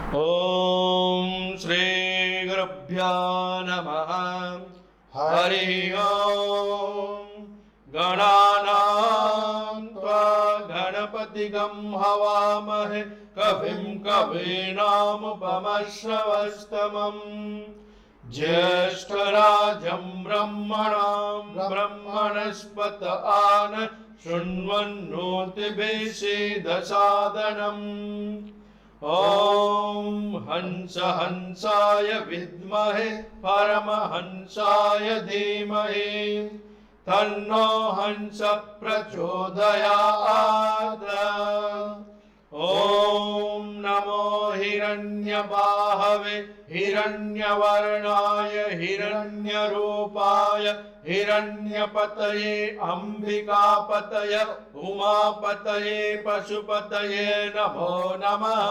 ॐ श्री गुरुभ्यो नमः। हरि ओम्। गणानां त्वा गणपतिगं हवामहे कविं कवीनामुपमश्रवस्तमम् ज्येष्ठराजं ब्रह्मणां ब्रह्मणस्पत आन शृण्वन्नोतिभिषीदसादनम् ॐ हंस हंसाय विद्महे परमहंसाय धीमहि तन्नो हंस प्रचोदयात्। ॐ नमो हिरण्यबाहवे हिरण्यवर्णाय हिरण्यरूपाय हिरण्यपतये अंबिकापतये उमापतये पशुपतये नमो नमः।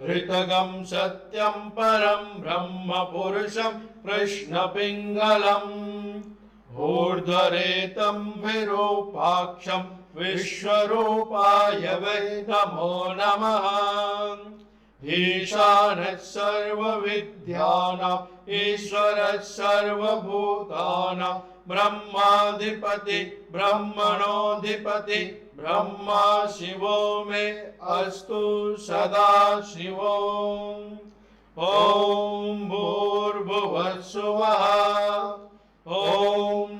ऋतगं सत्यं परं ब्रह्म पुरुषं कृष्णपिङ्गलम् ऊर्ध्वरेतं विरूपाक्षं विश्वरूपाय वै नमो नमः। ईशानः सर्वविद्यानां ईश्वरः सर्वभूतानां ब्रह्माधिपति ब्रह्मणोऽधिपति ब्रह्मा शिवो मे अस्तु सदा शिवो। ॐ भूर्भुवः स्वः ॐ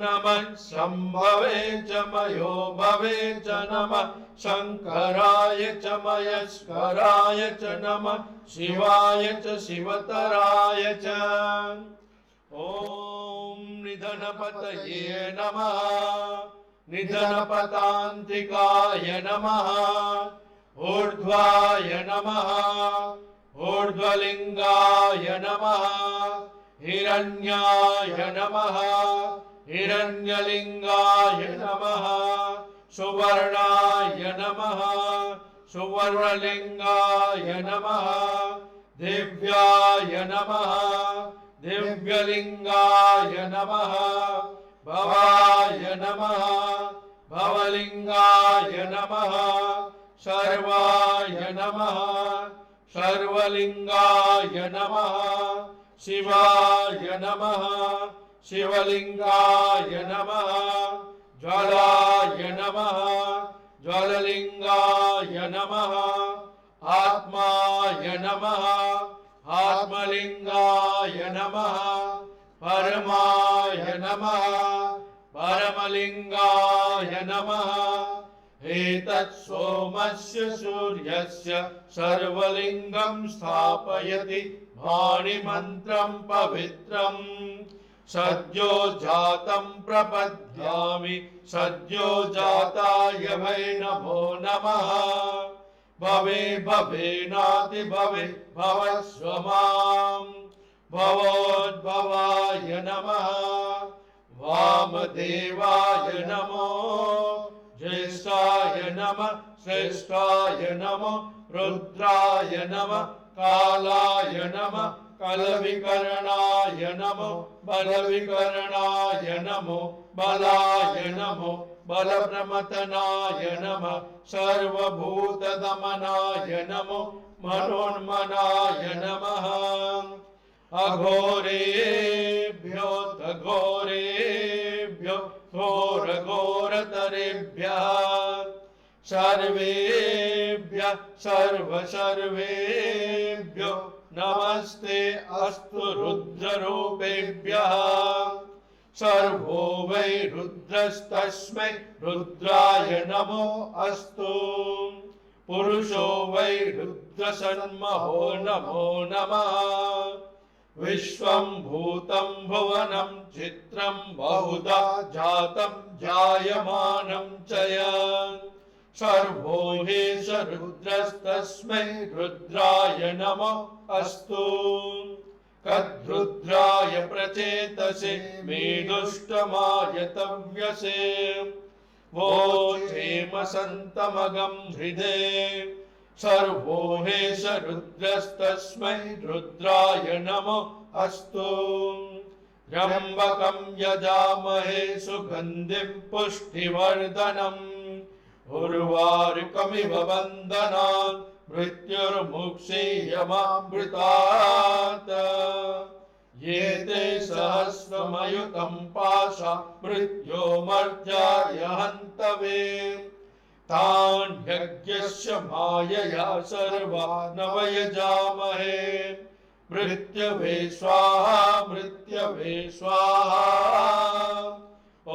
नमः शम्भवे च मयो भवे च नमः शंकराय च मयस्कराय च नमः शिवाय च शिवतराय च। ॐ निधनपतये नमः निधनपतान्तिकाय नमः ऊर्ध्वाय नमः ऊर्ध्वलिङ्गाय नमः हिरण्याय नमः हिरण्यलिङ्गाय नमः सुवर्णाय नमः सुवर्णलिङ्गाय नमः दिव्याय नमः दिव्यलिङ्गाय नमः भवाय नमः भवलिङ्गाय नमः सर्वाय नमः सर्वलिङ्गाय नमः शिवाय नमः शिवलिङ्गाय नमः ज्वलाय नमः ज्वललिङ्गाय नमः आत्माय नमः आत्मलिङ्गाय नमः परमाय नमः परमलिङ्गाय नमः। एतत् सोमस्य सूर्यस्य सर्वलिङ्गं स्थापयति वाणिमन्त्रं पवित्रम् सद्यो जातं प्रपद्यामि सद्यो जाताय वै नमो नमः। भवे भवेनाति भवे भवस्व मां भवोद्भवाय नमः वामदेवाय नमो ज्येष्ठाय नमः श्रेष्ठाय नमो रुद्राय नमः कालाय नमः कलविकरणाय नमो बलविकरणाय नमो बलाय नमो बलप्रमथनाय नमः सर्वभूतदमनाय नमो मनोन्मनाय नमः। अघोरेभ्यो घोरेभ्यो घोरघोरतरेभ्यः सर्वेभ्यः सर्वेभ्यो नमस्ते अस्तु रुद्ररूपेभ्यः। सर्वो वै रुद्रस्तस्मै रुद्राय नमो अस्तु पुरुषो वै रुद्रसन्महो नमो नमः। विश्वं भूतं भुवनं चित्रं बहुधा जातं जायमानं च यत् सर्वो ह्येष रुद्रस्तस्मै रुद्राय नमो अस्तु। कद्रुद्राय प्रचेतसे मेदुष्टमायतव्यसे वोचेमसन्तमगं हृदे सर्वो ह्येष रुद्रस्तस्मै रुद्राय नमो अस्तु। त्र्यम्बकं यजामहे सुगन्धिं पुष्टिवर्धनम् उर्वारुकमिव वन्दनात् मृत्युर्मुक्षीयमामृतात् ये ते सहस्रमयुतं पाशा मृत्योर्मर्त्याय हन्तवे तान् यज्ञस्य मायया सर्वान् नवयजामहे मृत्यवे स्वाहा मृत्यवे स्वाहा। ॐ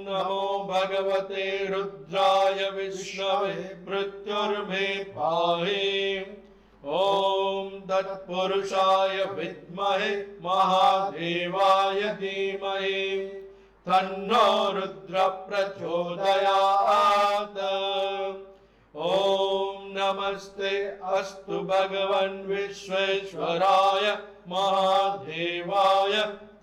नमो भगवते रुद्राय विष्णवे मृत्युर्मे पाहि। ॐ तत्पुरुषाय विद्महे महादेवाय धीमहि तन्नो रुद्र प्रचोदयात्। ॐ नमस्ते अस्तु भगवन् विश्वेश्वराय महादेवाय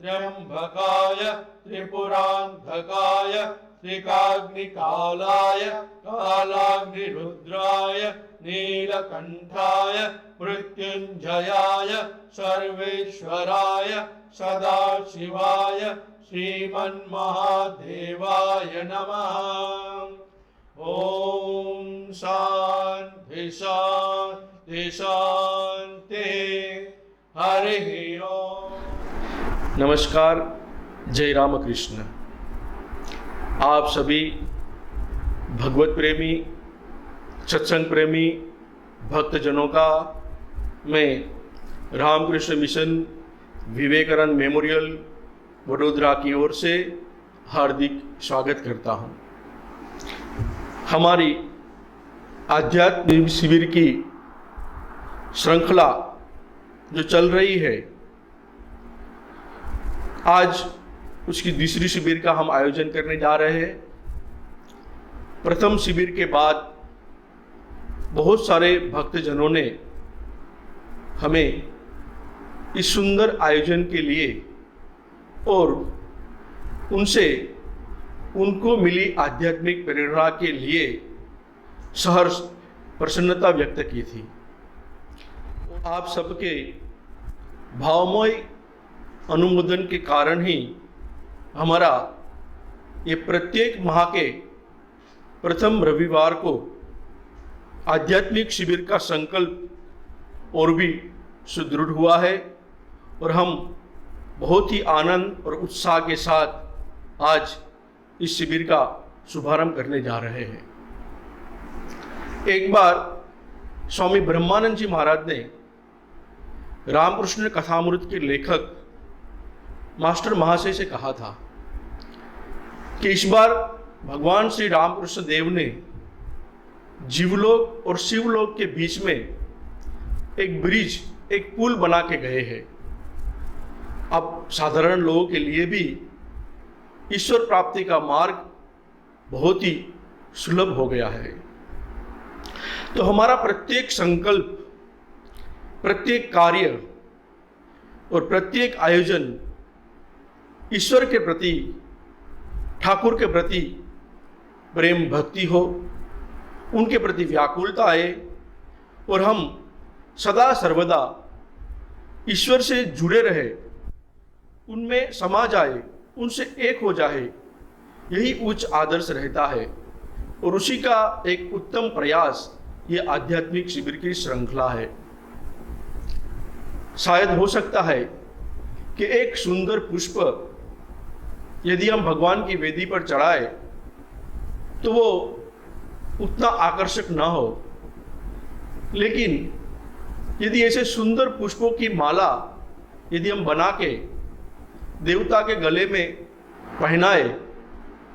त्र्यम्बकाय त्रिपुरान्धकाय त्रिकाग्निकालाय कालाग्निरुद्राय नीलकण्ठाय मृत्युञ्जयाय सर्वेश्वराय सदाशिवाय श्रीमन्महादेवाय नमः। ॐ शान्ति शान्ति शान्ति हरिः ओम। नमस्कार, जय राम कृष्ण। आप सभी भगवत प्रेमी, सत्संग प्रेमी भक्तजनों का मैं रामकृष्ण मिशन विवेकानंद मेमोरियल वडोदरा की ओर से हार्दिक स्वागत करता हूं। हमारी आध्यात्मिक शिविर की श्रृंखला जो चल रही है, आज उसकी दूसरी शिविर का हम आयोजन करने जा रहे हैं। प्रथम शिविर के बाद बहुत सारे भक्तजनों ने हमें इस सुंदर आयोजन के लिए और उनसे उनको मिली आध्यात्मिक प्रेरणा के लिए सहर्ष प्रसन्नता व्यक्त की थी। आप सबके भावमय अनुमोदन के कारण ही हमारा ये प्रत्येक माह के प्रथम रविवार को आध्यात्मिक शिविर का संकल्प और भी सुदृढ़ हुआ है और हम बहुत ही आनंद और उत्साह के साथ आज इस शिविर का शुभारंभ करने जा रहे हैं। एक बार स्वामी ब्रह्मानंद जी महाराज ने रामकृष्ण कथामृत के लेखक मास्टर महाशय से कहा था कि इस बार भगवान श्री रामकृष्ण देव ने जीवलोक और शिवलोक के बीच में एक ब्रिज, एक पुल बना के गए हैं। अब साधारण लोगों के लिए भी ईश्वर प्राप्ति का मार्ग बहुत ही सुलभ हो गया है। तो हमारा प्रत्येक संकल्प, प्रत्येक कार्य और प्रत्येक आयोजन ईश्वर के प्रति, ठाकुर के प्रति प्रेम भक्ति हो, उनके प्रति व्याकुलता आए और हम सदा सर्वदा ईश्वर से जुड़े रहे, उनमें समा जाए, उनसे एक हो जाए, यही उच्च आदर्श रहता है। और उसी का एक उत्तम प्रयास ये आध्यात्मिक शिविर की श्रृंखला है। शायद हो सकता है कि एक सुंदर पुष्प यदि हम भगवान की वेदी पर चढ़ाए तो वो उतना आकर्षक ना हो, लेकिन यदि ऐसे सुंदर पुष्पों की माला यदि हम बना के देवता के गले में पहनाए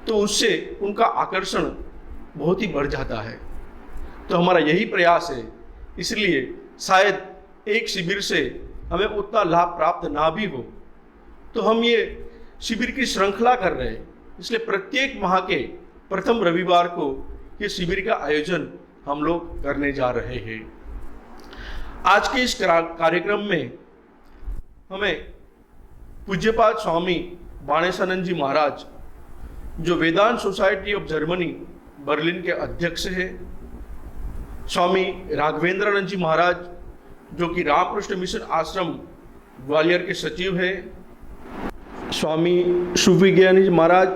तो उससे उनका आकर्षण बहुत ही बढ़ जाता है। तो हमारा यही प्रयास है। इसलिए शायद एक शिविर से हमें उतना लाभ प्राप्त ना भी हो, तो हम ये शिविर की श्रृंखला कर रहे हैं। इसलिए प्रत्येक माह के प्रथम रविवार को ये शिविर का आयोजन हम लोग करने जा रहे हैं। आज के इस कार्यक्रम में हमें पूज्यपाद स्वामी बाणेशानंद जी महाराज, जो वेदांत सोसाइटी ऑफ जर्मनी बर्लिन के अध्यक्ष हैं, स्वामी राघवेंद्रानंद जी महाराज, जो कि रामकृष्ण मिशन आश्रम ग्वालियर के सचिव हैं, स्वामी सुविज्ञानी जी महाराज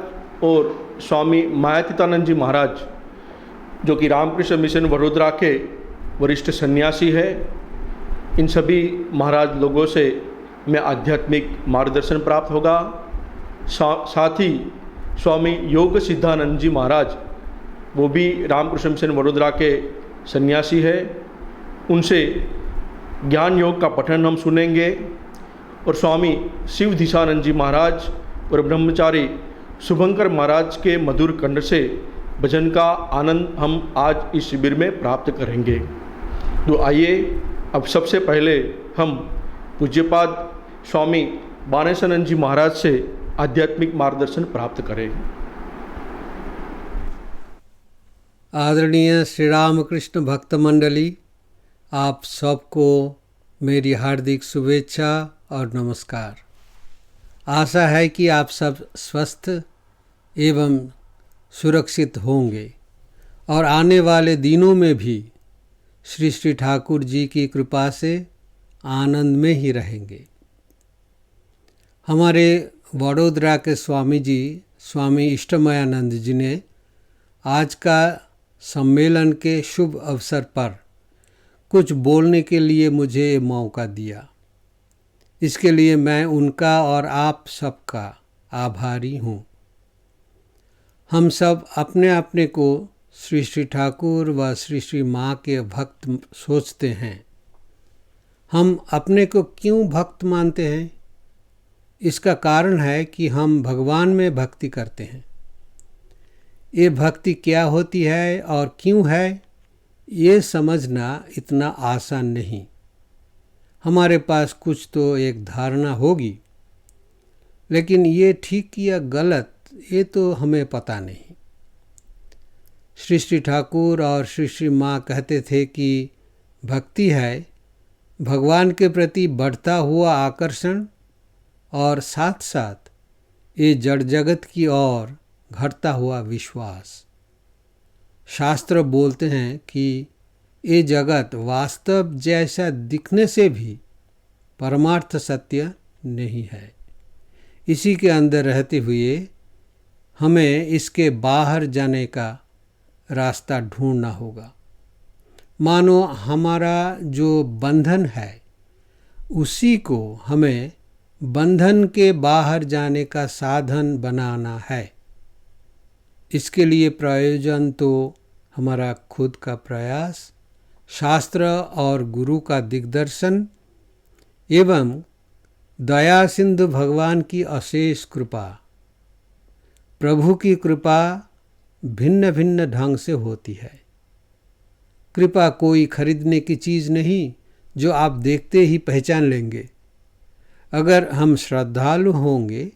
और स्वामी मायातीतानंद जी महाराज, जो कि रामकृष्ण मिशन वडोदरा के वरिष्ठ सन्यासी है। इन सभी महाराज लोगों से मैं आध्यात्मिक मार्गदर्शन प्राप्त होगा। साथ ही स्वामी योग सिद्धानंद जी महाराज, वो भी रामकृष्ण मिशन वडोदरा के सन्यासी है। उनसे ज्ञान योग का पठन हम सुनेंगे और स्वामी शिव दिशानंद जी महाराज और ब्रह्मचारी शुभंकर महाराज के मधुर कंठ से भजन का आनंद हम आज इस शिविर में प्राप्त करेंगे। तो आइए अब सबसे पहले हम पूज्यपाद स्वामी बानेशानंद जी महाराज से आध्यात्मिक मार्गदर्शन प्राप्त करें। आदरणीय श्री रामकृष्ण भक्त मंडली, आप सबको मेरी हार्दिक शुभेच्छा और नमस्कार। आशा है कि आप सब स्वस्थ एवं सुरक्षित होंगे और आने वाले दिनों में भी श्री श्री ठाकुर जी की कृपा से आनंद में ही रहेंगे। हमारे वडोदरा के स्वामी जी स्वामी इष्टमयानंद जी ने आज का सम्मेलन के शुभ अवसर पर कुछ बोलने के लिए मुझे मौका दिया। इसके लिए मैं उनका और आप सबका आभारी हूँ। हम सब अपने अपने को श्री श्री ठाकुर व श्री श्री माँ के भक्त सोचते हैं। हम अपने को क्यों भक्त मानते हैं? इसका कारण है कि हम भगवान में भक्ति करते हैं। ये भक्ति क्या होती है और क्यों है, ये समझना इतना आसान नहीं। हमारे पास कुछ तो एक धारणा होगी, लेकिन ये ठीक या गलत ये तो हमें पता नहीं। श्री श्री ठाकुर और श्री श्री माँ कहते थे कि भक्ति है भगवान के प्रति बढ़ता हुआ आकर्षण और साथ साथ ये जड़ जगत की ओर घटता हुआ विश्वास। शास्त्र बोलते हैं कि ये जगत वास्तव जैसा दिखने से भी परमार्थ सत्य नहीं है। इसी के अंदर रहते हुए हमें इसके बाहर जाने का रास्ता ढूंढना होगा। मानो हमारा जो बंधन है उसी को हमें बंधन के बाहर जाने का साधन बनाना है। इसके लिए प्रयोजन तो हमारा खुद का प्रयास, शास्त्र और गुरु का दिग्दर्शन एवं दया सिंधु भगवान की अशेष कृपा। प्रभु की कृपा भिन्न भिन्न ढंग से होती है। कृपा कोई खरीदने की चीज़ नहीं जो आप देखते ही पहचान लेंगे। अगर हम श्रद्धालु होंगे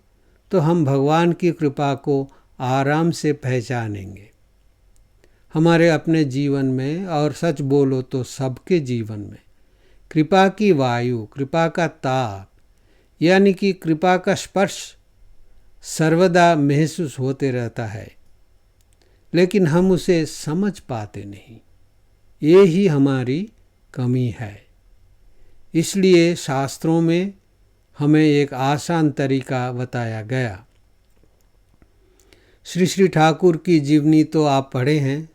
तो हम भगवान की कृपा को आराम से पहचानेंगे। हमारे अपने जीवन में और सच बोलो तो सबके जीवन में कृपा की वायु, कृपा का ताप यानी कि कृपा का स्पर्श सर्वदा महसूस होते रहता है, लेकिन हम उसे समझ पाते नहीं। ये ही हमारी कमी है। इसलिए शास्त्रों में हमें एक आसान तरीका बताया गया। श्री श्री ठाकुर की जीवनी तो आप पढ़े हैं।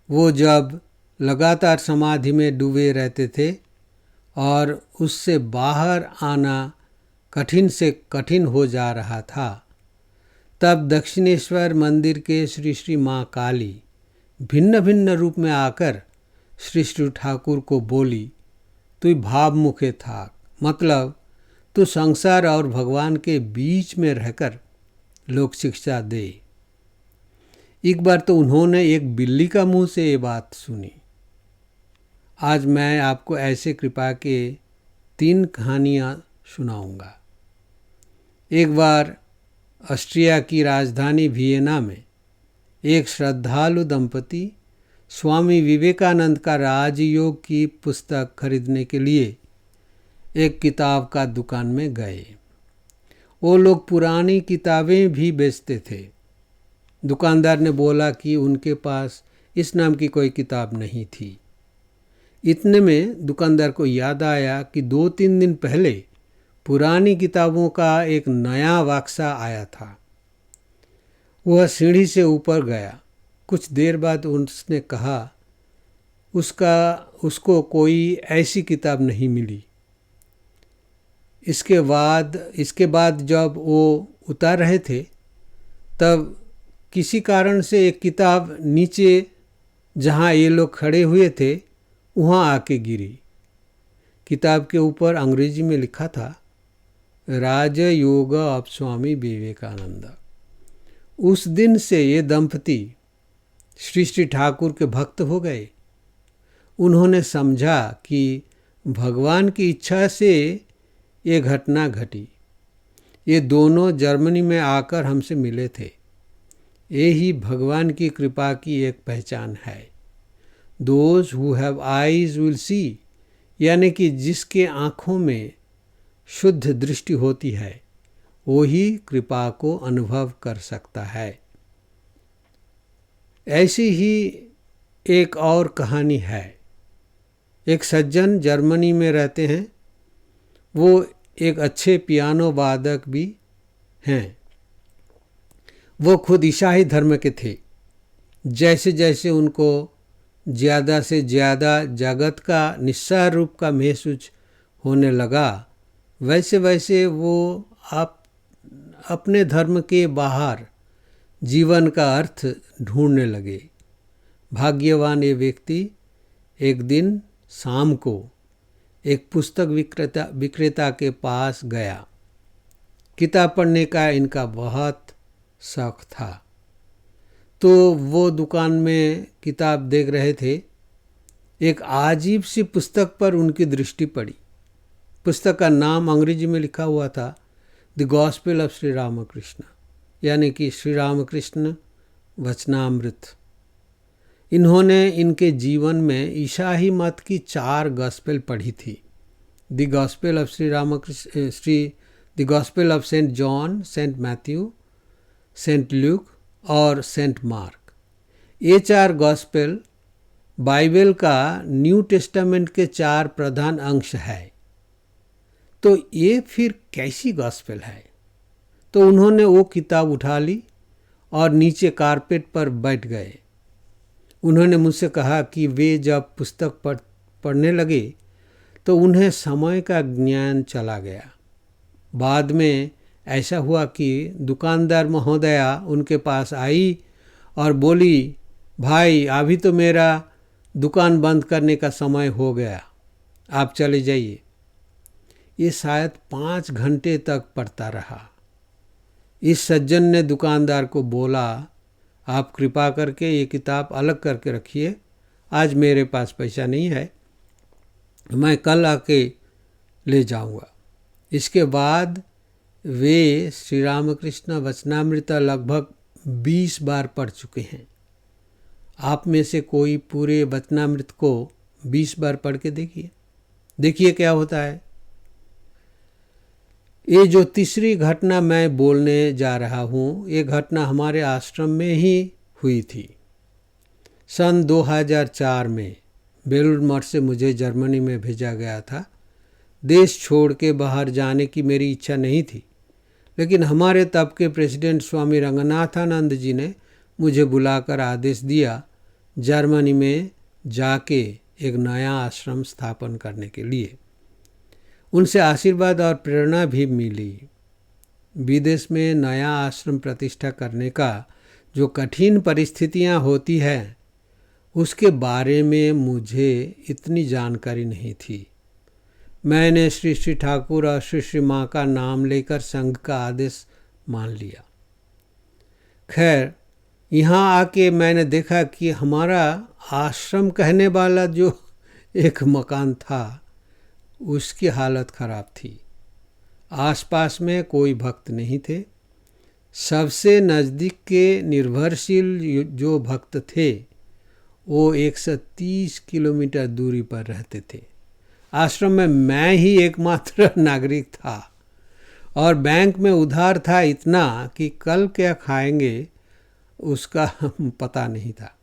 वो जब लगातार समाधि में डूबे रहते थे और उससे बाहर आना कठिन से कठिन हो जा रहा था, तब दक्षिणेश्वर मंदिर के श्री श्री माँ काली भिन्न भिन्न रूप में आकर श्री श्री ठाकुर को बोली, तू भावमुखे था, मतलब तू संसार और भगवान के बीच में रहकर लोक शिक्षा दे। एक बार तो उन्होंने एक बिल्ली का मुंह से ये बात सुनी। आज मैं आपको ऐसे कृपा के 3 कहानियाँ सुनाऊंगा। एक बार ऑस्ट्रिया की राजधानी वियना में एक श्रद्धालु दंपति स्वामी विवेकानंद का राजयोग की पुस्तक खरीदने के लिए एक किताब का दुकान में गए। वो लोग पुरानी किताबें भी बेचते थे। दुकानदार ने बोला कि उनके पास इस नाम की कोई किताब नहीं थी। इतने में दुकानदार को याद आया कि 2-3 दिन पहले पुरानी किताबों का एक नया बक्सा आया था। वह सीढ़ी से ऊपर गया। कुछ देर बाद उसने कहा, उसको कोई ऐसी किताब नहीं मिली। इसके बाद जब वो उतार रहे थे तब किसी कारण से एक किताब नीचे जहाँ ये लोग खड़े हुए थे वहाँ आके गिरी। किताब के ऊपर अंग्रेजी में लिखा था राजयोग ऑफ स्वामी विवेकानंद। उस दिन से ये दंपति श्री श्री ठाकुर के भक्त हो गए। उन्होंने समझा कि भगवान की इच्छा से ये घटना घटी। ये दोनों जर्मनी में आकर हमसे मिले थे। ये ही भगवान की कृपा की एक पहचान है। Those who have eyes will see, यानी कि जिसके आँखों में शुद्ध दृष्टि होती है वो ही कृपा को अनुभव कर सकता है। ऐसी ही एक और कहानी है। एक सज्जन जर्मनी में रहते हैं। वो एक अच्छे पियानो वादक भी हैं। वो खुद ईसाई धर्म के थे। जैसे जैसे उनको ज़्यादा से ज़्यादा जगत का निस्सार रूप का महसूस होने लगा, वैसे वैसे वो अपने धर्म के बाहर जीवन का अर्थ ढूंढने लगे। भाग्यवान ये व्यक्ति एक दिन शाम को एक पुस्तक विक्रेता के पास गया। किताब पढ़ने का इनका बहुत शौक था, तो वो दुकान में किताब देख रहे थे। एक अजीब सी पुस्तक पर उनकी दृष्टि पड़ी। पुस्तक का नाम अंग्रेजी में लिखा हुआ था the gospel of Shri Ramakrishna, यानी कि श्री रामकृष्ण वचनामृत। इन्होंने इनके जीवन में ईसाई मत की 4 गॉस्पेल पढ़ी थी। The gospel of the gospel of Saint John, Saint Matthew, Saint Luke और सेंट मार्क। ये 4 गॉस्पेल बाइबल का न्यू टेस्टामेंट के 4 प्रधान अंश है। तो ये फिर कैसी गॉस्पेल है? तो उन्होंने वो किताब उठा ली और नीचे कारपेट पर बैठ गए। उन्होंने मुझसे कहा कि वे जब पुस्तक पढ़ने लगे तो उन्हें समय का ज्ञान चला गया। बाद में ऐसा हुआ कि दुकानदार महोदया उनके पास आई और बोली, भाई अभी तो मेरा दुकान बंद करने का समय हो गया, आप चले जाइए। ये शायद 5 घंटे तक पढ़ता रहा। इस सज्जन ने दुकानदार को बोला, आप कृपा करके ये किताब अलग करके रखिए, आज मेरे पास पैसा नहीं है, मैं कल आके ले जाऊंगा। इसके बाद वे श्री रामकृष्ण वचनामृत लगभग 20 बार पढ़ चुके हैं। आप में से कोई पूरे वचनामृत को 20 बार पढ़ के देखिए क्या होता है। ये जो तीसरी घटना मैं बोलने जा रहा हूँ, ये घटना हमारे आश्रम में ही हुई थी। सन 2004 में बेलूर मठ से मुझे जर्मनी में भेजा गया था। देश छोड़ के बाहर जाने की मेरी इच्छा नहीं थी, लेकिन हमारे तब के प्रेसिडेंट स्वामी रंगनाथानंद जी ने मुझे बुलाकर आदेश दिया जर्मनी में जाके एक नया आश्रम स्थापन करने के लिए। उनसे आशीर्वाद और प्रेरणा भी मिली। विदेश में नया आश्रम प्रतिष्ठा करने का जो कठिन परिस्थितियां होती हैं, उसके बारे में मुझे इतनी जानकारी नहीं थी। मैंने श्री श्री ठाकुर और श्री श्री माँ का नाम लेकर संघ का आदेश मान लिया। खैर, यहाँ आके मैंने देखा कि हमारा आश्रम कहने वाला जो एक मकान था, उसकी हालत खराब थी। आसपास में कोई भक्त नहीं थे। सबसे नज़दीक के निर्भरशील जो भक्त थे वो 130 किलोमीटर दूरी पर रहते थे। आश्रम में मैं ही एकमात्र नागरिक था और बैंक में उधार था इतना कि कल क्या खाएंगे उसका पता नहीं था।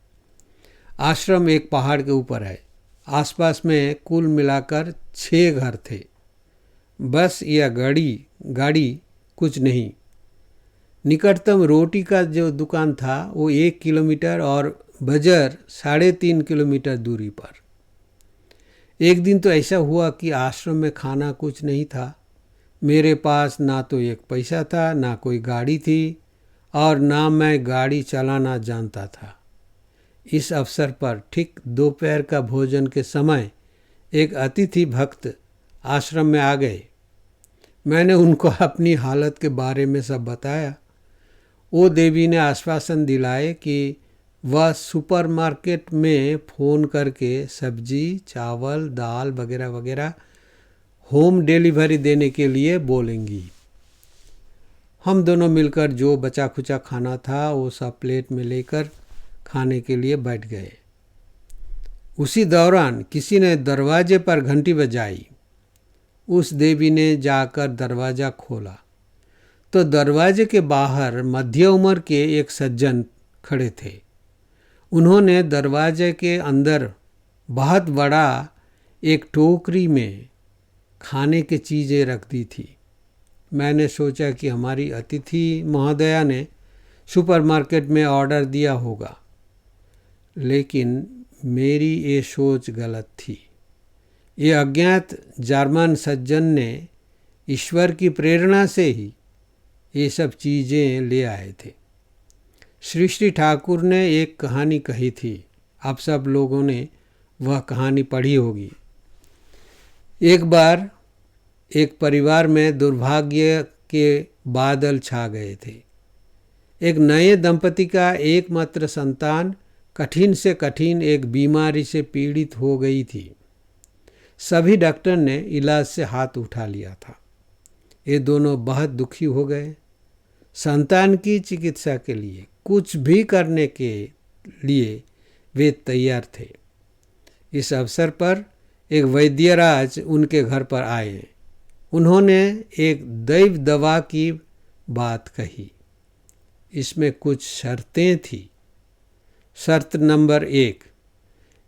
आश्रम एक पहाड़ के ऊपर है। आसपास में कुल मिलाकर 6 घर थे। बस या गाड़ी कुछ नहीं। निकटतम रोटी का जो दुकान था वो 1 किलोमीटर और बाजार 3.5 किलोमीटर दूरी पर। एक दिन तो ऐसा हुआ कि आश्रम में खाना कुछ नहीं था। मेरे पास ना तो एक पैसा था, ना कोई गाड़ी थी, और ना मैं गाड़ी चलाना जानता था। इस अवसर पर ठीक दोपहर का भोजन के समय एक अतिथि भक्त आश्रम में आ गए। मैंने उनको अपनी हालत के बारे में सब बताया। वो देवी ने आश्वासन दिलाए कि वह सुपरमार्केट में फ़ोन करके सब्जी, चावल, दाल वगैरह वगैरह होम डिलीवरी देने के लिए बोलेंगी। हम दोनों मिलकर जो बचा खुचा खाना था वो सब प्लेट में लेकर खाने के लिए बैठ गए। उसी दौरान किसी ने दरवाजे पर घंटी बजाई। उस देवी ने जाकर दरवाज़ा खोला तो दरवाजे के बाहर मध्य उम्र के एक सज्जन खड़े थे। उन्होंने दरवाजे के अंदर बहुत बड़ा एक टोकरी में खाने की चीज़ें रख दी थी। मैंने सोचा कि हमारी अतिथि महोदया ने सुपरमार्केट में ऑर्डर दिया होगा, लेकिन मेरी ये सोच गलत थी। ये अज्ञात जर्मन सज्जन ने ईश्वर की प्रेरणा से ही ये सब चीज़ें ले आए थे। श्री श्री ठाकुर ने एक कहानी कही थी, आप सब लोगों ने वह कहानी पढ़ी होगी। एक बार एक परिवार में दुर्भाग्य के बादल छा गए थे। एक नए दंपति का एकमात्र संतान कठिन से कठिन एक बीमारी से पीड़ित हो गई थी। सभी डॉक्टर ने इलाज से हाथ उठा लिया था। ये दोनों बहुत दुखी हो गए। संतान की चिकित्सा के लिए कुछ भी करने के लिए वे तैयार थे। इस अवसर पर एक वैद्यराज उनके घर पर आए। उन्होंने एक दैव दवा की बात कही। इसमें कुछ शर्तें थी। शर्त नंबर 1,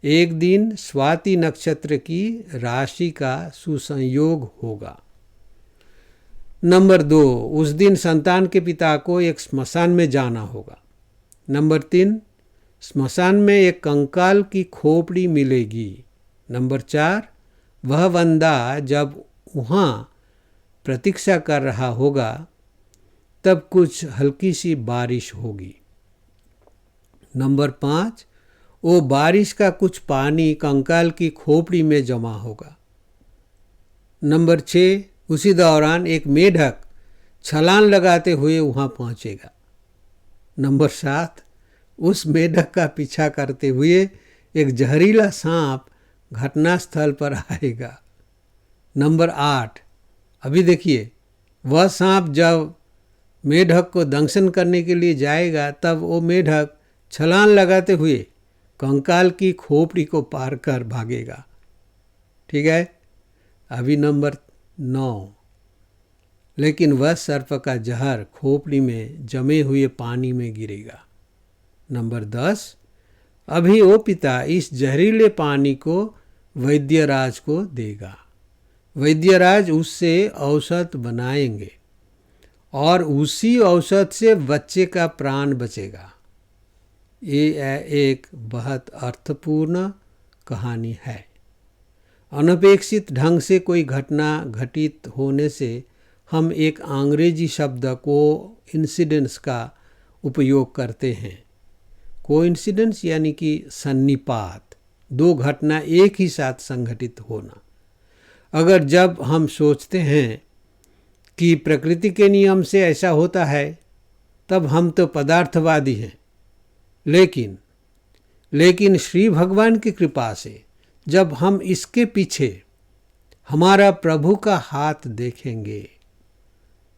एक दिन स्वाति नक्षत्र की राशि का सुसंयोग होगा। नंबर 2, उस दिन संतान के पिता को एक स्मशान में जाना होगा। नंबर 3, स्मशान में एक कंकाल की खोपड़ी मिलेगी। नंबर 4, वह बंदा जब वहाँ प्रतीक्षा कर रहा होगा तब कुछ हल्की सी बारिश होगी। नंबर 5, वो बारिश का कुछ पानी कंकाल की खोपड़ी में जमा होगा। नंबर 6, उसी दौरान एक मेढक छलांग लगाते हुए वहाँ पहुँचेगा। नंबर 7, उस मेढक का पीछा करते हुए एक जहरीला सांप घटनास्थल पर आएगा। नंबर 8, अभी देखिए, वह सांप जब मेढक को दंशन करने के लिए जाएगा तब वो मेढक छलांग लगाते हुए कंकाल की खोपड़ी को पार कर भागेगा। ठीक है। अभी नंबर 9, लेकिन वह सर्प का जहर खोपड़ी में जमे हुए पानी में गिरेगा। नंबर 10, अभी वो पिता इस जहरीले पानी को वैद्यराज को देगा। वैद्यराज उससे औषध बनाएंगे और उसी औषध से बच्चे का प्राण बचेगा। ये एक बहुत अर्थपूर्ण कहानी है। अनपेक्षित ढंग से कोई घटना घटित होने से हम एक अंग्रेजी शब्द को इंसिडेंस का उपयोग करते हैं। कोइंसिडेंस यानी कि सन्निपात, दो घटना एक ही साथ संघटित होना। अगर जब हम सोचते हैं कि प्रकृति के नियम से ऐसा होता है तब हम तो पदार्थवादी हैं। लेकिन श्री भगवान की कृपा से जब हम इसके पीछे हमारा प्रभु का हाथ देखेंगे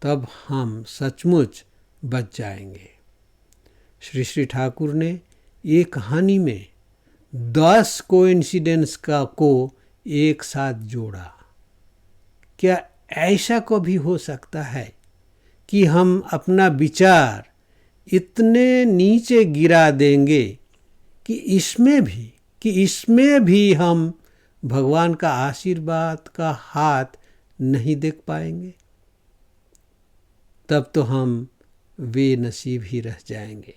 तब हम सचमुच बच जाएंगे। श्री श्री ठाकुर ने ये कहानी में 10 कोइंसिडेंस को एक साथ जोड़ा। क्या ऐसा कभी हो सकता है कि हम अपना विचार इतने नीचे गिरा देंगे कि इसमें भी हम भगवान का आशीर्वाद का हाथ नहीं देख पाएंगे? तब तो हम बेनसीब ही रह जाएंगे।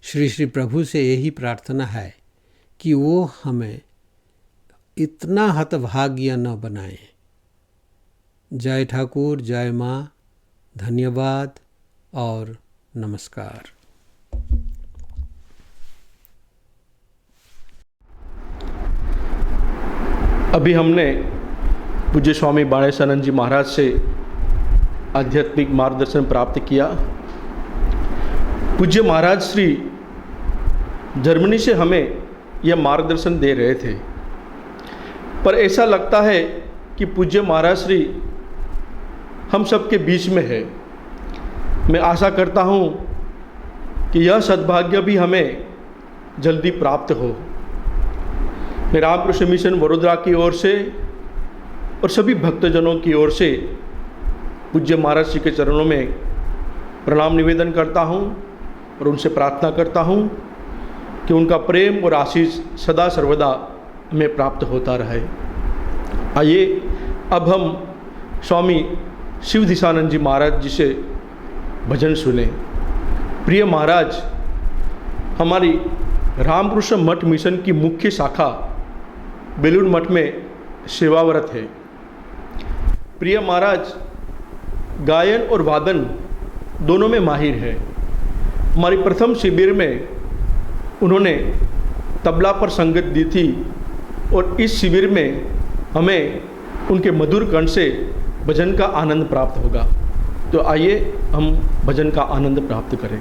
श्री श्री प्रभु से यही प्रार्थना है कि वो हमें इतना हतभाग्य न बनाएं। जय ठाकुर, जय माँ, धन्यवाद और नमस्कार। अभी हमने पूज्य स्वामी बाणेशानंद जी महाराज से आध्यात्मिक मार्गदर्शन प्राप्त किया। पूज्य महाराज श्री जर्मनी से हमें यह मार्गदर्शन दे रहे थे, पर ऐसा लगता है कि पूज्य महाराज श्री हम सबके बीच में है। मैं आशा करता हूँ कि यह सद्भाग्य भी हमें जल्दी प्राप्त हो। मैं रामकृष्ण मिशन वडोदरा की ओर से और सभी भक्तजनों की ओर से पूज्य महाराज जी के चरणों में प्रणाम निवेदन करता हूँ और उनसे प्रार्थना करता हूँ कि उनका प्रेम और आशीष सदा सर्वदा हमें प्राप्त होता रहे। आइए अब हम स्वामी शिवदिशानंद जी महाराज जी से भजन सुने। प्रिय महाराज हमारी रामकृष्ण मठ मिशन की मुख्य शाखा बेलूर मठ में सेवावरत है। प्रिय महाराज गायन और वादन दोनों में माहिर है। हमारी प्रथम शिविर में उन्होंने तबला पर संगत दी थी और इस शिविर में हमें उनके मधुर कंठ से भजन का आनंद प्राप्त होगा। तो आइए हम भजन का आनंद प्राप्त करें।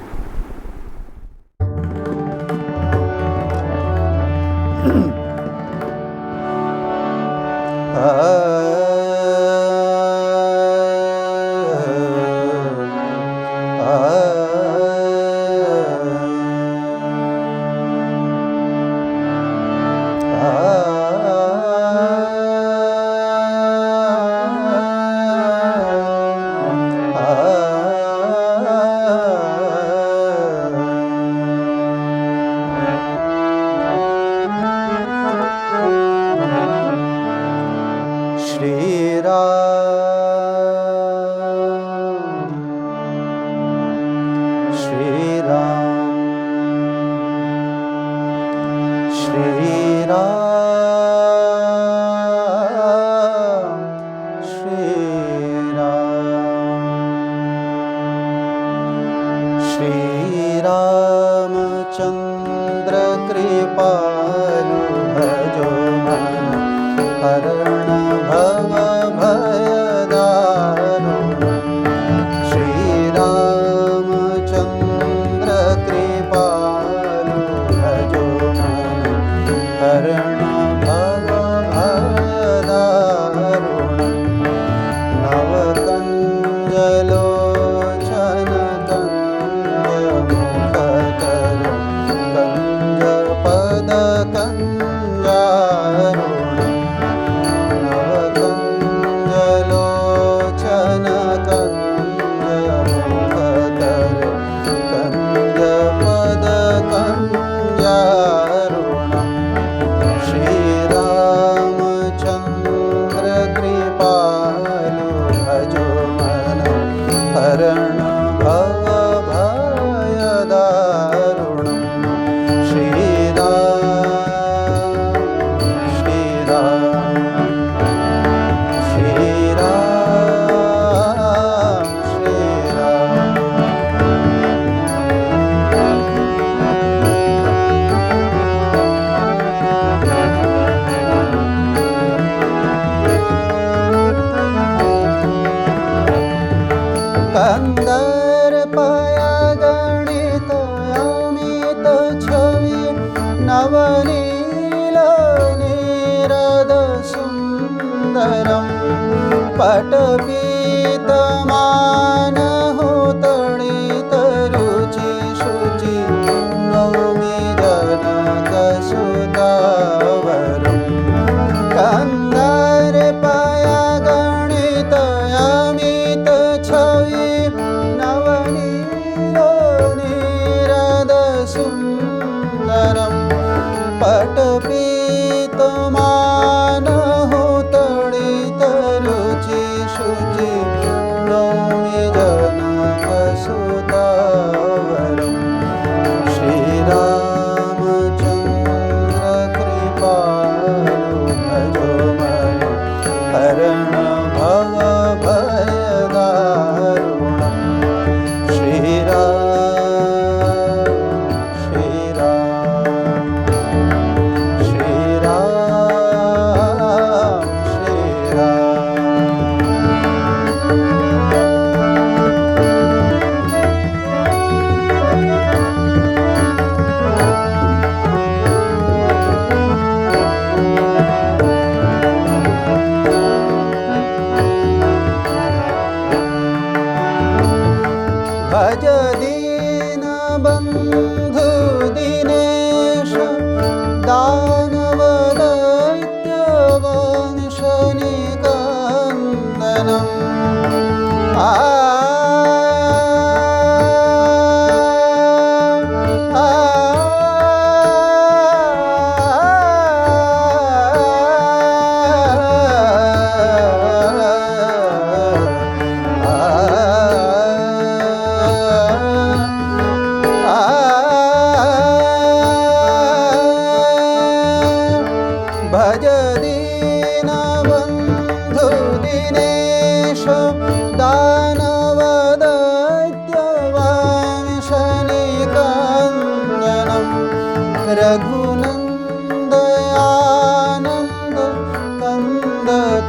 पटपीतमान हो तडित रुचि शुचि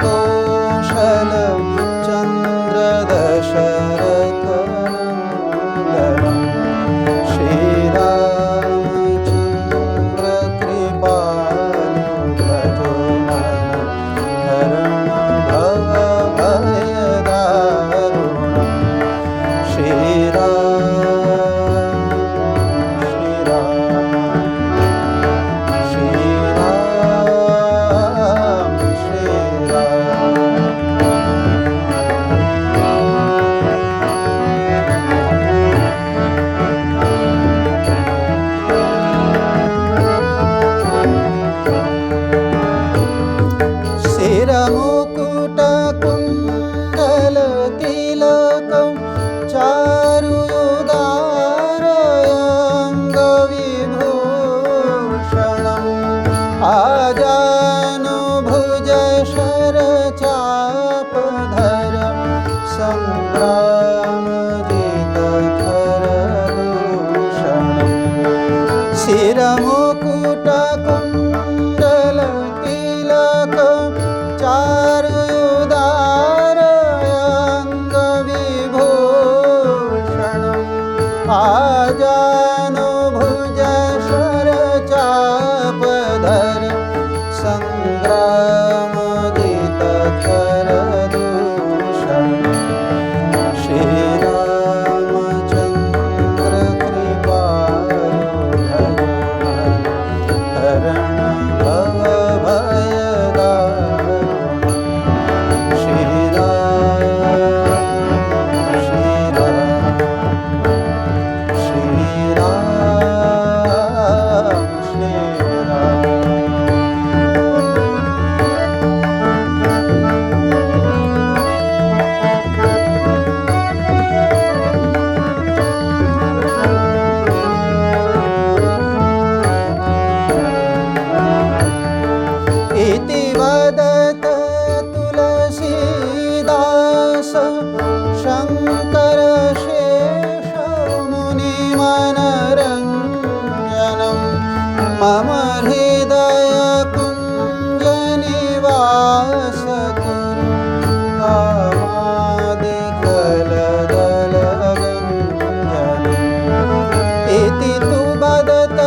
कौशल चंद्र दशरथनंदनम श्रीरामचंद्र कृपालु भजो मन हरण भव भयदारुणम श्रीराम शिरमुकुटकुण्डल तिलकं चारुदारयङ्गविभूषणम् आजानुभुज शरचापधरं सङ्ग्रामजितखरदूषणम् शिरमुकुटकुण्डल तिलकं चारुदारयङ्गविभूषणम् आजानुभुज शरचापधर सङ्ग्रामजितखरदूषणम् श्रीरामचन्द्र कृपालु भजो मन हरण भव भयदारुणम् इति वदत तुलसीदास शङ्कर शेष मुनिमनरञ्जनं मम हृदय कुञ्जनिवास कुरु कामादिकलदलगञ्जनम् इति तु वदत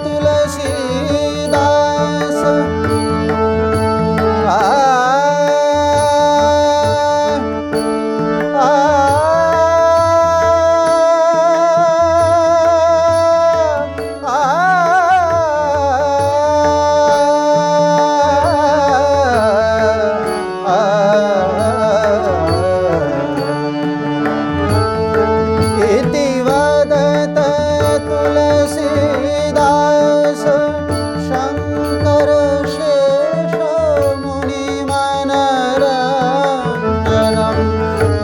तुलसीदास इति वदत तुलसीदास शङ्कर शेष मुनिमनरञ्जनं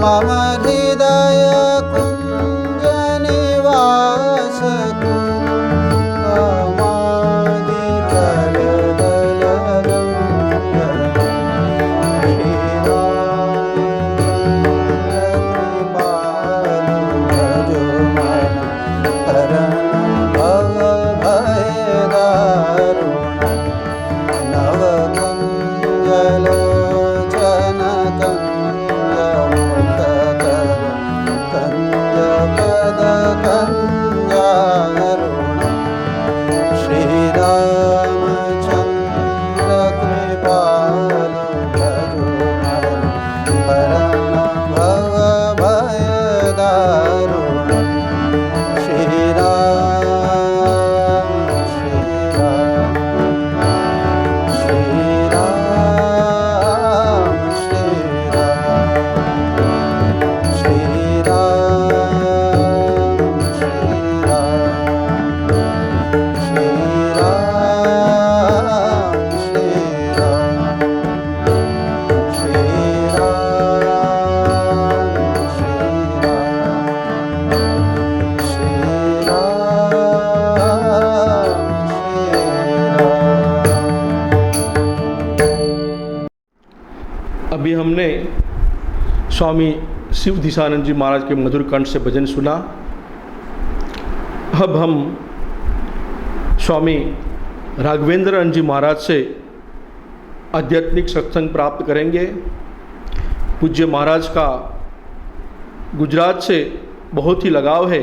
मम हृदय कुञ्जनिवास कुरु कामादिकलदलगञ्जनम् श्रीरामचन्द्र कृपालु भजो मन हरण भव भयदारुणम् अभी हमने स्वामी शिव दिशानंद जी महाराज के मधुर कंठ से भजन सुना। अब हम स्वामी राघवेंद्र जी महाराज से आध्यात्मिक सत्संग प्राप्त करेंगे। पूज्य महाराज का गुजरात से बहुत ही लगाव है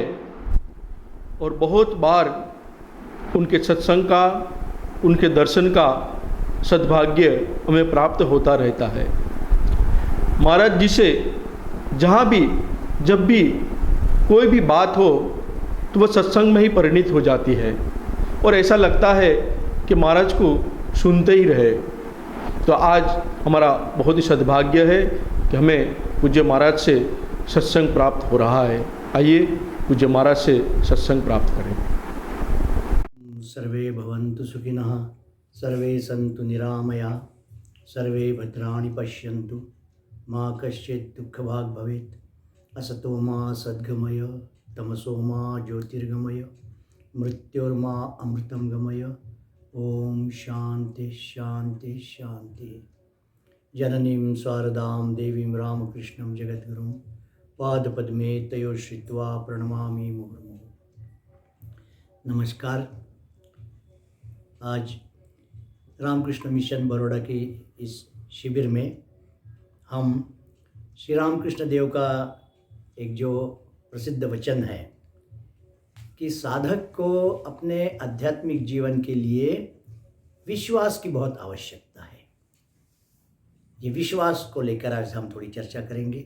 और बहुत बार उनके सत्संग का, उनके दर्शन का सद्भाग्य हमें प्राप्त होता रहता है। महाराज जी से जहाँ भी जब भी कोई भी बात हो तो वह सत्संग में ही परिणित हो जाती है और ऐसा लगता है कि महाराज को सुनते ही रहे। तो आज हमारा बहुत ही सद्भाग्य है कि हमें पूज्य महाराज से सत्संग प्राप्त हो रहा है। आइए पूज्य महाराज से सत्संग प्राप्त करें। सर्वे भवन्तु सुखिनः, सर्वे सन्तु निरामया, सर्वे भद्राणि पश्यन्तु, मा कश्चित् दुःखभाग् भवेत्। असतो मा सद्गमय, तमसो मा ज्योतिर्गमय, मृत्योर्मा अमृतं गमय। ओम शांति शांति शांति। जननीं शारदां देवीं रामकृष्णं जगद्गुरुं पादपद्मे तयोः श्रित्वा प्रणमामि मुहुर्मुहुः। नमस्कार। आज रामकृष्ण मिशन बड़ौदा की इस शिविर में हम श्री रामकृष्ण देव का एक जो प्रसिद्ध वचन है कि साधक को अपने आध्यात्मिक जीवन के लिए विश्वास की बहुत आवश्यकता है, ये विश्वास को लेकर आज हम थोड़ी चर्चा करेंगे।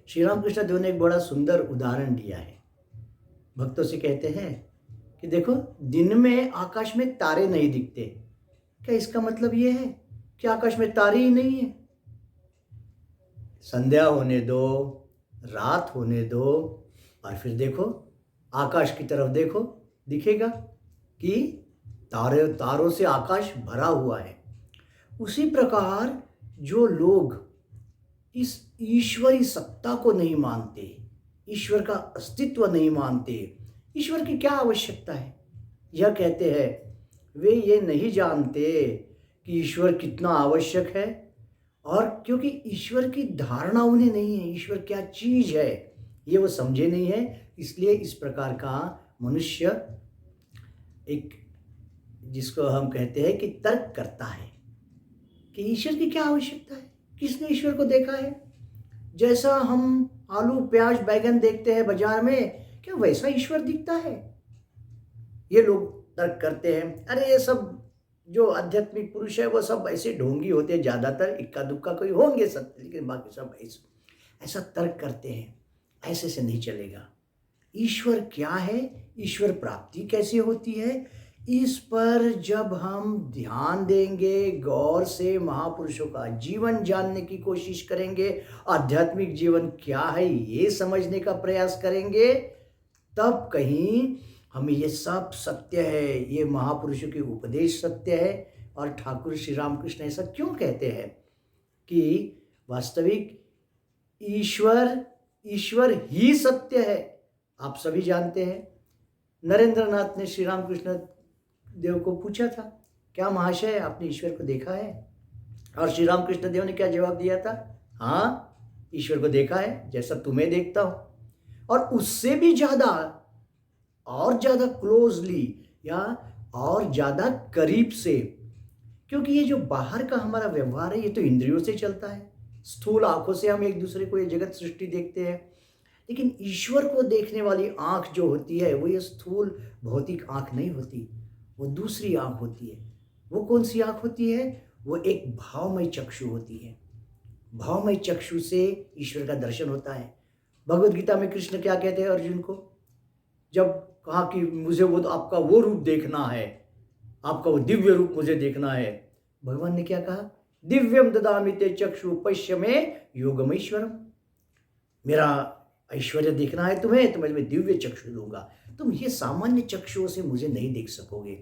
श्री रामकृष्ण देव ने एक बड़ा सुंदर उदाहरण दिया है। भक्तों से कहते हैं कि देखो, दिन में आकाश में तारे नहीं दिखते, क्या इसका मतलब ये है कि आकाश में तारे ही नहीं है? संध्या होने दो, रात होने दो, और फिर देखो आकाश की तरफ देखो, दिखेगा कि तारों से आकाश भरा हुआ है। उसी प्रकार जो लोग इस ईश्वरी सत्ता को नहीं मानते, ईश्वर का अस्तित्व नहीं मानते, ईश्वर की क्या आवश्यकता है, यह कहते हैं, वे ये नहीं जानते कि ईश्वर कितना आवश्यक है, और क्योंकि ईश्वर की धारणा उन्हें नहीं है, ईश्वर क्या चीज़ है ये वो समझे नहीं है, इसलिए इस प्रकार का मनुष्य एक, जिसको हम कहते हैं कि तर्क करता है कि ईश्वर की क्या आवश्यकता है, किसने ईश्वर को देखा है? जैसा हम आलू प्याज बैगन देखते हैं बाजार में, क्या वैसा ईश्वर दिखता है? ये लोग तर्क करते हैं। अरे ये सब जो आध्यात्मिक पुरुष है वो सब ऐसे ढोंगी होते हैं, ज़्यादातर इक्का दुक्का कोई होंगे सत्य, लेकिन बाकी सब ऐसा तर्क करते हैं। ऐसे से नहीं चलेगा। ईश्वर क्या है, ईश्वर प्राप्ति कैसे होती है, इस पर जब हम ध्यान देंगे, गौर से महापुरुषों का जीवन जानने की कोशिश करेंगे, आध्यात्मिक जीवन क्या है ये समझने का प्रयास करेंगे, तब कहीं हमें ये सब सत्य है, ये महापुरुषों के उपदेश सत्य है। और ठाकुर श्री रामकृष्ण ऐसा क्यों कहते हैं कि वास्तविक ईश्वर ही सत्य है। आप सभी जानते हैं, नरेंद्र नाथ ने श्री रामकृष्ण देव को पूछा था, क्या महाशय आपने ईश्वर को देखा है? और श्री रामकृष्ण देव ने क्या जवाब दिया था? हाँ, ईश्वर को देखा है, जैसा तुम्हें देखता हूँ, और उससे भी ज़्यादा, और ज़्यादा क्लोजली, या और ज़्यादा करीब से। क्योंकि ये जो बाहर का हमारा व्यवहार है ये तो इंद्रियों से चलता है, स्थूल आंखों से हम एक दूसरे को ये जगत सृष्टि देखते हैं, लेकिन ईश्वर को देखने वाली आंख जो होती है वो ये स्थूल भौतिक आंख नहीं होती, वो दूसरी आंख होती है। वो कौन सी आंख होती है? वो एक भावमय चक्षु होती है। भावमय चक्षु से ईश्वर का दर्शन होता है। भगवद गीता में कृष्ण क्या कहते हैं अर्जुन को? जब कहा कि मुझे वो आपका वो रूप देखना है, आपका वो दिव्य रूप मुझे देखना है, भगवान ने क्या कहा? दिव्यम ददामि ते चक्षु पश्य में योगमैश्वरम। मेरा ऐश्वर्य देखना है तुम्हें तो मैं दिव्य चक्षु दूंगा, तुम ये सामान्य चक्षुओं से मुझे नहीं देख सकोगे।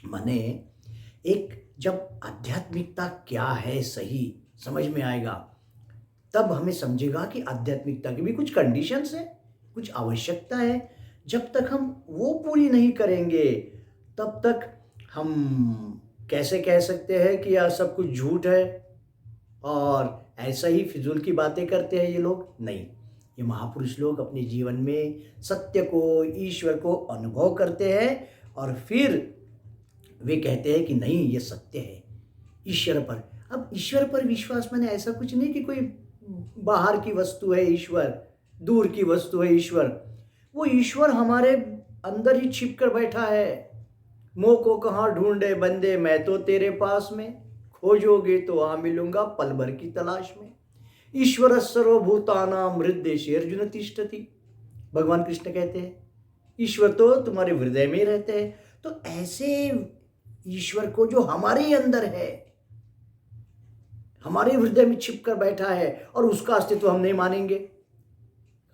माने एक जब आध्यात्मिकता क्या है सही समझ में आएगा, तब हमें समझेगा कि आध्यात्मिकता की भी कुछ कंडीशंस है, कुछ आवश्यकता है। जब तक हम वो पूरी नहीं करेंगे तब तक हम कैसे कह सकते हैं कि यह सब कुछ झूठ है और ऐसा ही फिजूल की बातें करते हैं ये लोग? नहीं, ये महापुरुष लोग अपने जीवन में सत्य को, ईश्वर को अनुभव करते हैं और फिर वे कहते हैं कि नहीं, ये सत्य है, ईश्वर पर। अब ईश्वर पर विश्वास मैंने ऐसा कुछ नहीं कि कोई बाहर की वस्तु है ईश्वर, दूर की वस्तु है ईश्वर। वो ईश्वर हमारे अंदर ही छिप कर बैठा है। मोह को कहाँ ढूंढे बंदे, मैं तो तेरे पास में, खोजोगे तो आ मिलूंगा पल भर की तलाश में। ईश्वर सर्वभूतानां हृदयेषु अर्जुन तिष्ठति। भगवान कृष्ण कहते हैं ईश्वर तो तुम्हारे हृदय में रहते हैं। तो ऐसे ईश्वर को जो हमारे ही अंदर है, हमारे हृदय में छिप कर बैठा है, और उसका अस्तित्व हम नहीं मानेंगे।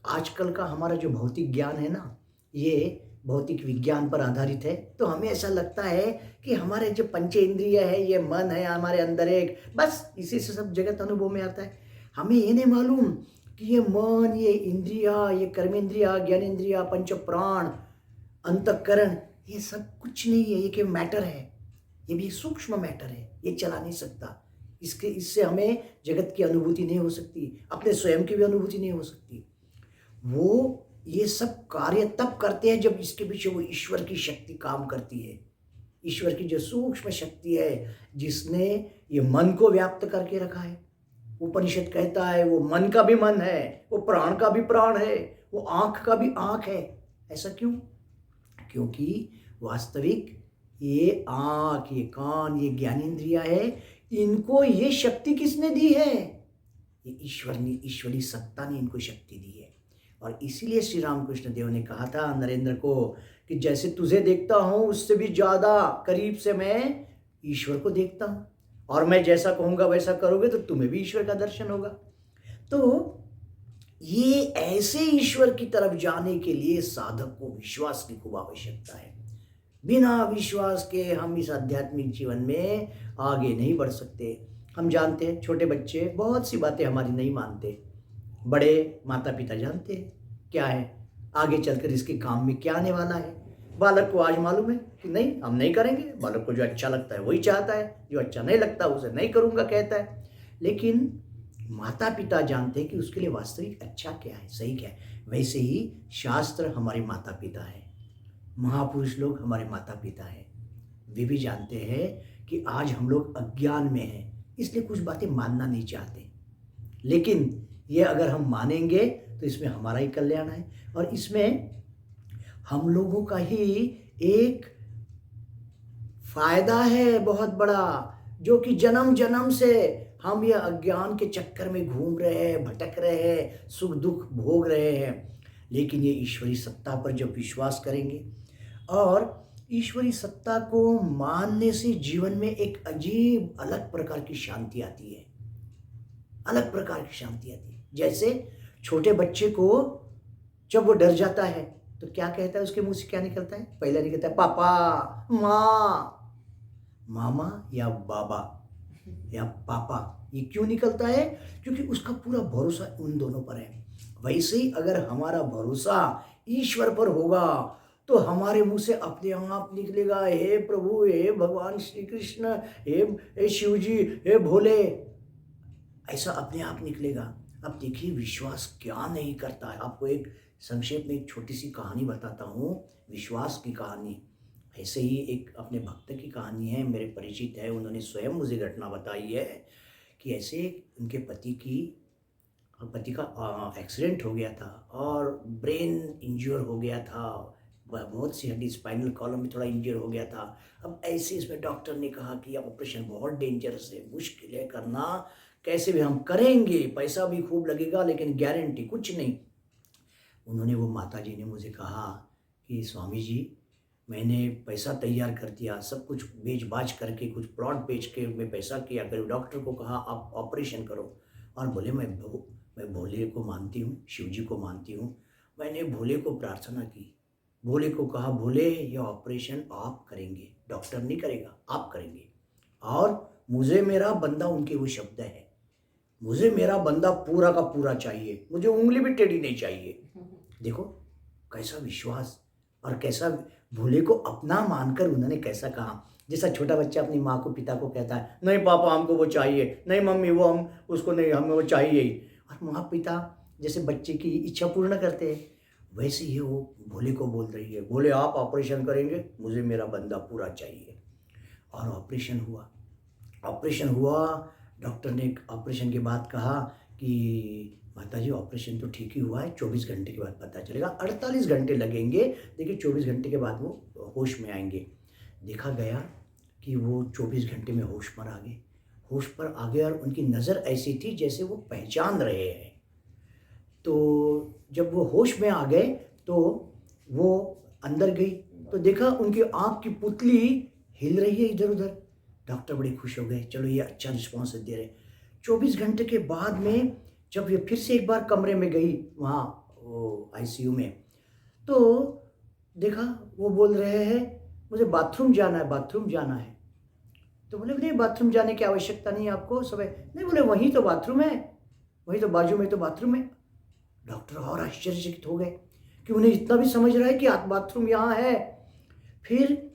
आजकल का हमारा जो भौतिक ज्ञान है ना, ये भौतिक विज्ञान पर आधारित है। तो हमें ऐसा लगता है कि हमारे जो पंचेंद्रिय है, ये मन है हमारे अंदर एक, बस इसी से सब जगत अनुभव में आता है। हमें ये नहीं मालूम कि ये मन, ये इंद्रिया, ये कर्मेंद्रिया, ज्ञानेंद्रिया, पंच प्राण, अंतःकरण, ये सब कुछ नहीं है। ये केवल मैटर है, ये भी सूक्ष्म मैटर है, ये चला नहीं सकता। इससे हमें जगत की अनुभूति नहीं हो सकती, अपने स्वयं की भी अनुभूति नहीं हो सकती। वो ये सब कार्य तब करते हैं जब इसके पीछे वो ईश्वर की शक्ति काम करती है। ईश्वर की जो सूक्ष्म शक्ति है, जिसने ये मन को व्याप्त करके रखा है। उपनिषद कहता है वो मन का भी मन है, वो प्राण का भी प्राण है, वो आँख का भी आँख है। ऐसा क्यों? क्योंकि वास्तविक ये आँख, ये कान, ये ज्ञानेंद्रिया है, इनको ये शक्ति किसने दी है? ये ईश्वर ने, ईश्वरी सत्ता ने इनको शक्ति दी है। और इसीलिए श्री रामकृष्ण देव ने कहा था नरेंद्र को कि जैसे तुझे देखता हूँ उससे भी ज़्यादा करीब से मैं ईश्वर को देखता हूँ, और मैं जैसा कहूँगा वैसा करोगे तो तुम्हें भी ईश्वर का दर्शन होगा। तो ये ऐसे ईश्वर की तरफ जाने के लिए साधक को विश्वास की खूब आवश्यकता है। बिना विश्वास के हम इस आध्यात्मिक जीवन में आगे नहीं बढ़ सकते। हम जानते हैं छोटे बच्चे बहुत सी बातें हमारी नहीं मानते, बड़े माता पिता जानते हैं क्या है आगे चलकर इसके काम में क्या आने वाला है। बालक को आज मालूम है कि नहीं, हम नहीं करेंगे। बालक को जो अच्छा लगता है वही चाहता है, जो अच्छा नहीं लगता उसे नहीं करूँगा कहता है। लेकिन माता पिता जानते हैं कि उसके लिए वास्तविक अच्छा क्या है, सही क्या है। वैसे ही शास्त्र हमारे माता पिता है, महापुरुष लोग हमारे माता पिता हैं। वे भी जानते हैं कि आज हम लोग अज्ञान में हैं, इसलिए कुछ बातें मानना नहीं चाहते। लेकिन ये अगर हम मानेंगे तो इसमें हमारा ही कल्याण है, और इसमें हम लोगों का ही एक फायदा है बहुत बड़ा, जो कि जन्म जन्म से हम ये अज्ञान के चक्कर में घूम रहे हैं, भटक रहे हैं, सुख दुख भोग रहे हैं। लेकिन ये ईश्वरी सत्ता पर जब विश्वास करेंगे, और ईश्वरी सत्ता को मानने से जीवन में एक अजीब अलग प्रकार की शांति आती है, अलग प्रकार की शांति आती है। जैसे छोटे बच्चे को जब वो डर जाता है तो क्या कहता है, उसके मुंह से क्या निकलता है? पहले निकलता है पापा, माँ, मामा या बाबा या पापा। ये क्यों निकलता है? क्योंकि उसका पूरा भरोसा उन दोनों पर है। वैसे ही अगर हमारा भरोसा ईश्वर पर होगा तो हमारे मुंह से अपने आप निकलेगा, हे प्रभु, हे भगवान श्री कृष्ण, हे शिव जी, हे भोले, ऐसा अपने आप निकलेगा। अब देखिए विश्वास क्या नहीं करता है। आपको एक संक्षेप में एक छोटी सी कहानी बताता हूँ, विश्वास की कहानी। ऐसे ही एक अपने भक्त की कहानी है, मेरे परिचित है, उन्होंने स्वयं मुझे घटना बताई है कि ऐसे उनके पति का एक्सीडेंट हो गया था और ब्रेन इंज्योर हो गया था, बहुत सी हड्डी, स्पाइनल कॉलम में थोड़ा इंज्योर हो गया था। अब ऐसे इसमें डॉक्टर ने कहा कि ऑपरेशन बहुत डेंजरस है, मुश्किल है करना, कैसे भी हम करेंगे, पैसा भी खूब लगेगा लेकिन गारंटी कुछ नहीं। उन्होंने, वो माता जी ने मुझे कहा कि स्वामी जी, मैंने पैसा तैयार कर दिया, सब कुछ बेच बाज करके, कुछ प्लॉट बेच के मैं पैसा किया, फिर डॉक्टर को कहा आप ऑपरेशन करो। और बोले मैं भोले को मानती हूँ, शिव जी को मानती हूँ। मैंने भोले को प्रार्थना की, भोले को कहा भोले ये ऑपरेशन आप करेंगे, डॉक्टर नहीं करेगा, आप करेंगे। और मुझे मेरा बंदा, उनके वो शब्द है, मुझे मेरा बंदा पूरा का पूरा चाहिए, मुझे उंगली भी टेढ़ी नहीं चाहिए। देखो कैसा विश्वास, और कैसा भोले को अपना मानकर उन्होंने कैसा कहा। जैसा छोटा बच्चा अपनी माँ को, पिता को कहता है, नहीं पापा हमको वो चाहिए, नहीं मम्मी वो हम उसको नहीं, हमें वो चाहिए ही। और माँ पिता जैसे बच्चे की इच्छा पूर्ण करते हैं, वैसे ही वो भोले को बोल रही है, भोले आप ऑपरेशन करेंगे, मुझे मेरा बंदा पूरा चाहिए। और ऑपरेशन हुआ, ऑपरेशन हुआ। डॉक्टर ने ऑपरेशन के बाद कहा कि माताजी ऑपरेशन तो ठीक ही हुआ है, 24 घंटे के बाद पता चलेगा, 48 घंटे लगेंगे, लेकिन 24 घंटे के बाद वो होश में आएंगे। देखा गया कि वो 24 घंटे में होश पर आ गए, होश पर आ गए, और उनकी नज़र ऐसी थी जैसे वो पहचान रहे हैं। तो जब वो होश में आ गए तो वो अंदर गई तो देखा उनकी आँख की पुतली हिल रही है इधर उधर। डॉक्टर बड़े खुश हो गए, चलो ये अच्छा रिस्पॉन्स दे रहे। 24 घंटे के बाद में जब ये फिर से एक बार कमरे में गई वहाँ वो आईसीयू में, तो देखा वो बोल रहे हैं मुझे बाथरूम जाना है, बाथरूम जाना है। तो बोले नहीं बाथरूम जाने की आवश्यकता नहीं है आपको, सब नहीं, बोले वहीं तो बाथरूम है, वहीं तो बाजू में तो बाथरूम है। डॉक्टर और आश्चर्यचकित हो गए कि उन्हें इतना भी समझ रहा है कि बाथरूम यहाँ है। फिर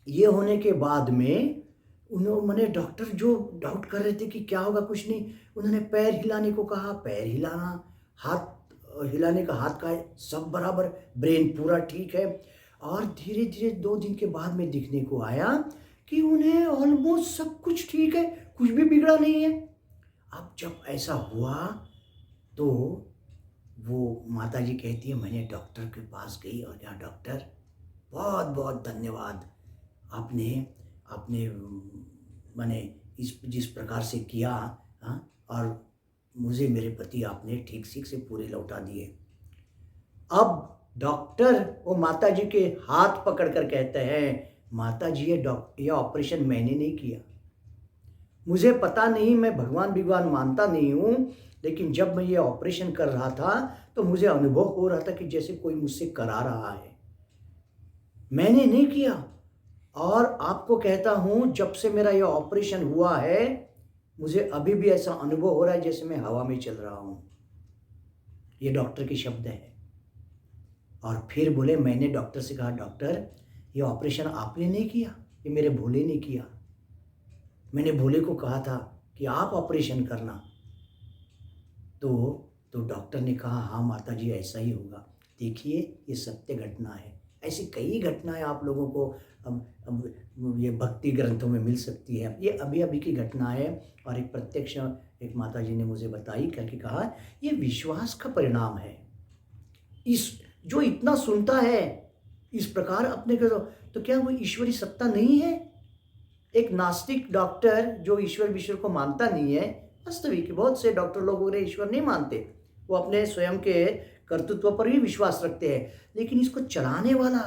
ये होने के बाद में उन्होंने डॉक्टर जो डाउट कर रहे थे कि क्या होगा कुछ नहीं, उन्होंने पैर हिलाने को कहा, पैर हिलाना, हाथ हिलाने का हाथ का है, सब बराबर, ब्रेन पूरा ठीक है। और धीरे धीरे 2 दिन के बाद में दिखने को आया कि उन्हें ऑलमोस्ट सब कुछ ठीक है, कुछ भी बिगड़ा नहीं है। अब जब ऐसा हुआ तो वो माताजी कहती है मैंने डॉक्टर के पास गई और यहाँ डॉक्टर बहुत बहुत धन्यवाद, आपने मैंने जिस प्रकार से किया, हाँ, और मुझे मेरे पति आपने ठीक से पूरे लौटा दिए। अब डॉक्टर वो माताजी के हाथ पकड़ कर कहते हैं माताजी ये ऑपरेशन मैंने नहीं किया, मुझे पता नहीं, मैं भगवान मानता नहीं हूँ, लेकिन जब मैं ये ऑपरेशन कर रहा था तो मुझे अनुभव हो रहा था कि जैसे कोई मुझसे करा रहा है, मैंने नहीं किया। और आपको कहता हूँ जब से मेरा ये ऑपरेशन हुआ है मुझे अभी भी ऐसा अनुभव हो रहा है जैसे मैं हवा में चल रहा हूँ। ये डॉक्टर के शब्द हैं। और फिर बोले मैंने डॉक्टर से कहा डॉक्टर ये ऑपरेशन आपने नहीं किया, ये मेरे भोले ने किया, मैंने भोले को कहा था कि आप ऑपरेशन करना। तो डॉक्टर ने कहा हाँ माताजी ऐसा ही होगा। देखिए ये सत्य घटना है, ऐसी कई घटनाएं आप लोगों को अब ये भक्ति ग्रंथों में मिल सकती है। ये अभी की घटना है और एक प्रत्यक्ष एक माताजी ने मुझे बताई, करके कहा ये विश्वास का परिणाम है। इस जो इतना सुनता है इस प्रकार अपने को, तो क्या वो ईश्वरी सत्ता नहीं है? एक नास्तिक डॉक्टर जो ईश्वर को मानता नहीं है, वास्तविक बहुत से डॉक्टर लोग वगैरह ईश्वर नहीं मानते, वो अपने स्वयं के कर्तृत्व पर ही विश्वास रखते हैं, लेकिन इसको चलाने वाला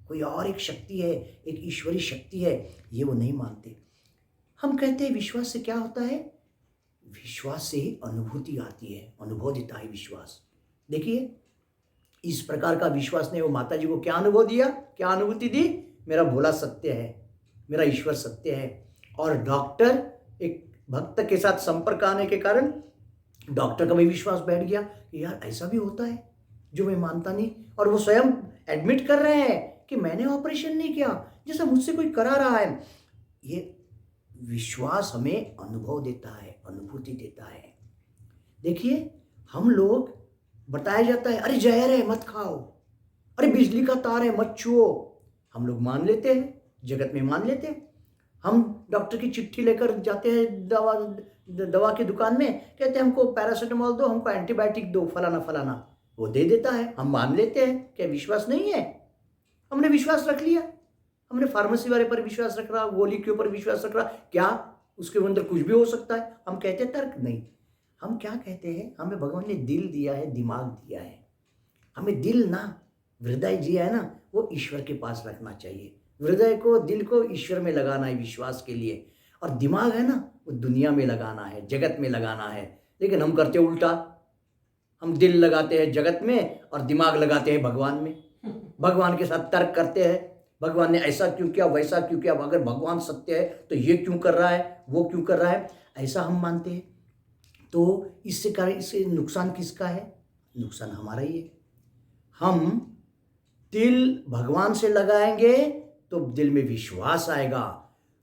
कोई और एक शक्ति है, एक ईश्वरी शक्ति है, ये वो नहीं मानते। हम कहते हैं विश्वास से क्या होता है? विश्वास से ही अनुभूति आती है, अनुभव देता है विश्वास। देखिए इस प्रकार का विश्वास ने वो माता जी को क्या अनुभव दिया, क्या अनुभूति दी? मेरा भोला सत्य है, मेरा ईश्वर सत्य है। और डॉक्टर एक भक्त के साथ संपर्क आने के कारण डॉक्टर का भी विश्वास बैठ गया कि यार ऐसा भी होता है जो मैं मानता नहीं, और वो स्वयं एडमिट कर रहे हैं कि मैंने ऑपरेशन नहीं किया, जैसा मुझसे कोई करा रहा है। ये विश्वास हमें अनुभव देता है, अनुभूति देता है। देखिए हम लोग बताया जाता है अरे जहर है मत खाओ, अरे बिजली का तार है मत छुओ, हम लोग मान लेते हैं, जगत में मान लेते हैं। हम डॉक्टर की चिट्ठी लेकर जाते हैं दवा की दुकान में, कहते हैं हमको पैरासीटामोल दो, हमको एंटीबायोटिक दो, फलाना फलाना, वो दे देता है, हम मान लेते हैं। क्या विश्वास नहीं है? हमने विश्वास रख लिया, हमने फार्मेसी वाले पर विश्वास रख रहा, गोली के ऊपर विश्वास रख रहा, क्या उसके अंदर कुछ भी हो सकता है? हम कहते हैं तर्क नहीं, हम क्या कहते हैं, हमें भगवान ने दिल दिया है, दिमाग दिया है, हमें दिल ना हृदय दिया है ना, वो ईश्वर के पास रखना चाहिए। हृदय को, दिल को ईश्वर में लगाना है विश्वास के लिए, और दिमाग है ना वो दुनिया में लगाना है, जगत में लगाना है। लेकिन हम करते उल्टा, हम दिल लगाते हैं जगत में और दिमाग लगाते हैं भगवान में, भगवान के साथ तर्क करते हैं, भगवान ने ऐसा क्यों किया, वैसा क्यों किया, अगर भगवान सत्य है तो ये क्यों कर रहा है, वो क्यों कर रहा है, ऐसा हम मानते हैं। तो इससे नुकसान किसका है? नुकसान हमारा ही है। हम दिल भगवान से लगाएंगे तो दिल में विश्वास आएगा,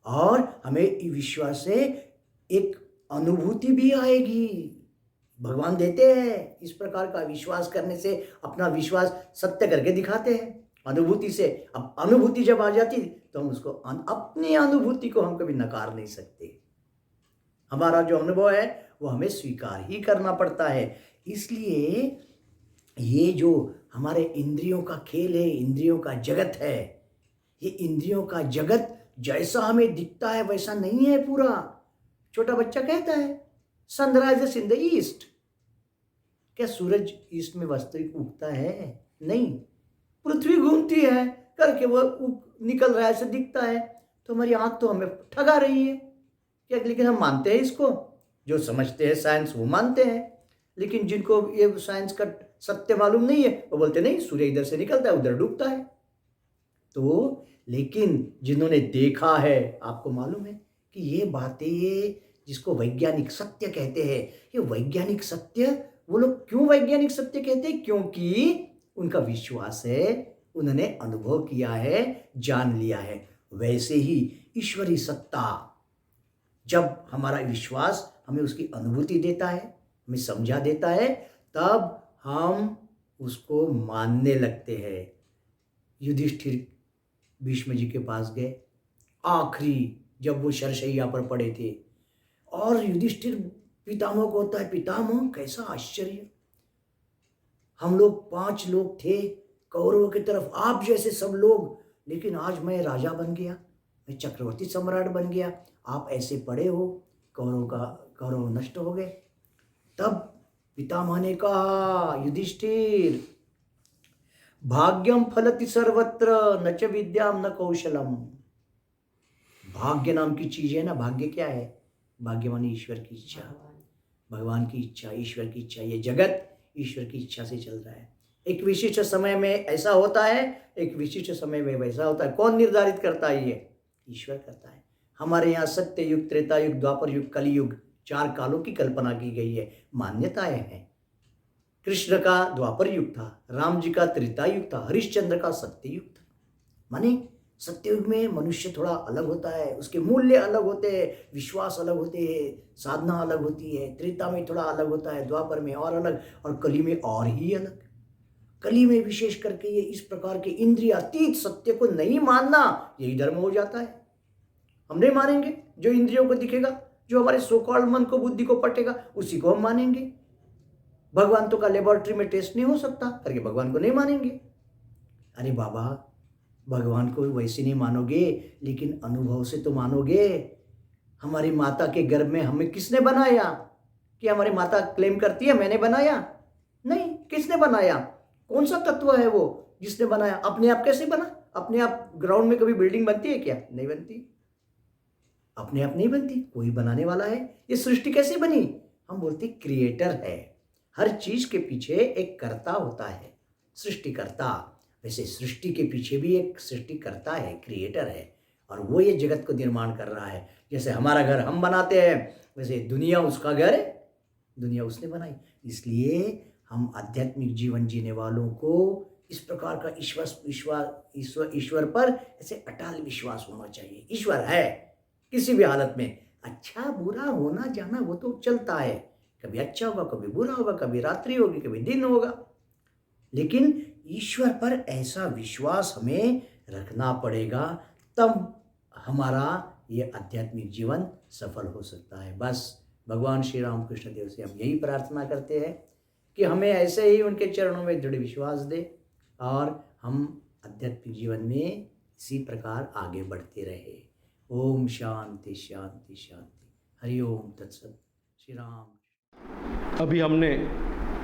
और हमें विश्वास से एक अनुभूति भी आएगी। भगवान देते हैं इस प्रकार का विश्वास करने से, अपना विश्वास सत्य करके दिखाते हैं अनुभूति से। अब अनुभूति जब आ जाती तो हम उसको अपनी अनुभूति को हम कभी नकार नहीं सकते। हमारा जो अनुभव है वो हमें स्वीकार ही करना पड़ता है। इसलिए ये जो हमारे इंद्रियों का खेल है, इंद्रियों का जगत है, ये इंद्रियों का जगत जैसा हमें दिखता है वैसा नहीं है पूरा। छोटा बच्चा कहता है सनराइजेस इन द ईस्ट। क्या सूरज ईस्ट में वास्तविक उगता है? नहीं, पृथ्वी घूमती है करके वो निकल रहा है, ऐसे दिखता है। तो हमारी आंख तो हमें ठगा रही है क्या? लेकिन हम मानते हैं इसको। जो समझते हैं साइंस वो मानते हैं, लेकिन जिनको ये साइंस का सत्य मालूम नहीं है वो बोलते नहीं, सूर्य इधर से निकलता है उधर डूबता है। तो लेकिन जिन्होंने देखा है, आपको मालूम है कि ये बातें, ये जिसको वैज्ञानिक सत्य कहते हैं, ये वैज्ञानिक सत्य, वो लोग क्यों वैज्ञानिक सत्य कहते हैं? क्योंकि उनका विश्वास है, उन्होंने अनुभव किया है, जान लिया है। वैसे ही ईश्वरी सत्ता, जब हमारा विश्वास हमें उसकी अनुभूति देता है, हमें समझा देता है, तब हम उसको मानने लगते हैं। युधिष्ठिर भीष्म जी के पास गए, आखिरी जब वो शरशैया पर पड़े थे, और युधिष्ठिर पितामह को होता है, पितामह कैसा आश्चर्य, हम लोग 5 लोग थे कौरवों की तरफ, आप जैसे सब लोग, लेकिन आज मैं राजा बन गया, मैं चक्रवर्ती सम्राट बन गया, आप ऐसे पड़े हो, कौरव नष्ट हो गए। तब पितामह ने कहा, युधिष्ठिर भाग्यम फलति सर्वत्र न च विद्याम न कौशलम। भाग्य नाम की चीज है ना, भाग्य क्या है? भाग्य माने ईश्वर की इच्छा, भगवान की इच्छा, ईश्वर की इच्छा। ये जगत ईश्वर की इच्छा से चल रहा है। एक विशिष्ट समय में ऐसा होता है, एक विशिष्ट समय में वैसा होता है। कौन निर्धारित करता है? ये ईश्वर करता है। हमारे यहाँ सत्य युग, त्रेता युग, द्वापर युग, कलयुग, 4 कालों की कल्पना की गई है, मान्यताएं हैं। कृष्ण का द्वापर युग था, राम जी का त्रेता युग था, हरिश्चंद्र का सत्य युग था। माने सत्ययुग में मनुष्य थोड़ा अलग होता है, उसके मूल्य अलग होते हैं, विश्वास अलग होते हैं, साधना अलग होती है। त्रेता में थोड़ा अलग होता है, द्वापर में और अलग, और कली में और ही अलग। कली में विशेष करके ये इस प्रकार के इंद्रियातीत सत्य को नहीं मानना, यही धर्म हो जाता है। हम नहीं मानेंगे जो इंद्रियों को दिखेगा, जो हमारे सोकॉल्ड मन को, बुद्धि को पटेगा, उसी को हम मानेंगे। भगवान तो का लेबोरेटरी में टेस्ट नहीं हो सकता करके भगवान को नहीं मानेंगे। अरे बाबा, भगवान को वैसे नहीं मानोगे, लेकिन अनुभव से तो मानोगे। हमारी माता के गर्भ में हमें किसने बनाया? कि हमारी माता क्लेम करती है मैंने बनाया? नहीं, किसने बनाया? कौन सा तत्व है वो जिसने बनाया? अपने आप कैसे बना? अपने आप ग्राउंड में कभी बिल्डिंग बनती है क्या? नहीं बनती, अपने आप नहीं बनती, कोई बनाने वाला है। ये सृष्टि कैसे बनी? हम बोलते क्रिएटर है। हर चीज के पीछे एक कर्ता होता है, सृष्टिकर्ता। वैसे सृष्टि के पीछे भी एक सृष्टिकर्ता है, क्रिएटर है, और वो ये जगत को निर्माण कर रहा है। जैसे हमारा घर हम बनाते हैं, वैसे दुनिया उसका घर है, दुनिया उसने बनाई। इसलिए हम आध्यात्मिक जीवन जीने वालों को इस प्रकार का ईश्वर पर ऐसे अटल विश्वास होना चाहिए। ईश्वर है किसी भी हालत में, अच्छा बुरा होना जाना वो तो चलता है, कभी अच्छा होगा, कभी बुरा होगा, कभी रात्रि होगी, कभी दिन होगा, लेकिन ईश्वर पर ऐसा विश्वास हमें रखना पड़ेगा, तब हमारा ये आध्यात्मिक जीवन सफल हो सकता है। बस भगवान श्री राम कृष्ण देव से हम यही प्रार्थना करते हैं कि हमें ऐसे ही उनके चरणों में दृढ़ विश्वास दे, और हम आध्यात्मिक जीवन में इसी प्रकार आगे बढ़ते रहे। ओम शांति शांति शांति। हरि ओम तत्सत। श्री राम। अभी हमने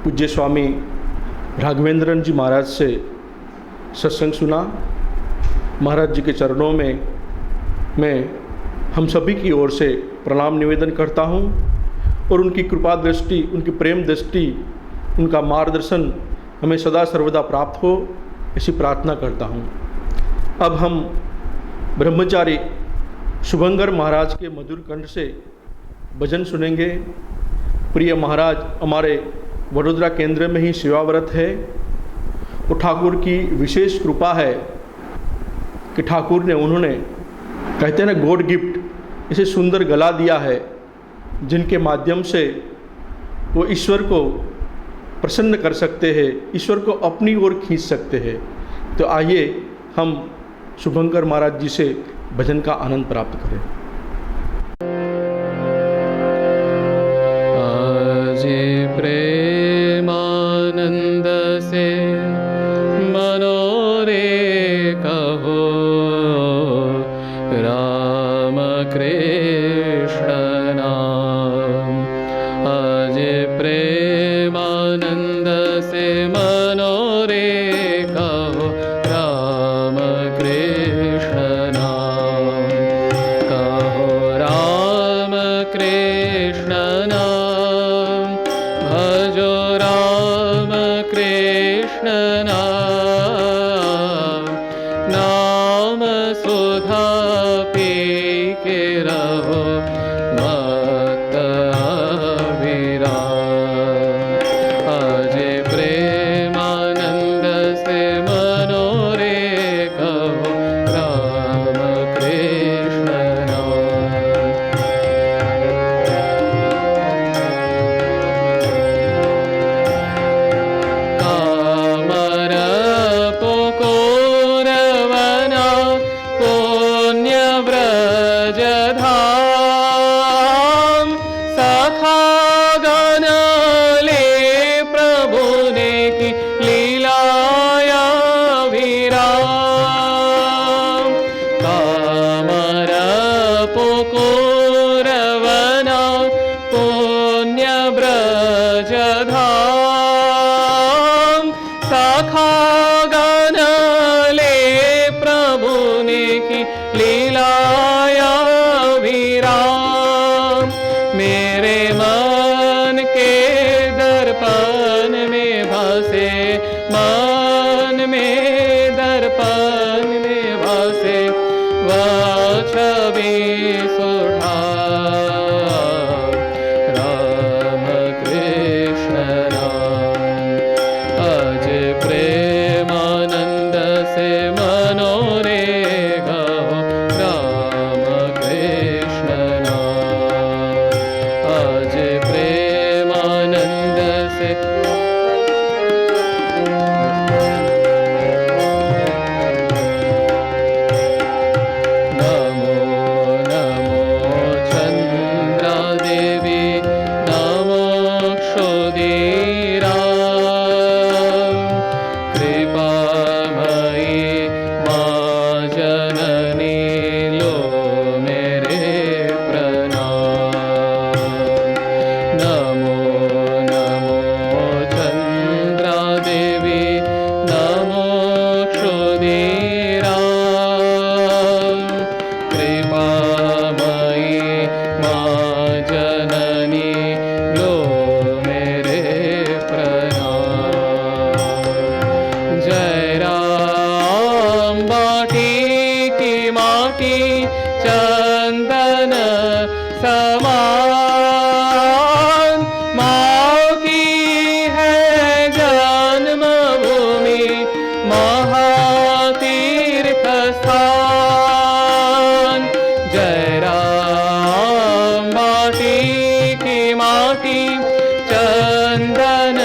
पूज्य स्वामी राघवेंद्रन जी महाराज से सत्संग सुना। महाराज जी के चरणों में मैं हम सभी की ओर से प्रणाम निवेदन करता हूँ, और उनकी कृपा दृष्टि, उनकी प्रेम दृष्टि, उनका मार्गदर्शन हमें सदा सर्वदा प्राप्त हो, ऐसी प्रार्थना करता हूँ। अब हम ब्रह्मचारी शुभंकर महाराज के मधुर कंठ से भजन सुनेंगे। प्रिय महाराज हमारे वडोदरा केंद्र में ही सेवाव्रत है, और ठाकुर की विशेष कृपा है कि ठाकुर ने, उन्होंने कहते हैं ना गॉड गिफ्ट, इसे सुंदर गला दिया है, जिनके माध्यम से वो ईश्वर को प्रसन्न कर सकते हैं, ईश्वर को अपनी ओर खींच सकते हैं। तो आइए हम शुभंकर महाराज जी से भजन का आनंद प्राप्त करें। ब्रजधाम सखा गण ले प्रभुने की लीलाया विराम। मेरे मन के दर्पण में बसे, मन में दर्पण में बसे वह छवि सुधार। राम कृष्ण राम अज प्रेमानंद से मनोरे गाओ। राम कृष्ण नाम अज प्रेमानंद से। नमो नमो चंद्रा देवी, नमो क्षुधीरा, कृपामयी माँ जननी लो मेरे प्रणाम। नमो नमो चंद्रा देवी, नमो क्षुधीरा, कृपामयी माँ जननी लो मेरे प्रणाम। जय राम बाटी की माटी चंदन समान, माँ की है जन्मभूमि महातीर्थ स्थान। जय राम बाटी की माटी चंदन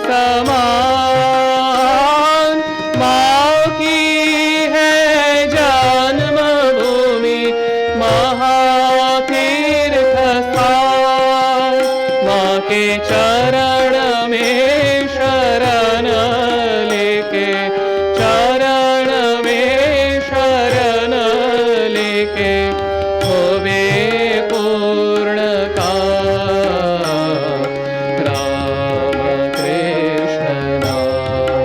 समान, माँ की है जन्मभूमि महातीर्थ स्थान। माँ के चरण में शरण लेके, चरण में शरण लेके होवे पूर्ण काम। राम कृष्ण नाम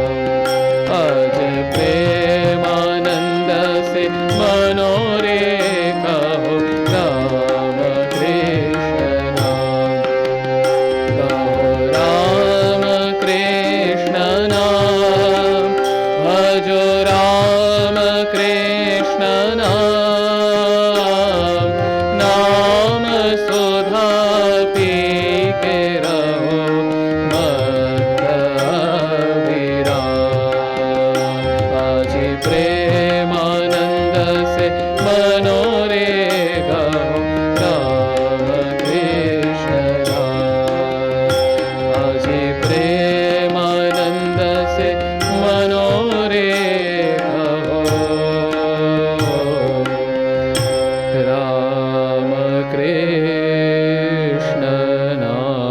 अज प्रेमानंद से मनोरे कहो। राम कृष्ण नाम कहो। राम कृष्ण नाम भजो। राम कृष्ण नाम नाम सुधा पी के रहो मत अविराम। आज प्रेमानंद से मनोरे गाओ। राम कृष्ण राम आज प्रेमानंद से मनोरे गाओ। राम कृष्ण नाम।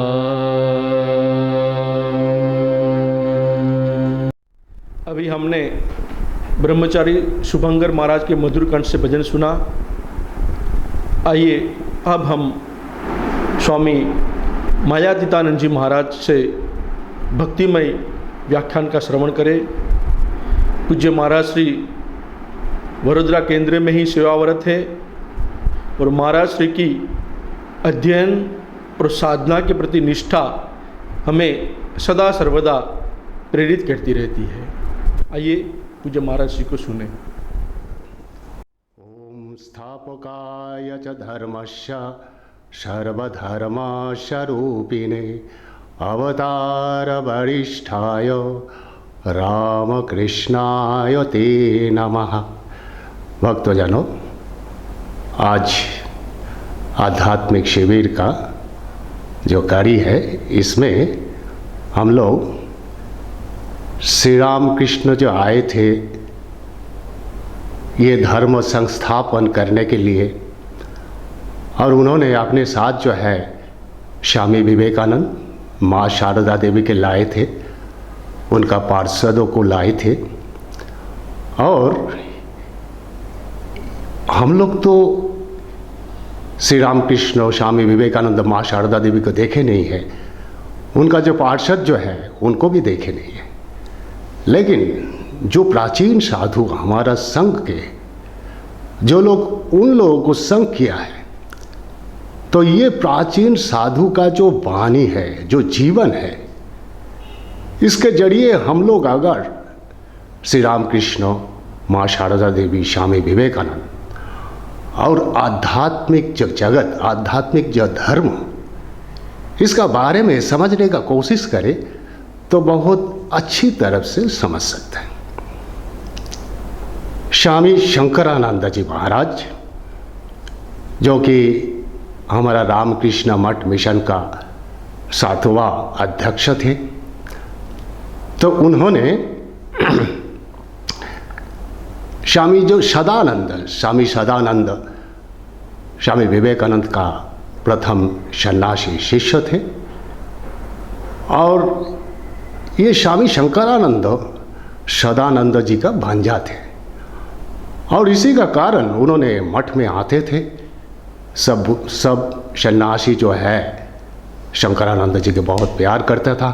अभी हमने ब्रह्मचारी शुभंकर महाराज के मधुर कंठ से भजन सुना। आइए अब हम स्वामी मायातीतानंद जी महाराज से भक्तिमय व्याख्यान का श्रवण करें। पूज्य महाराज श्री वडोदरा केंद्र में ही सेवावरत है और महाराज श्री की अध्ययन और साधना के प्रति निष्ठा हमें सदा सर्वदा प्रेरित करती रहती है। आइए पूज्य महाराज श्री को सुने। ओम स्थापकाय च धर्मस्य सर्वधर्मस्वरूपिणे अवतार वरिष्ठाय रामकृष्णाय ते नमः। भक्तजनों, आज आध्यात्मिक शिविर का जो कार्य है, इसमें हम लोग श्री राम कृष्ण जो आए थे ये धर्म संस्थापन करने के लिए, और उन्होंने अपने साथ जो है स्वामी विवेकानंद, माँ शारदा देवी के लाए थे, उनका पार्षदों को लाए थे। और हम लोग तो श्री रामकृष्ण और स्वामी विवेकानंद माँ शारदा देवी को देखे नहीं है, उनका जो पार्षद जो है उनको भी देखे नहीं है, लेकिन जो प्राचीन साधु हमारा संघ के जो लोग, उन लोगों को संग किया है, तो ये प्राचीन साधु का जो वाणी है, जो जीवन है, इसके जरिए हम लोग अगर श्री रामकृष्ण, माँ शारदा देवी, स्वामी विवेकानंद और आध्यात्मिक जो जगत, आध्यात्मिक जो धर्म, इसका बारे में समझने का कोशिश करें तो बहुत अच्छी तरह से समझ सकते हैं। स्वामी शंकरानंद जी महाराज, जो कि हमारा रामकृष्ण मठ मिशन का 7वां अध्यक्ष थे, तो उन्होंने स्वामी सदानंद स्वामी विवेकानंद का प्रथम सन्यासी शिष्य थे, और ये स्वामी शंकरानंद सदानंद जी का भांजा थे, और इसी का कारण उन्होंने मठ में आते थे। सब सन्यासी जो है शंकरानंद जी के बहुत प्यार करता था,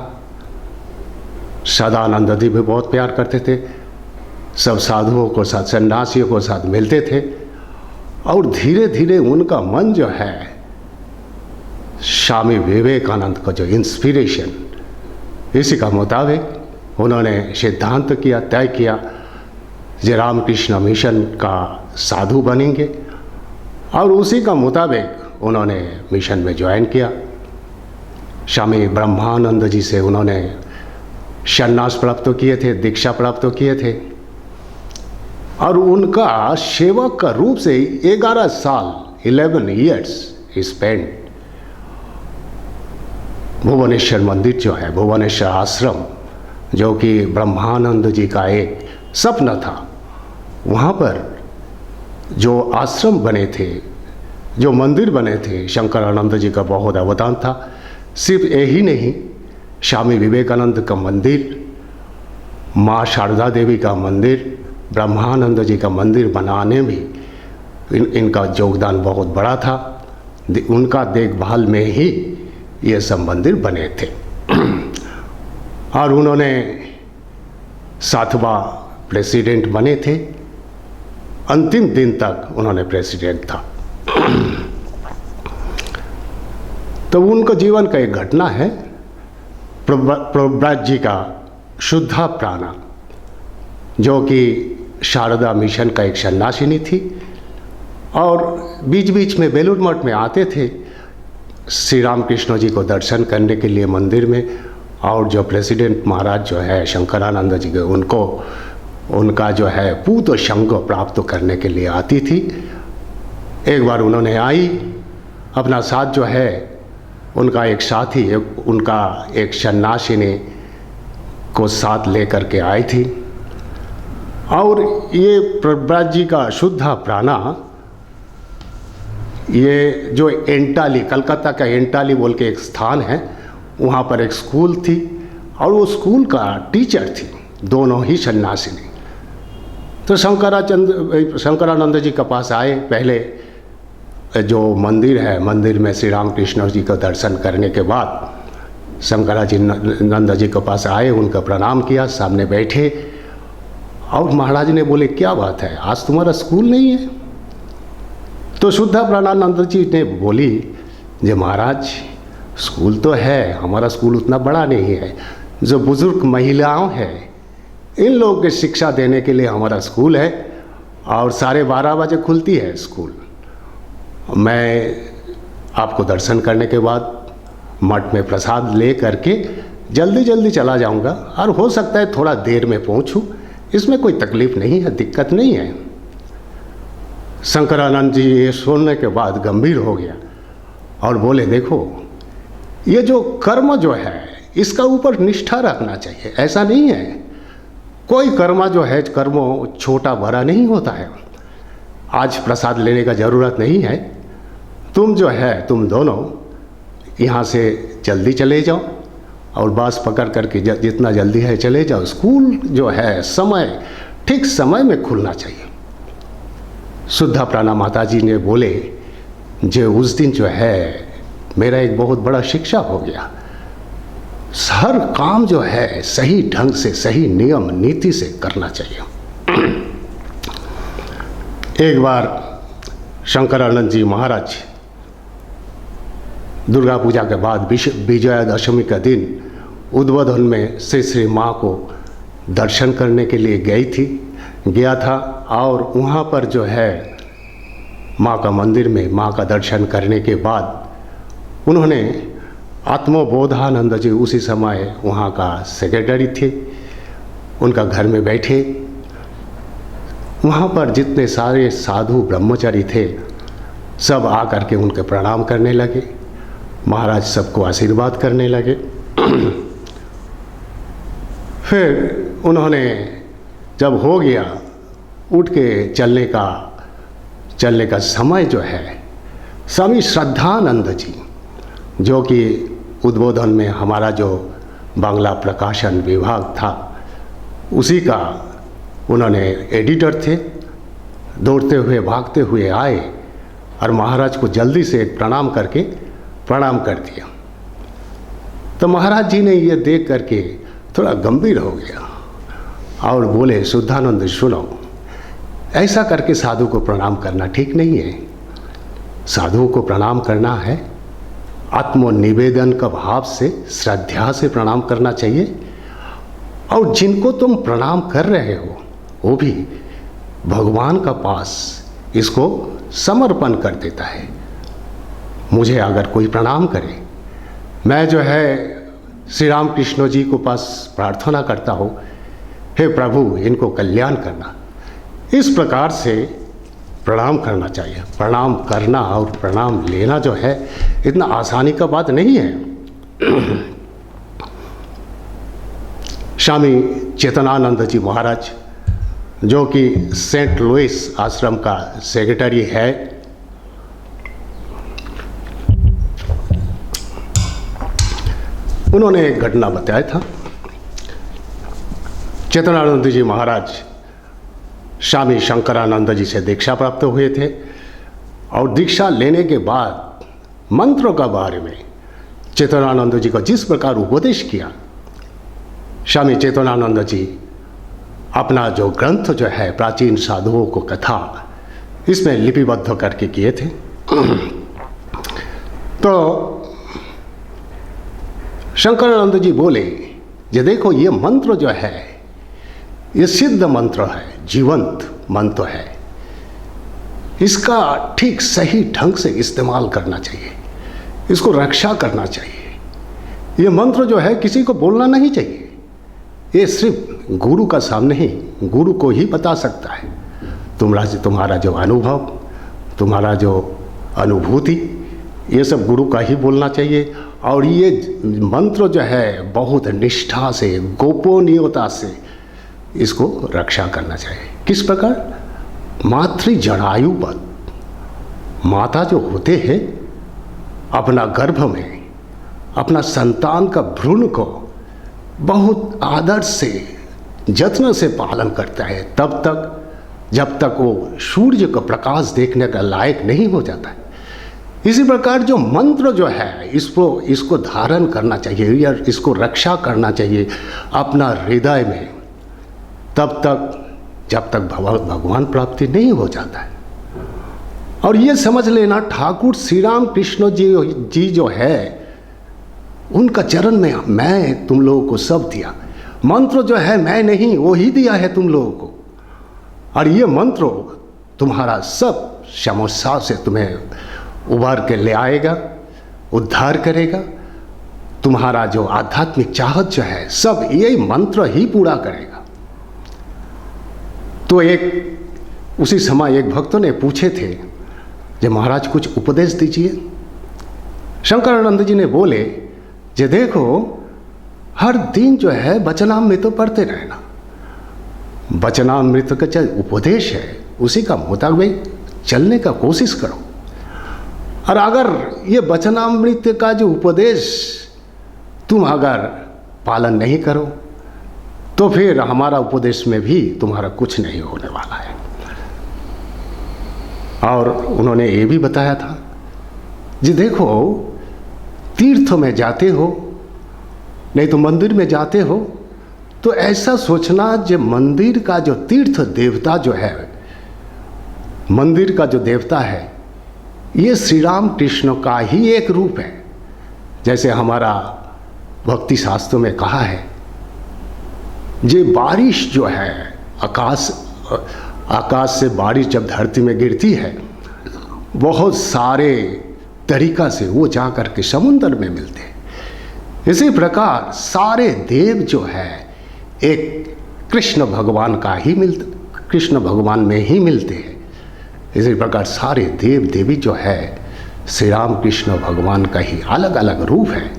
सदानंद जी भी बहुत प्यार करते थे, सब साधुओं को साथ, सन्यासियों को साथ मिलते थे, और धीरे धीरे उनका मन जो है स्वामी विवेकानंद का जो इंस्पिरेशन, इसी का मुताबिक उन्होंने सिद्धांत किया, तय किया जो रामकृष्ण मिशन का साधु बनेंगे, और उसी का मुताबिक उन्होंने मिशन में ज्वाइन किया। स्वामी ब्रह्मानंद जी से उन्होंने सन्यास प्राप्त किए थे, दीक्षा प्राप्त किए थे, और उनका सेवक का रूप से 11 साल 11 ईयर्स स्पेंड भुवनेश्वर मंदिर जो है, भुवनेश्वर आश्रम, जो कि ब्रह्मानंद जी का एक सपना था, वहाँ पर जो आश्रम बने थे, जो मंदिर बने थे, शंकरानंद जी का बहुत अवदान था। सिर्फ यही नहीं, स्वामी विवेकानंद का मंदिर, माँ शारदा देवी का मंदिर, ब्रह्मानंद जी का मंदिर बनाने में इनका योगदान बहुत बड़ा था। उनका देखभाल में ही ये सब मंदिर बने थे, और उन्होंने 7वां प्रेसिडेंट बने थे, अंतिम दिन तक उन्होंने प्रेसिडेंट था। तो उनका जीवन का एक घटना है, प्रभुपाद जी का शुद्धा प्राणा, जो कि शारदा मिशन का एक सन्यासिनी थी, और बीच बीच में बेलूर मठ में आते थे श्री रामकृष्ण जी को दर्शन करने के लिए मंदिर में, और जो प्रेसिडेंट महाराज जो है शंकरानंद जी के, उनको उनका जो है पूत संग प्राप्त करने के लिए आती थी। एक बार उन्होंने आई, अपना साथ जो है उनका एक साथी, उनका एक सन्यासिनी को साथ लेकर के आई थी, और ये प्रभुपाद जी का शुद्धा प्राणा, ये जो एंटाली, कलकत्ता का एंटाली बोल के एक स्थान है, वहाँ पर एक स्कूल थी, और वो स्कूल का टीचर थी, दोनों ही सन्यासिनी। तो शंकरानंद जी के पास आए, पहले जो मंदिर है, मंदिर में श्री रामकृष्ण जी का दर्शन करने के बाद शंकरानंद जी के पास आए, उनका प्रणाम किया, सामने बैठे, और महाराज ने बोले क्या बात है, आज तुम्हारा स्कूल नहीं है? तो शुद्धा प्राणानंद जी ने बोली, जे महाराज स्कूल तो है, हमारा स्कूल उतना बड़ा नहीं है, जो बुजुर्ग महिलाओं हैं इन लोगों की शिक्षा देने के लिए हमारा स्कूल है, और 12:30 बजे खुलती है स्कूल। मैं आपको दर्शन करने के बाद मठ में प्रसाद ले करके जल्दी जल्दी चला जाऊंगा, और हो सकता है थोड़ा देर में पहुंचूं, इसमें कोई तकलीफ नहीं है, दिक्कत नहीं है। शंकरानंद जी ये सुनने के बाद गंभीर हो गया और बोले, देखो ये जो कर्म जो है इसका ऊपर निष्ठा रखना चाहिए, ऐसा नहीं है, कोई कर्म जो है, कर्म छोटा बड़ा नहीं होता है। आज प्रसाद लेने का ज़रूरत नहीं है, तुम जो है, तुम दोनों यहाँ से जल्दी चले जाओ, और बस पकड़ करके जितना जल्दी है चले जाओ। स्कूल जो है समय, ठीक समय में खुलना चाहिए। शुद्धा प्राणा माता जी ने बोले जो उस दिन जो है मेरा एक बहुत बड़ा शिक्षा हो गया। हर काम जो है सही ढंग से, सही नियम नीति से करना चाहिए। एक बार शंकरानंद जी महाराज दुर्गा पूजा के बाद विजयादशमी का दिन उद्बोधन में श्री माँ को दर्शन करने के लिए गया था और वहाँ पर जो है माँ का मंदिर में माँ का दर्शन करने के बाद उन्होंने आत्मबोधानंद जी उसी समय वहाँ का सेक्रेटरी थे, उनका घर में बैठे। वहाँ पर जितने सारे साधु ब्रह्मचारी थे सब आकर के उनके प्रणाम करने लगे। महाराज सबको आशीर्वाद करने लगे। फिर उन्होंने जब हो गया उठ के चलने का समय जो है, स्वामी श्रद्धानंद जी जो कि उद्बोधन में हमारा जो बांग्ला प्रकाशन विभाग था उसी का उन्होंने एडिटर थे, दौड़ते हुए भागते हुए आए और महाराज को जल्दी से प्रणाम कर दिया। तो महाराज जी ने ये देख करके थोड़ा गंभीर हो गया और बोले, शुद्धानंद सुनो, ऐसा करके साधु को प्रणाम करना ठीक नहीं है। साधु को प्रणाम करना है आत्मनिवेदन का भाव से, श्रद्धा से प्रणाम करना चाहिए। और जिनको तुम प्रणाम कर रहे हो वो भी भगवान का पास इसको समर्पण कर देता है। मुझे अगर कोई प्रणाम करे, मैं जो है श्री राम कृष्ण जी को पास प्रार्थना करता हूँ, हे प्रभु इनको कल्याण करना। इस प्रकार से प्रणाम करना चाहिए। प्रणाम करना और प्रणाम लेना जो है इतना आसानी का बात नहीं है। स्वामी चेतनानंद जी महाराज जो कि सेंट लुइस आश्रम का सेक्रेटरी है, उन्होंने एक घटना बताया था। चेतनानंद जी महाराज स्वामी शंकरानंद जी से दीक्षा प्राप्त हुए थे और दीक्षा लेने के बाद मंत्रों का बारे में चेतनानंद जी को जिस प्रकार उपदेश किया, स्वामी चेतनानंद जी अपना जो ग्रंथ जो है प्राचीन साधुओं को कथा इसमें लिपिबद्ध करके किए थे। तो शंकरानंद जी बोले, ये देखो ये मंत्र जो है ये सिद्ध मंत्र है, जीवंत मंत्र है, इसका ठीक सही ढंग से इस्तेमाल करना चाहिए, इसको रक्षा करना चाहिए। ये मंत्र जो है किसी को बोलना नहीं चाहिए, ये सिर्फ गुरु का सामने ही, गुरु को ही बता सकता है। तुम्हारा जो अनुभव, तुम्हारा जो अनुभूति, ये सब गुरु का ही बोलना चाहिए। और ये मंत्र जो है बहुत निष्ठा से, गोपनीयता से इसको रक्षा करना चाहिए। किस प्रकार? मातृ जरायु पर माता जो होते हैं अपना गर्भ में अपना संतान का भ्रूण को बहुत आदर से, जत्न से पालन करता है तब तक जब तक वो सूर्य का प्रकाश देखने का लायक नहीं हो जाता है। इसी प्रकार जो मंत्र जो है इसको धारण करना चाहिए या इसको रक्षा करना चाहिए अपना हृदय में, तब तक जब तक भगवान प्राप्ति नहीं हो जाता है। और ये समझ लेना, ठाकुर श्री राम कृष्ण जी जो है उनका चरण में मैं तुम लोगों को सब दिया। मंत्र जो है मैं नहीं, वो ही दिया है तुम लोगों को। और ये मंत्र तुम्हारा सब समस्या से तुम्हें उबार के ले आएगा, उद्धार करेगा। तुम्हारा जो आध्यात्मिक चाहत जो है सब यही मंत्र ही पूरा करेगा। तो उसी समय एक भक्त ने पूछे थे, जे महाराज कुछ उपदेश दीजिए। शंकरानंद जी ने बोले, जे देखो हर दिन जो है वचनामृत पढ़ते रहना। वचनामृत का जो उपदेश है उसी का मुताबिक चलने का कोशिश करो। और अगर ये वचनामृत का जो उपदेश तुम अगर पालन नहीं करो तो फिर हमारा उपदेश में भी तुम्हारा कुछ नहीं होने वाला है। और उन्होंने ये भी बताया था जी देखो, तीर्थ में जाते हो, नहीं तो मंदिर में जाते हो, तो ऐसा सोचना जो मंदिर का जो तीर्थ देवता जो है, मंदिर का जो देवता है, ये श्री राम कृष्ण का ही एक रूप है। जैसे हमारा भक्ति शास्त्रों में कहा है, ये बारिश जो है, आकाश से बारिश जब धरती में गिरती है, बहुत सारे तरीका से वो जा कर के समुद्र में मिलते हैं। इसी प्रकार सारे देव जो है एक कृष्ण भगवान का ही कृष्ण भगवान में ही मिलते हैं। इसी प्रकार सारे देव देवी जो है श्री राम कृष्ण भगवान का ही अलग अलग रूप है।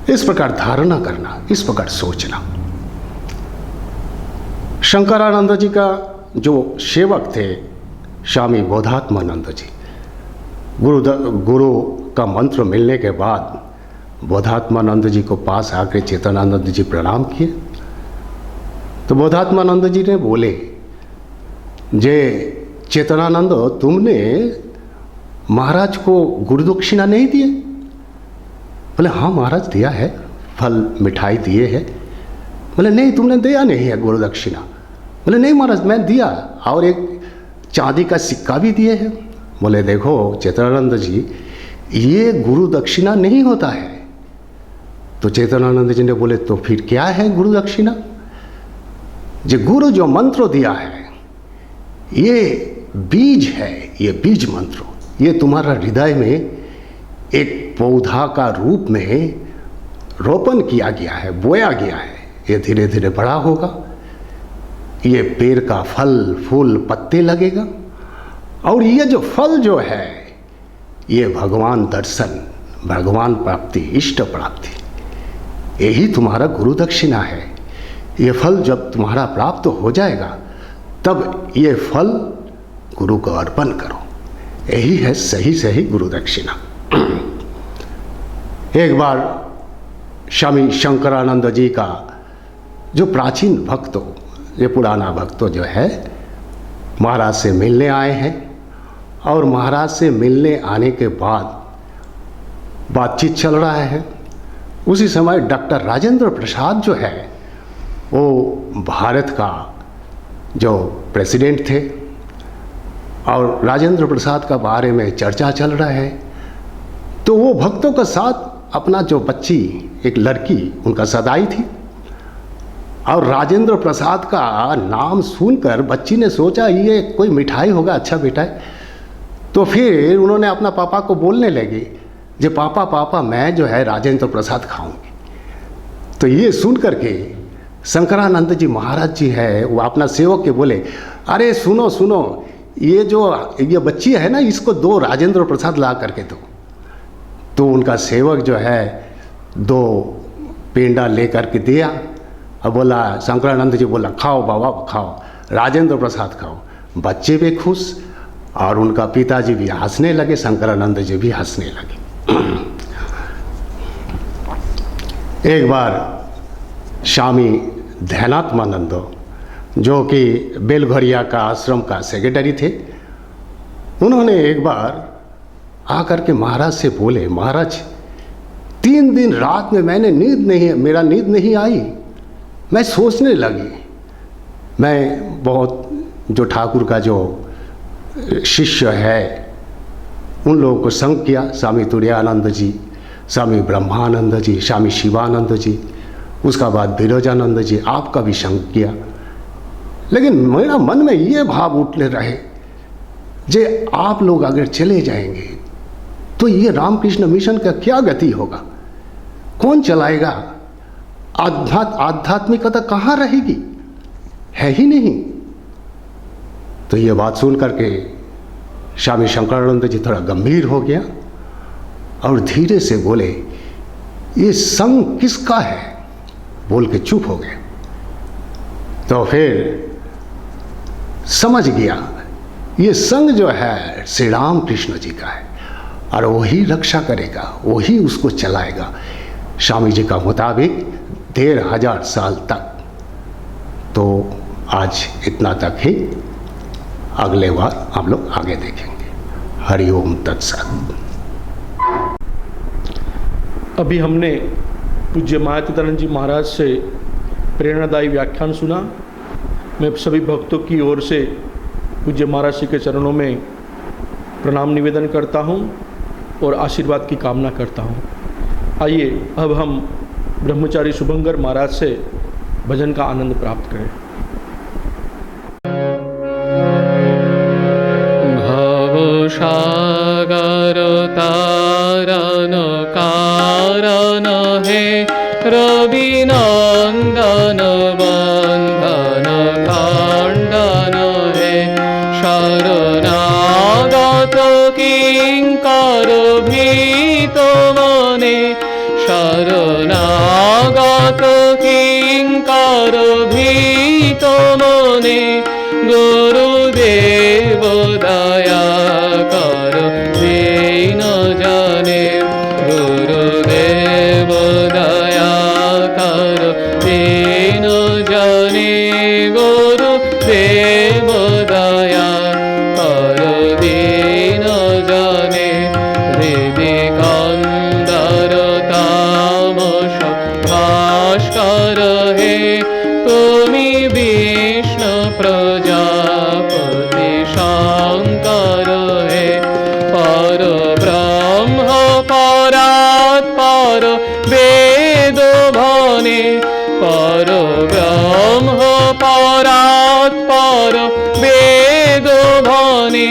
इस प्रकार धारणा करना, इस प्रकार सोचना। शंकरानंद जी का जो सेवक थे स्वामी बोधात्मानंद जी, गुरु का मंत्र मिलने के बाद बोधात्मानंद जी को पास आकर चेतनानंद जी प्रणाम किए। तो बोधात्मानंद जी ने बोले, जे चेतनानंद, तुमने महाराज को गुरु दक्षिणा नहीं दिए? बोले हाँ महाराज दिया है, फल मिठाई दिए है। बोले नहीं तुमने दिया नहीं है गुरु दक्षिणा। बोले नहीं महाराज मैं दिया, और एक चांदी का सिक्का भी दिए है। बोले देखो चेतनानंद जी, ये गुरु दक्षिणा नहीं होता है। तो चेतनानंद जी ने बोले तो फिर क्या है गुरु दक्षिणा? जो गुरु जो मंत्र दिया है ये बीज है, ये बीज मंत्र, ये तुम्हारा हृदय में एक पौधा का रूप में रोपण किया गया है, बोया गया है। ये धीरे धीरे बड़ा होगा, ये पेड़ का फल फूल पत्ते लगेगा, और ये जो फल जो है ये भगवान दर्शन, भगवान प्राप्ति, इष्ट प्राप्ति, यही तुम्हारा गुरु दक्षिणा है। ये फल जब तुम्हारा प्राप्त हो जाएगा तब ये फल गुरु को अर्पण करो, यही है सही सही गुरु दक्षिणा। एक बार स्वामी शंकरानंद जी का जो प्राचीन भक्तों, ये पुराना भक्तों जो है महाराज से मिलने आए हैं, और महाराज से मिलने आने के बाद बातचीत चल रहा है। उसी समय डॉक्टर राजेंद्र प्रसाद जो है वो भारत का जो प्रेसिडेंट थे, और राजेंद्र प्रसाद का बारे में चर्चा चल रहा है। तो वो भक्तों के साथ अपना जो बच्ची, एक लड़की उनका सदाई थी, और राजेंद्र प्रसाद का नाम सुनकर बच्ची ने सोचा ये कोई मिठाई होगा, अच्छा मिठाई। तो फिर उन्होंने अपना पापा को बोलने लगी, जे पापा पापा मैं जो है राजेंद्र प्रसाद खाऊंगी। तो ये सुन करके शंकरानंद जी महाराज जी है वो अपना सेवक के बोले, अरे सुनो सुनो, ये बच्ची है ना, इसको 2 राजेंद्र प्रसाद ला करके दो। तो उनका सेवक जो है 2 पेंडा ले करके दिया, और बोला, शंकरानंद जी बोला खाओ बाबा खाओ, राजेंद्र प्रसाद खाओ। बच्चे भी खुश और उनका पिताजी भी हंसने लगे, शंकरानंद जी भी हंसने लगे। एक बार स्वामी ध्यानात्मानंद जो कि बेलघरिया का आश्रम का सेक्रेटरी थे, उन्होंने एक बार आकर के महाराज से बोले, महाराज 3 दिन रात में मेरा नींद नहीं आई। मैं सोचने लगी, मैं बहुत जो ठाकुर का जो शिष्य है उन लोगों को संग किया, स्वामी तुरायानंद जी, स्वामी ब्रह्मानंद जी, स्वामी शिवानंद जी, उसका बाद विरोजानंद जी, आपका भी संग किया। लेकिन मेरा मन में ये भाव उठले रहे, जे आप लोग अगर चले जाएंगे तो ये रामकृष्ण मिशन का क्या गति होगा, कौन चलाएगा, आध्यात्मिकता कहाँ रहेगी, है ही नहीं। तो ये बात सुन करके स्वामी शंकरानंद जी थोड़ा गंभीर हो गया और धीरे से बोले, ये संग किसका है, बोल के चुप हो गए। तो फिर समझ गया ये संग जो है श्री राम कृष्ण जी का है, और वही रक्षा करेगा, वही उसको चलाएगा स्वामी जी का मुताबिक 1500 साल तक। तो आज इतना तक ही, अगले बार हम लोग आगे देखेंगे। हरि ओम तत्सत। अभी हमने पूज्य मायातीतानंद जी महाराज से प्रेरणादायी व्याख्यान सुना। मैं सभी भक्तों की ओर से पूज्य महाराज जी के चरणों में प्रणाम निवेदन करता हूँ और आशीर्वाद की कामना करता हूँ। आइए अब हम ब्रह्मचारी शुभंकर महाराज से भजन का आनंद प्राप्त करें। सागर तारन कारण हे रवि नंदन बंधन खंडन हे शरणागत किंकर भीत मने शरणागत किंकर भीत मने गुरुदेव दया कर दीन जाने गुरुदेव दया कर दीन जाने गुरुदेव दया कर दीन जाने हृदय कंदर तामस भास्कर हे तुमी विष्णु प्रजापति शंकर हे पर ब्रह्म परात्पर वेद भने पर ब्रह्म परात्पर वेद भने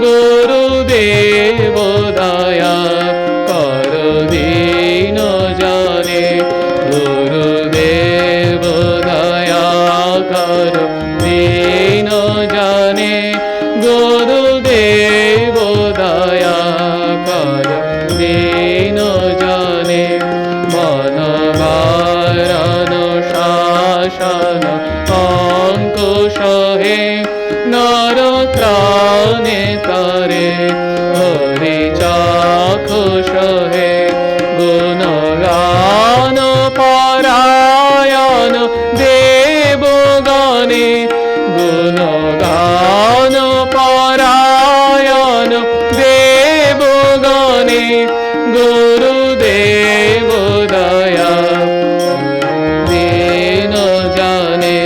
गुरुदेव दया कर दीन जाने गुरुदेव दया कर दीन जाने गुरुदेव दया कर दीन जाने मन मारन शासन अंकुश हे नर त्राणे तारे हरि चाक्षुष हे गुणगान परायण देवगणे गुणगान परायण देवगणे गुरुदेव दया दीन जाने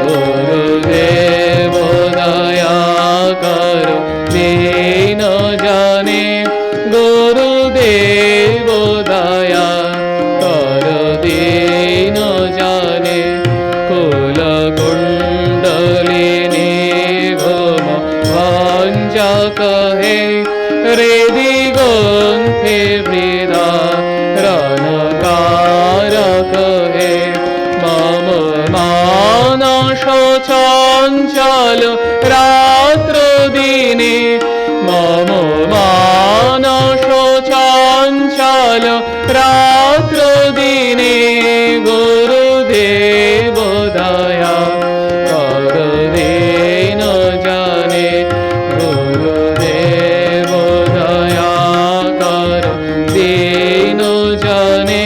गुरुदेव दया कर दीन जाने गुरुदेव दया कर दीन जाने कुल कुंडलिनी घुम भांजा कहे हृदय ग्रंथि वृदा रणकारक हे मम मानस चंचल रात्र दिने मम मानस चंचल रात्र दिने गुरुदेव दया कर दीन जाने गुरुदेव दया कर दीन जाने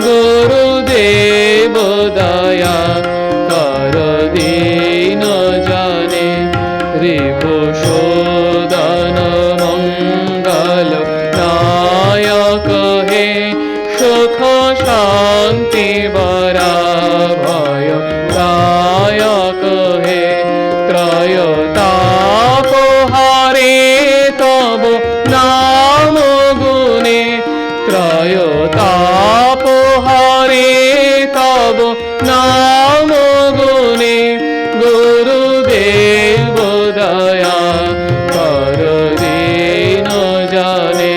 गुरुदेव दया कर दीन जाने रिपुशोदन मंगल नायक हे सुख शांति बरा भय दायक हे त्रयताप हारे तब नाम गुणे त्रयताप हारे तब नाम गुणे गुरुदेव दया कर दीन जाने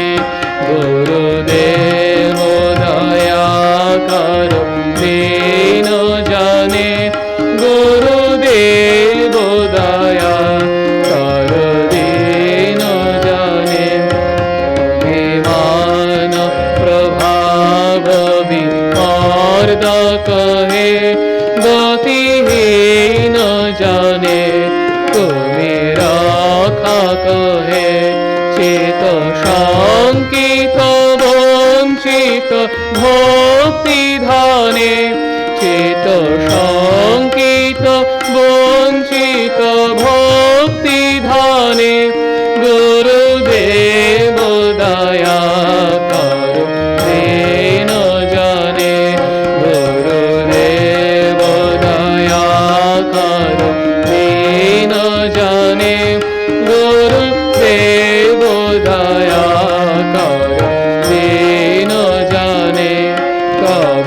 गुरुदेव दया कर दीन जाने गुरुदेव दया कर दीन जाने विमान प्रभाव विमर्दक हे गतिहीन जाने तुमी रखा कहे चित शंकित वंचित भक्ति धाने चित शंकित वंचित भक्ति धाने गुरुदेव दया कर दे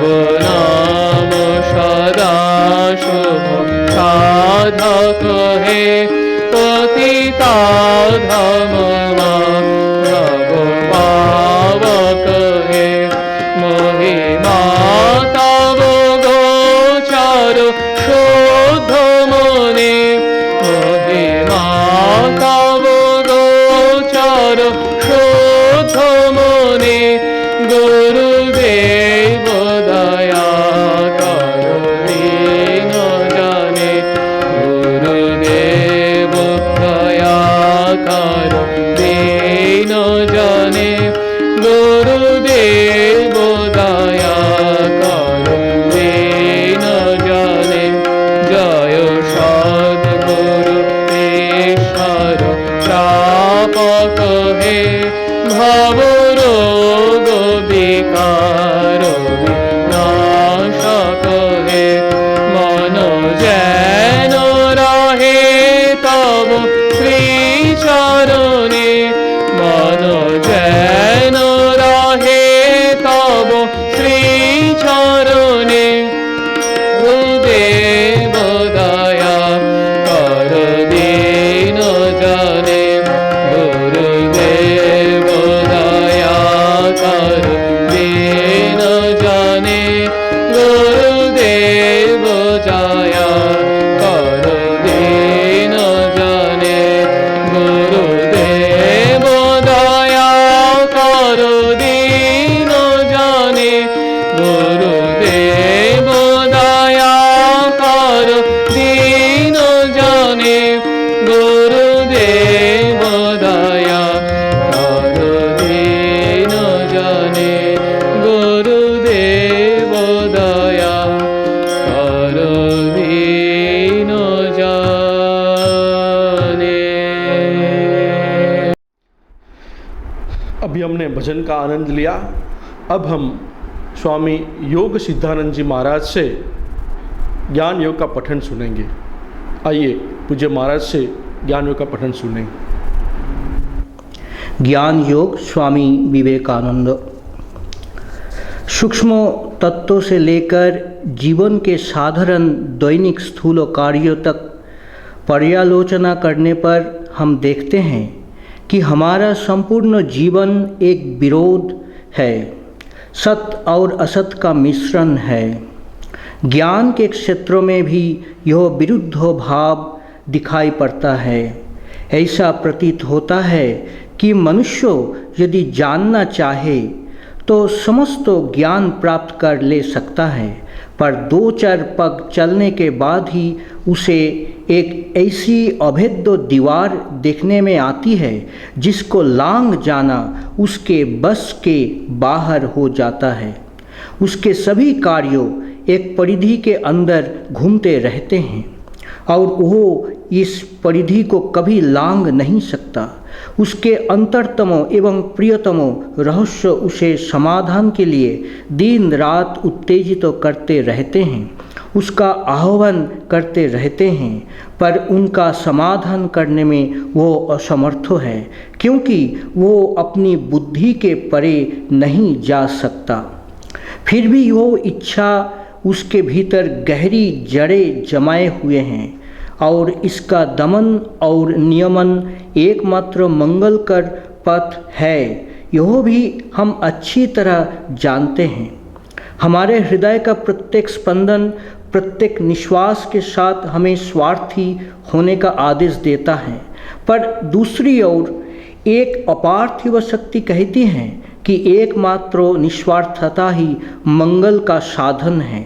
तव नाम सदा शुभ साधक हे पतिता धम्मा भव पावक हे महिमा तव गोचर शुद्ध मने महिमा तव गोचर शुद्ध मने गुरुदेव दया करो दीन जाने गुरुदेव दया करो दीन जाने गुरुदेव दया करो दीन जाने जय सद्गुरु ईश्वर प्रापक हे भव रोग विकार विनाशक हे मन जैन रहे तब श्री चरणे मन जैन रहे तब श्री चरणे गुरुदेव दया कर दीन जाने गुरुदेव दया कर दीन जाने गुरुदेव दया कर दीन जाने गुरुदेव दया कर दीन जाने गुरुदेव दया कर दीन जाने गुरुदेव दया कर दीन जाने गुरुदेव दया कर दीन जाने। अभी हमने भजन का आनंद लिया। अब हम स्वामी योग सिद्धानंद जी महाराज से ज्ञान योग का पठन सुनेंगे। आइए पूज्य महाराज से ज्ञान योग का पठन सुनें। ज्ञान योग स्वामी विवेकानंद। सूक्ष्म तत्वों से लेकर जीवन के साधारण दैनिक स्थूल कार्यों तक पर्यालोचना करने पर हम देखते हैं कि हमारा संपूर्ण जीवन एक विरोध है, सत्य और असत्य का मिश्रण है। ज्ञान के क्षेत्रों में भी यह विरुद्ध भाव दिखाई पड़ता है। ऐसा प्रतीत होता है कि मनुष्य यदि जानना चाहे तो समस्त ज्ञान प्राप्त कर ले सकता है, पर दो चार पग चलने के बाद ही उसे एक ऐसी अभेद्य दीवार देखने में आती है जिसको लांघ जाना उसके बस के बाहर हो जाता है। उसके सभी कार्यों एक परिधि के अंदर घूमते रहते हैं और वो इस परिधि को कभी लांघ नहीं सकता। उसके अंतरतम एवं प्रियतम रहस्य उसे समाधान के लिए दिन रात उत्तेजित करते रहते हैं, उसका आह्वान करते रहते हैं, पर उनका समाधान करने में वो असमर्थ है, क्योंकि वो अपनी बुद्धि के परे नहीं जा सकता। फिर भी वो इच्छा उसके भीतर गहरी जड़ें जमाए हुए हैं और इसका दमन और नियमन एकमात्र मंगलकर पथ है। यह भी हम अच्छी तरह जानते हैं। हमारे हृदय का प्रत्येक स्पंदन प्रत्येक निश्वास के साथ हमें स्वार्थी होने का आदेश देता है, पर दूसरी ओर एक अपार्थिव शक्ति कहती है कि एकमात्र निस्वार्थता ही मंगल का साधन है।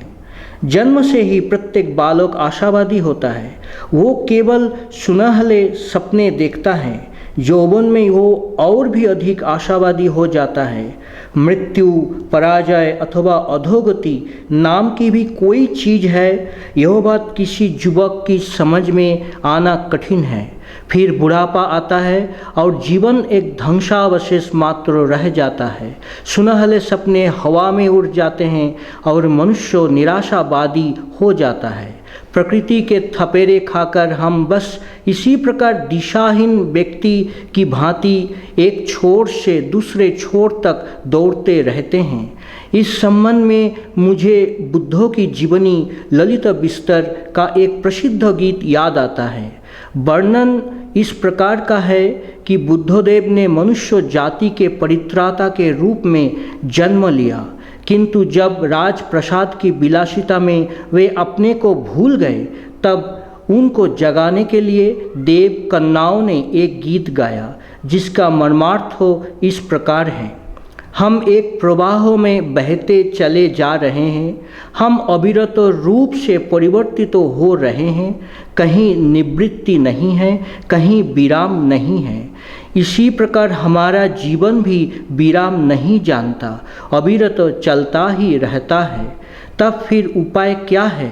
जन्म से ही प्रत्येक बालक आशावादी होता है। वो केवल सुनहले सपने देखता है। यौवन में वो और भी अधिक आशावादी हो जाता है। मृत्यु, पराजय अथवा अधोगति नाम की भी कोई चीज़ है, यह बात किसी युवक की समझ में आना कठिन है। फिर बुढ़ापा आता है और जीवन एक ध्वंसावशेष मात्र रह जाता है। सुनहले सपने हवा में उड़ जाते हैं और मनुष्य निराशावादी हो जाता है। प्रकृति के थपेरे खाकर हम बस इसी प्रकार दिशाहीन व्यक्ति की भांति एक छोर से दूसरे छोर तक दौड़ते रहते हैं। इस संबंध में मुझे बुद्धों की जीवनी ललित बिस्तर का एक प्रसिद्ध गीत याद आता है। वर्णन इस प्रकार का है कि बुद्धदेव ने मनुष्य जाति के परित्राता के रूप में जन्म लिया, किंतु जब राजप्रसाद की विलासिता में वे अपने को भूल गए, तब उनको जगाने के लिए देव कन्नाओं ने एक गीत गाया जिसका मर्मार्थ हो इस प्रकार है। हम एक प्रवाह में बहते चले जा रहे हैं, हम अविरत रूप से परिवर्तित हो रहे हैं, कहीं निवृत्ति नहीं है, कहीं विराम नहीं है। इसी प्रकार हमारा जीवन भी विराम नहीं जानता, अविरत चलता ही रहता है। तब फिर उपाय क्या है?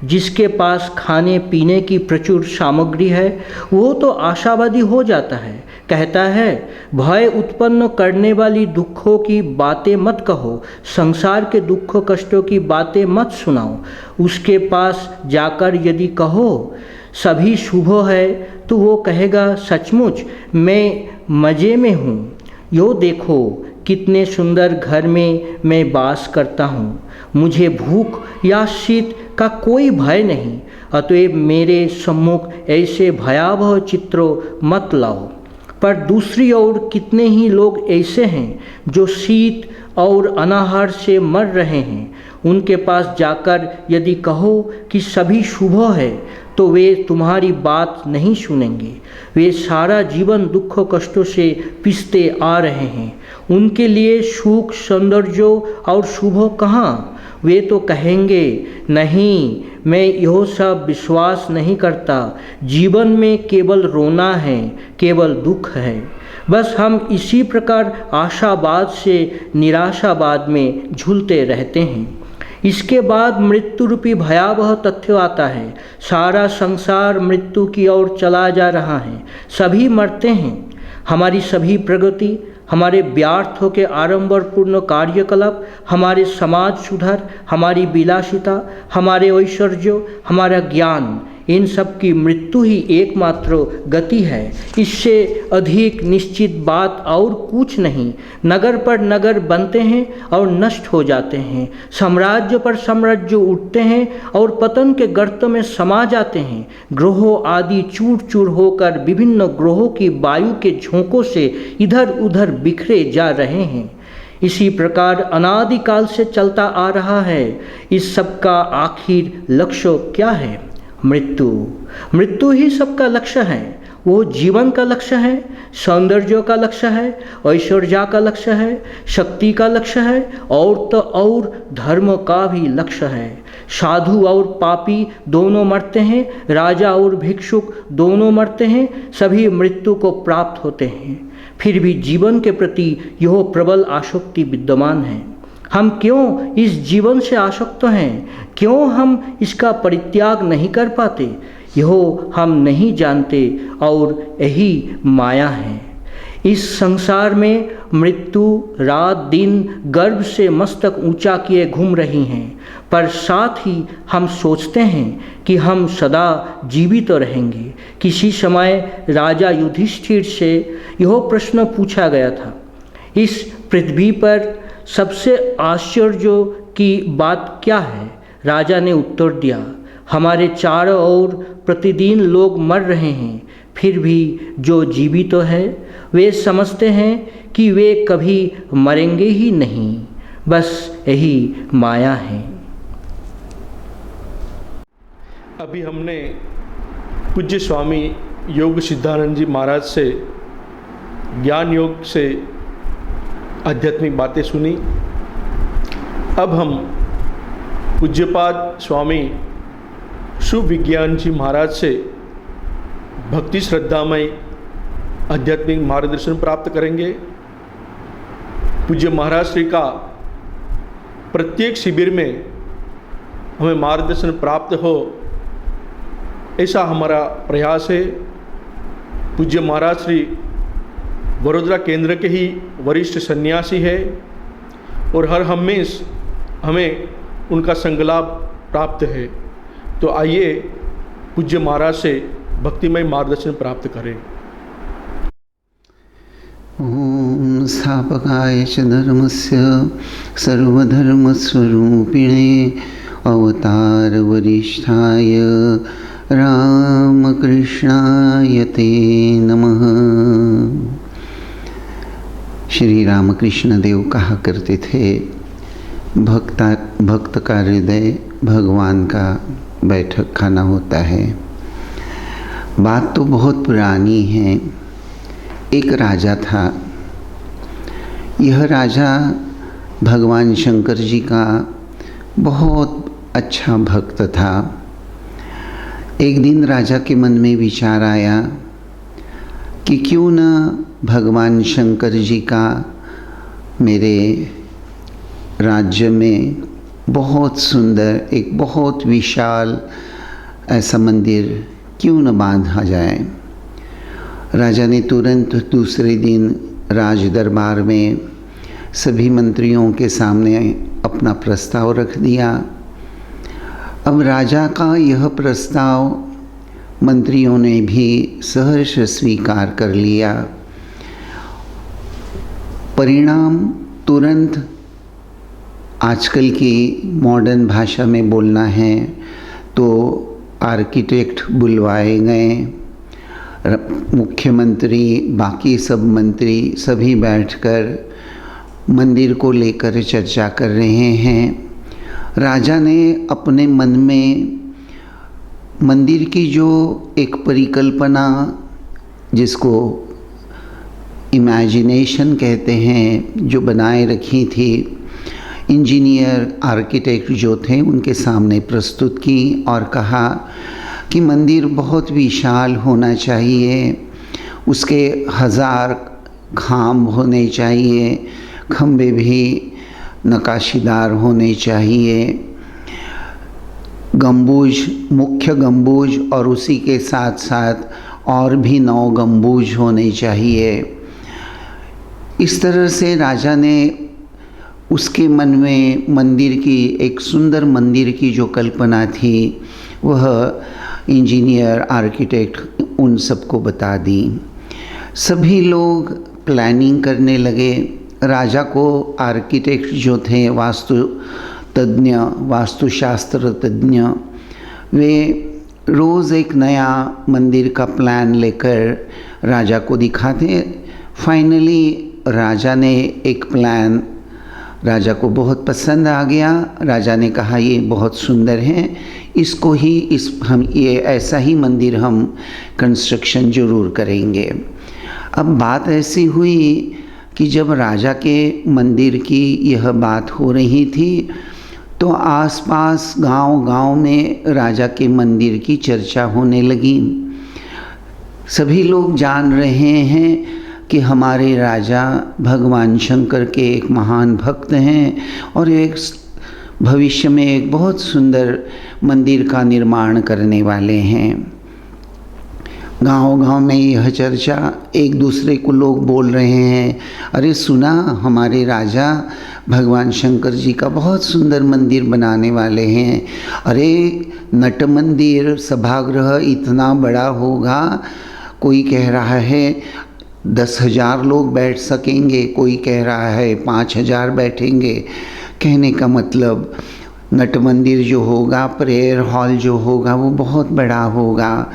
जिसके पास खाने पीने की प्रचुर सामग्री है वो तो आशावादी हो जाता है, कहता है भय उत्पन्न करने वाली दुखों की बातें मत कहो, संसार के दुख कष्टों की बातें मत सुनाओ। उसके पास जाकर यदि कहो सभी शुभ है तो वो कहेगा सचमुच मैं मज़े में हूँ, यो देखो कितने सुंदर घर में मैं वास करता हूँ, मुझे भूख या शीत का कोई भय नहीं, अतएव मेरे सम्मुख ऐसे भयावह चित्रों मत लाओ। पर दूसरी ओर कितने ही लोग ऐसे हैं जो शीत और अनाहार से मर रहे हैं। उनके पास जाकर यदि कहो कि सभी शुभ है तो वे तुम्हारी बात नहीं सुनेंगे। वे सारा जीवन दुख कष्टों से पिसते आ रहे हैं, उनके लिए सुख सौंदर्य और शुभ कहाँ? वे तो कहेंगे नहीं, मैं यह सब विश्वास नहीं करता, जीवन में केवल रोना है, केवल दुख है। बस हम इसी प्रकार आशावाद से निराशावाद में झूलते रहते हैं। इसके बाद मृत्यु रूपी भयावह तथ्य आता है। सारा संसार मृत्यु की ओर चला जा रहा है, सभी मरते हैं। हमारी सभी प्रगति, हमारे व्यर्थों के आडंबरपूर्ण कार्यकलाप, हमारे समाज सुधार, हमारी विलासिता, हमारे ऐश्वर्य, हमारा ज्ञान, इन सब की मृत्यु ही एकमात्र गति है। इससे अधिक निश्चित बात और कुछ नहीं। नगर पर नगर बनते हैं और नष्ट हो जाते हैं, साम्राज्य पर साम्राज्य उठते हैं और पतन के गर्त में समा जाते हैं। ग्रहों आदि चूर चूर होकर विभिन्न ग्रहों की वायु के झोंकों से इधर उधर बिखरे जा रहे हैं। इसी प्रकार अनादिकाल से चलता आ रहा है। इस सब का आखिर लक्ष्य क्या है? मृत्यु। मृत्यु ही सबका लक्ष्य है। वो जीवन का लक्ष्य है, सौंदर्य का लक्ष्य है, ऐश्वर्य का लक्ष्य है, शक्ति का लक्ष्य है और तो और धर्म का भी लक्ष्य है। साधु और पापी दोनों मरते हैं, राजा और भिक्षुक दोनों मरते हैं, सभी मृत्यु को प्राप्त होते हैं। फिर भी जीवन के प्रति यह प्रबल आसक्ति विद्यमान है। हम क्यों इस जीवन से आसक्त हैं? क्यों हम इसका परित्याग नहीं कर पाते? यह हम नहीं जानते और यही माया है। इस संसार में मृत्यु रात दिन गर्भ से मस्तक ऊंचा किए घूम रही हैं, पर साथ ही हम सोचते हैं कि हम सदा जीवित रहेंगे। किसी समय राजा युधिष्ठिर से यह प्रश्न पूछा गया था, इस पृथ्वी पर सबसे आश्चर्य की बात क्या है? राजा ने उत्तर दिया, हमारे चारों ओर प्रतिदिन लोग मर रहे हैं, फिर भी जो जीवित तो है वे समझते हैं कि वे कभी मरेंगे ही नहीं। बस यही माया है। अभी हमने पूज्य स्वामी योग सिद्धानंद जी महाराज से ज्ञान योग से आध्यात्मिक बातें सुनी। अब हम पूज्यपाद स्वामी शुभ विज्ञान जी महाराज से भक्ति श्रद्धामय आध्यात्मिक मार्गदर्शन प्राप्त करेंगे। पूज्य महाराज श्री का प्रत्येक शिविर में हमें मार्गदर्शन प्राप्त हो, ऐसा हमारा प्रयास है। पूज्य महाराज श्री वडोदरा केंद्र के ही वरिष्ठ सन्यासी है और हर हमेशा हमें उनका संगलाभ प्राप्त है। तो आइए पूज्य महाराज से भक्तिमय मार्गदर्शन प्राप्त करें। संस्थापकाय च धर्मस्य सर्वधर्मस्वरूपिणे अवतारवरिष्ठाय रामकृष्णाय ते नमः। श्री रामकृष्ण देव कहा करते थे, भक्त का हृदय भगवान का बैठक खाना होता है। बात तो बहुत पुरानी है। एक राजा था। यह राजा भगवान शंकर जी का बहुत अच्छा भक्त था। एक दिन राजा के मन में विचार आया कि क्यों न भगवान शंकर जी का मेरे राज्य में बहुत सुंदर एक बहुत विशाल ऐसा मंदिर क्यों न बांधा जाए। राजा ने तुरंत दूसरे दिन राज दरबार में सभी मंत्रियों के सामने अपना प्रस्ताव रख दिया। अब राजा का यह प्रस्ताव मंत्रियों ने भी सहर्ष स्वीकार कर लिया। परिणाम तुरंत, आजकल की मॉडर्न भाषा में बोलना है तो आर्किटेक्ट बुलवाए गए। मुख्यमंत्री, बाकी सब मंत्री सभी बैठकर मंदिर को लेकर चर्चा कर रहे हैं। राजा ने अपने मन में मंदिर की जो एक परिकल्पना, जिसको इमेजिनेशन कहते हैं, जो बनाए रखी थी, इंजीनियर आर्किटेक्ट जो थे उनके सामने प्रस्तुत की और कहा कि मंदिर बहुत विशाल होना चाहिए, उसके 1000 खांब होने चाहिए, खंबे भी नक्काशीदार होने चाहिए, गंबुज, मुख्य गंबुज और उसी के साथ साथ और भी 9 गंबुज होने चाहिए। इस तरह से राजा ने उसके मन में मंदिर की, एक सुंदर मंदिर की जो कल्पना थी, वह इंजीनियर आर्किटेक्ट उन सबको बता दी। सभी लोग प्लानिंग करने लगे। राजा को आर्किटेक्ट जो थे, वास्तुशास्त्र तज्ञ, वे रोज़ एक नया मंदिर का प्लान लेकर राजा को दिखाते। फाइनली राजा ने एक प्लान, राजा को बहुत पसंद आ गया। राजा ने कहा ये बहुत सुंदर है, इसको ही हम ये ऐसा ही मंदिर हम कंस्ट्रक्शन ज़रूर करेंगे। अब बात ऐसी हुई कि जब राजा के मंदिर की यह बात हो रही थी तो आसपास गांव-गांव में राजा के मंदिर की चर्चा होने लगी। सभी लोग जान रहे हैं कि हमारे राजा भगवान शंकर के एक महान भक्त हैं और एक भविष्य में एक बहुत सुंदर मंदिर का निर्माण करने वाले हैं। गांव-गांव में यह चर्चा, एक दूसरे को लोग बोल रहे हैं, अरे सुना, हमारे राजा भगवान शंकर जी का बहुत सुंदर मंदिर बनाने वाले हैं। अरे नट मंदिर, सभागृह इतना बड़ा होगा, कोई कह रहा है 10,000 लोग बैठ सकेंगे, कोई कह रहा है 5,000 बैठेंगे। कहने का मतलब नट मंदिर जो होगा, प्रेयर हॉल जो होगा, वो बहुत बड़ा होगा।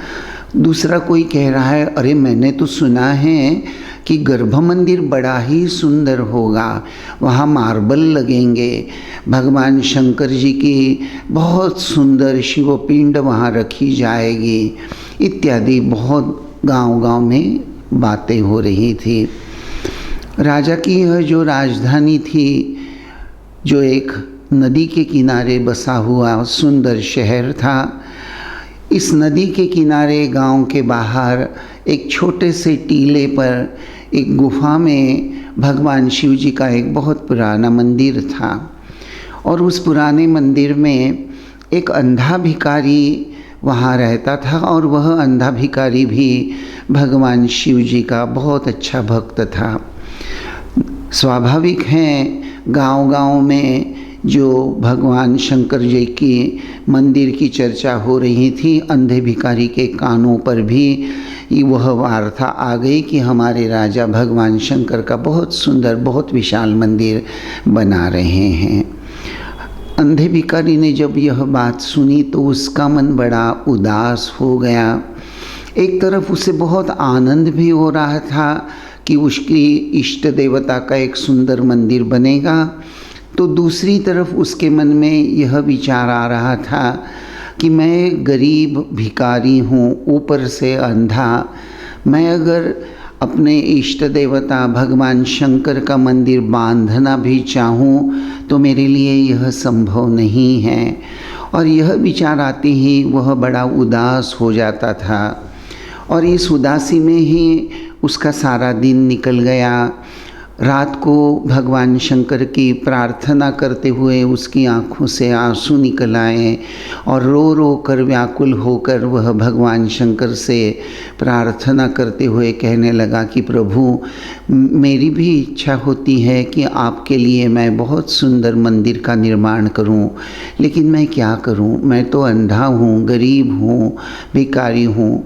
दूसरा कोई कह रहा है, अरे मैंने तो सुना है कि गर्भ मंदिर बड़ा ही सुंदर होगा, वहाँ मार्बल लगेंगे, भगवान शंकर जी की बहुत सुंदर शिवपिंड वहाँ रखी जाएगी, इत्यादि बहुत गांव-गांव में बातें हो रही थी। राजा की यह जो राजधानी थी, जो एक नदी के किनारे बसा हुआ सुंदर शहर था, इस नदी के किनारे गांव के बाहर एक छोटे से टीले पर एक गुफा में भगवान शिव जी का एक बहुत पुराना मंदिर था। और उस पुराने मंदिर में एक अंधा भिखारी वहाँ रहता था और वह अंधा भिखारी भी भगवान शिव जी का बहुत अच्छा भक्त था। स्वाभाविक है गांव-गांव में जो भगवान शंकर जी की मंदिर की चर्चा हो रही थी, अंधे भिखारी के कानों पर भी वह वार्ता आ गई कि हमारे राजा भगवान शंकर का बहुत सुंदर, बहुत विशाल मंदिर बना रहे हैं। अंधे भिखारी ने जब यह बात सुनी तो उसका मन बड़ा उदास हो गया। एक तरफ उसे बहुत आनंद भी हो रहा था कि उसकी इष्ट देवता का एक सुंदर मंदिर बनेगा, तो दूसरी तरफ उसके मन में यह विचार आ रहा था कि मैं गरीब भिखारी हूँ, ऊपर से अंधा, मैं अगर अपने इष्ट देवता भगवान शंकर का मंदिर बांधना भी चाहूँ तो मेरे लिए यह संभव नहीं है। और यह विचार आते ही वह बड़ा उदास हो जाता था और इस उदासी में ही उसका सारा दिन निकल गया। रात को भगवान शंकर की प्रार्थना करते हुए उसकी आँखों से आंसू निकल आए और रो रो कर व्याकुल होकर वह भगवान शंकर से प्रार्थना करते हुए कहने लगा कि प्रभु, मेरी भी इच्छा होती है कि आपके लिए मैं बहुत सुंदर मंदिर का निर्माण करूं, लेकिन मैं क्या करूं? मैं तो अंधा हूं, गरीब हूं, भिखारी हूं।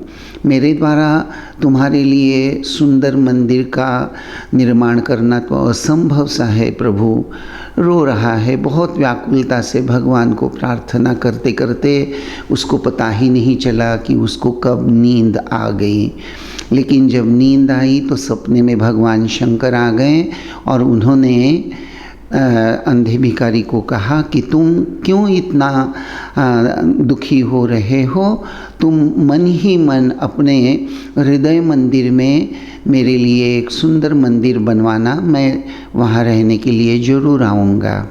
मेरे द्वारा तुम्हारे लिए सुंदर मंदिर का निर्माण करना तो असंभव सा है। प्रभु रो रहा है, बहुत व्याकुलता से भगवान को प्रार्थना करते करते उसको पता ही नहीं चला कि उसको कब नींद आ गई। लेकिन जब नींद आई तो सपने में भगवान शंकर आ गए और उन्होंने अंधे भिखारी को कहा कि तुम क्यों इतना दुखी हो रहे हो? तुम मन ही मन अपने हृदय मंदिर में मेरे लिए एक सुंदर मंदिर बनवाना, मैं वहाँ रहने के लिए ज़रूर आऊँगा।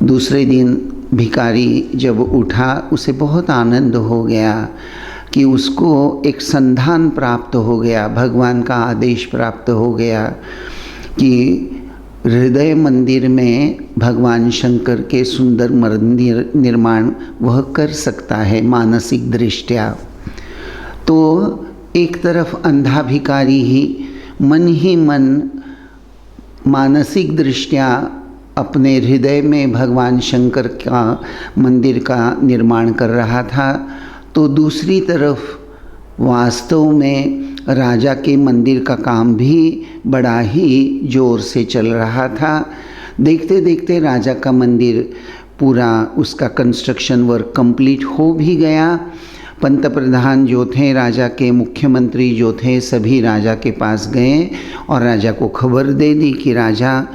दूसरे दिन भिखारी जब उठा, उसे बहुत आनंद हो गया कि उसको एक संधान प्राप्त हो गया, भगवान का आदेश प्राप्त हो गया कि हृदय मंदिर में भगवान शंकर के सुंदर मंदिर निर्माण वह कर सकता है मानसिक दृष्टया। तो एक तरफ अंधा भिखारी ही मन मानसिक दृष्टया अपने हृदय में भगवान शंकर का मंदिर का निर्माण कर रहा था, तो दूसरी तरफ वास्तव में राजा के मंदिर का काम भी बड़ा ही ज़ोर से चल रहा था। देखते देखते राजा का मंदिर पूरा, उसका कंस्ट्रक्शन वर्क कंप्लीट हो भी गया। पंत प्रधान जो थे, राजा के मुख्यमंत्री जो थे, सभी राजा के पास गए और राजा को खबर दे दी कि राजा,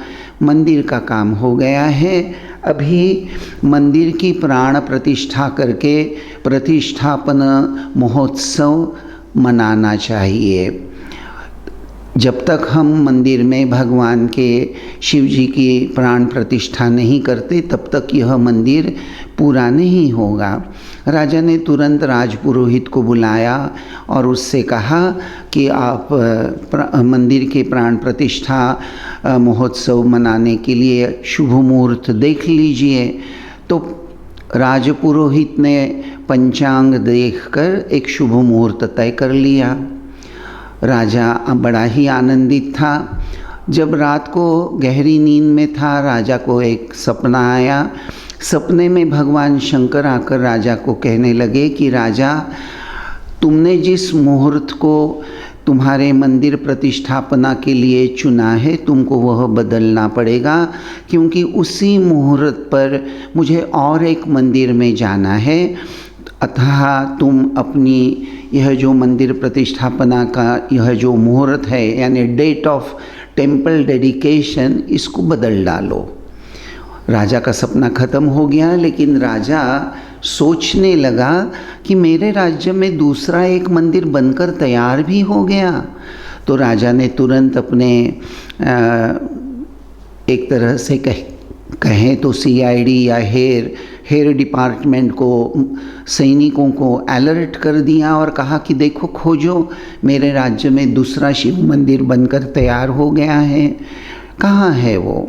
मंदिर का काम हो गया है, अभी मंदिर की प्राण प्रतिष्ठा करके प्रतिष्ठापन महोत्सव मनाना चाहिए। जब तक हम मंदिर में भगवान के शिव जी की प्राण प्रतिष्ठा नहीं करते तब तक यह मंदिर पूरा नहीं होगा। राजा ने तुरंत राजपुरोहित को बुलाया और उससे कहा कि आप मंदिर के प्राण प्रतिष्ठा महोत्सव मनाने के लिए शुभ मुहूर्त देख लीजिए। तो राजपुरोहित ने पंचांग देखकर एक शुभ मुहूर्त तय कर लिया। राजा बड़ा ही आनंदित था। जब रात को गहरी नींद में था, राजा को एक सपना आया। सपने में भगवान शंकर आकर राजा को कहने लगे कि राजा, तुमने जिस मुहूर्त को तुम्हारे मंदिर प्रतिष्ठापना के लिए चुना है, तुमको वह बदलना पड़ेगा, क्योंकि उसी मुहूर्त पर मुझे और एक मंदिर में जाना है। अतः तुम अपनी यह जो मंदिर प्रतिष्ठापना का यह जो मुहूर्त है, यानी डेट ऑफ टेम्पल डेडिकेशन, इसको बदल डालो। राजा का सपना खत्म हो गया, लेकिन राजा सोचने लगा कि मेरे राज्य में दूसरा एक मंदिर बनकर तैयार भी हो गया। तो राजा ने तुरंत अपने एक तरह से कहें तो सीआईडी या हेयर डिपार्टमेंट को, सैनिकों को अलर्ट कर दिया और कहा कि देखो, खोजो, मेरे राज्य में दूसरा शिव मंदिर बनकर तैयार हो गया है, कहाँ है वो।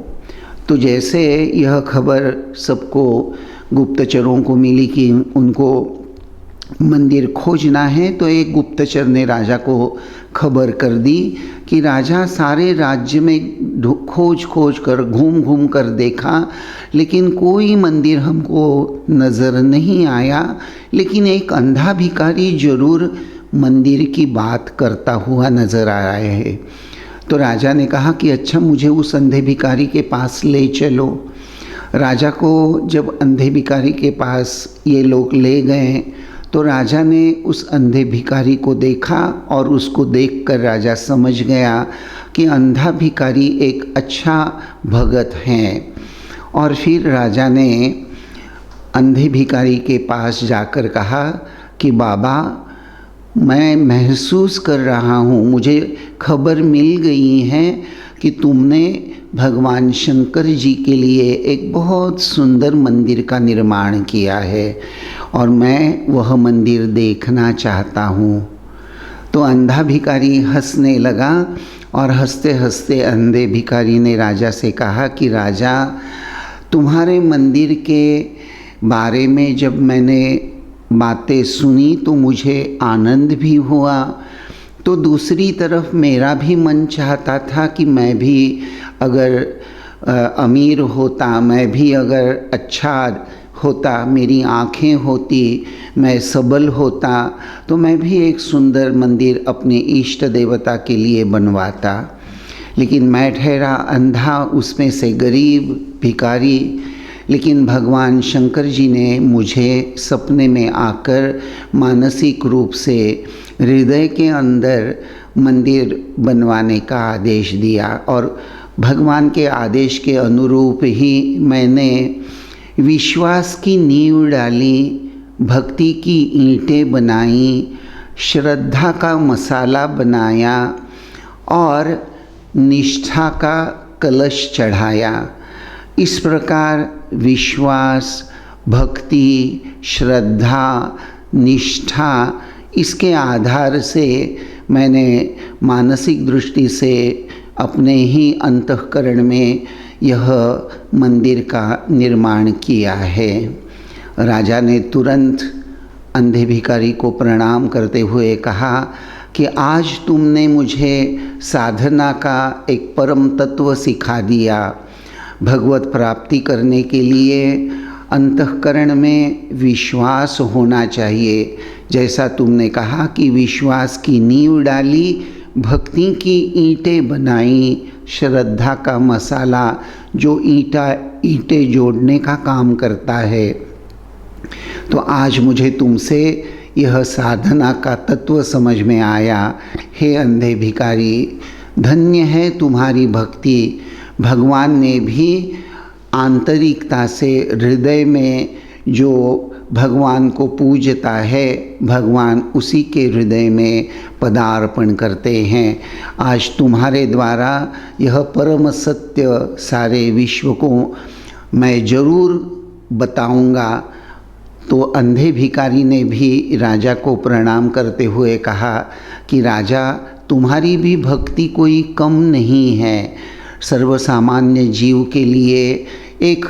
तो जैसे यह खबर सबको, गुप्तचरों को मिली कि उनको मंदिर खोजना है। तो एक गुप्तचर ने राजा को खबर कर दी कि राजा सारे राज्य में खोज खोज कर घूम घूम कर देखा, लेकिन कोई मंदिर हमको नज़र नहीं आया, लेकिन एक अंधा भिखारी जरूर मंदिर की बात करता हुआ नज़र आ रहा है। तो राजा ने कहा कि अच्छा, मुझे उस अंधे भिखारी के पास ले चलो। राजा को जब अंधे भिखारी के पास ये लोग ले गए तो राजा ने उस अंधे भिखारी को देखा और उसको देखकर राजा समझ गया कि अंधा भिखारी एक अच्छा भगत है। और फिर राजा ने अंधे भिखारी के पास जाकर कहा कि बाबा, मैं महसूस कर रहा हूँ, मुझे खबर मिल गई है कि तुमने भगवान शंकर जी के लिए एक बहुत सुंदर मंदिर का निर्माण किया है और मैं वह मंदिर देखना चाहता हूँ। तो अंधा भिखारी हंसने लगा और हंसते हंसते अंधे भिखारी ने राजा से कहा कि राजा, तुम्हारे मंदिर के बारे में जब मैंने बातें सुनी तो मुझे आनंद भी हुआ, तो दूसरी तरफ मेरा भी मन चाहता था कि मैं भी अगर अमीर होता, मैं भी अगर अच्छा होता, मेरी आँखें होती, मैं सबल होता, तो मैं भी एक सुंदर मंदिर अपने इष्ट देवता के लिए बनवाता। लेकिन मैं ठहरा अंधा, उसमें से गरीब भिखारी। लेकिन भगवान शंकर जी ने मुझे सपने में आकर मानसिक रूप से हृदय के अंदर मंदिर बनवाने का आदेश दिया और भगवान के आदेश के अनुरूप ही मैंने विश्वास की नींव डाली, भक्ति की ईंटें बनाई, श्रद्धा का मसाला बनाया और निष्ठा का कलश चढ़ाया। इस प्रकार विश्वास, भक्ति, श्रद्धा, निष्ठा, इसके आधार से मैंने मानसिक दृष्टि से अपने ही अंतःकरण में यह मंदिर का निर्माण किया है। राजा ने तुरंत अंधे भिखारी को प्रणाम करते हुए कहा कि आज तुमने मुझे साधना का एक परम तत्व सिखा दिया। भगवत प्राप्ति करने के लिए अंतःकरण में विश्वास होना चाहिए। जैसा तुमने कहा कि विश्वास की नींव डाली, भक्ति की ईंटें बनाई, श्रद्धा का मसाला जो ईंटें जोड़ने का काम करता है। तो आज मुझे तुमसे यह साधना का तत्व समझ में आया। हे अंधे भिखारी, धन्य है तुम्हारी भक्ति। भगवान ने भी आंतरिकता से हृदय में जो भगवान को पूजता है, भगवान उसी के हृदय में पदार्पण करते हैं। आज तुम्हारे द्वारा यह परम सत्य सारे विश्व को मैं ज़रूर बताऊंगा। तो अंधे भिखारी ने भी राजा को प्रणाम करते हुए कहा कि राजा, तुम्हारी भी भक्ति कोई कम नहीं है। सर्वसामान्य जीव के लिए एक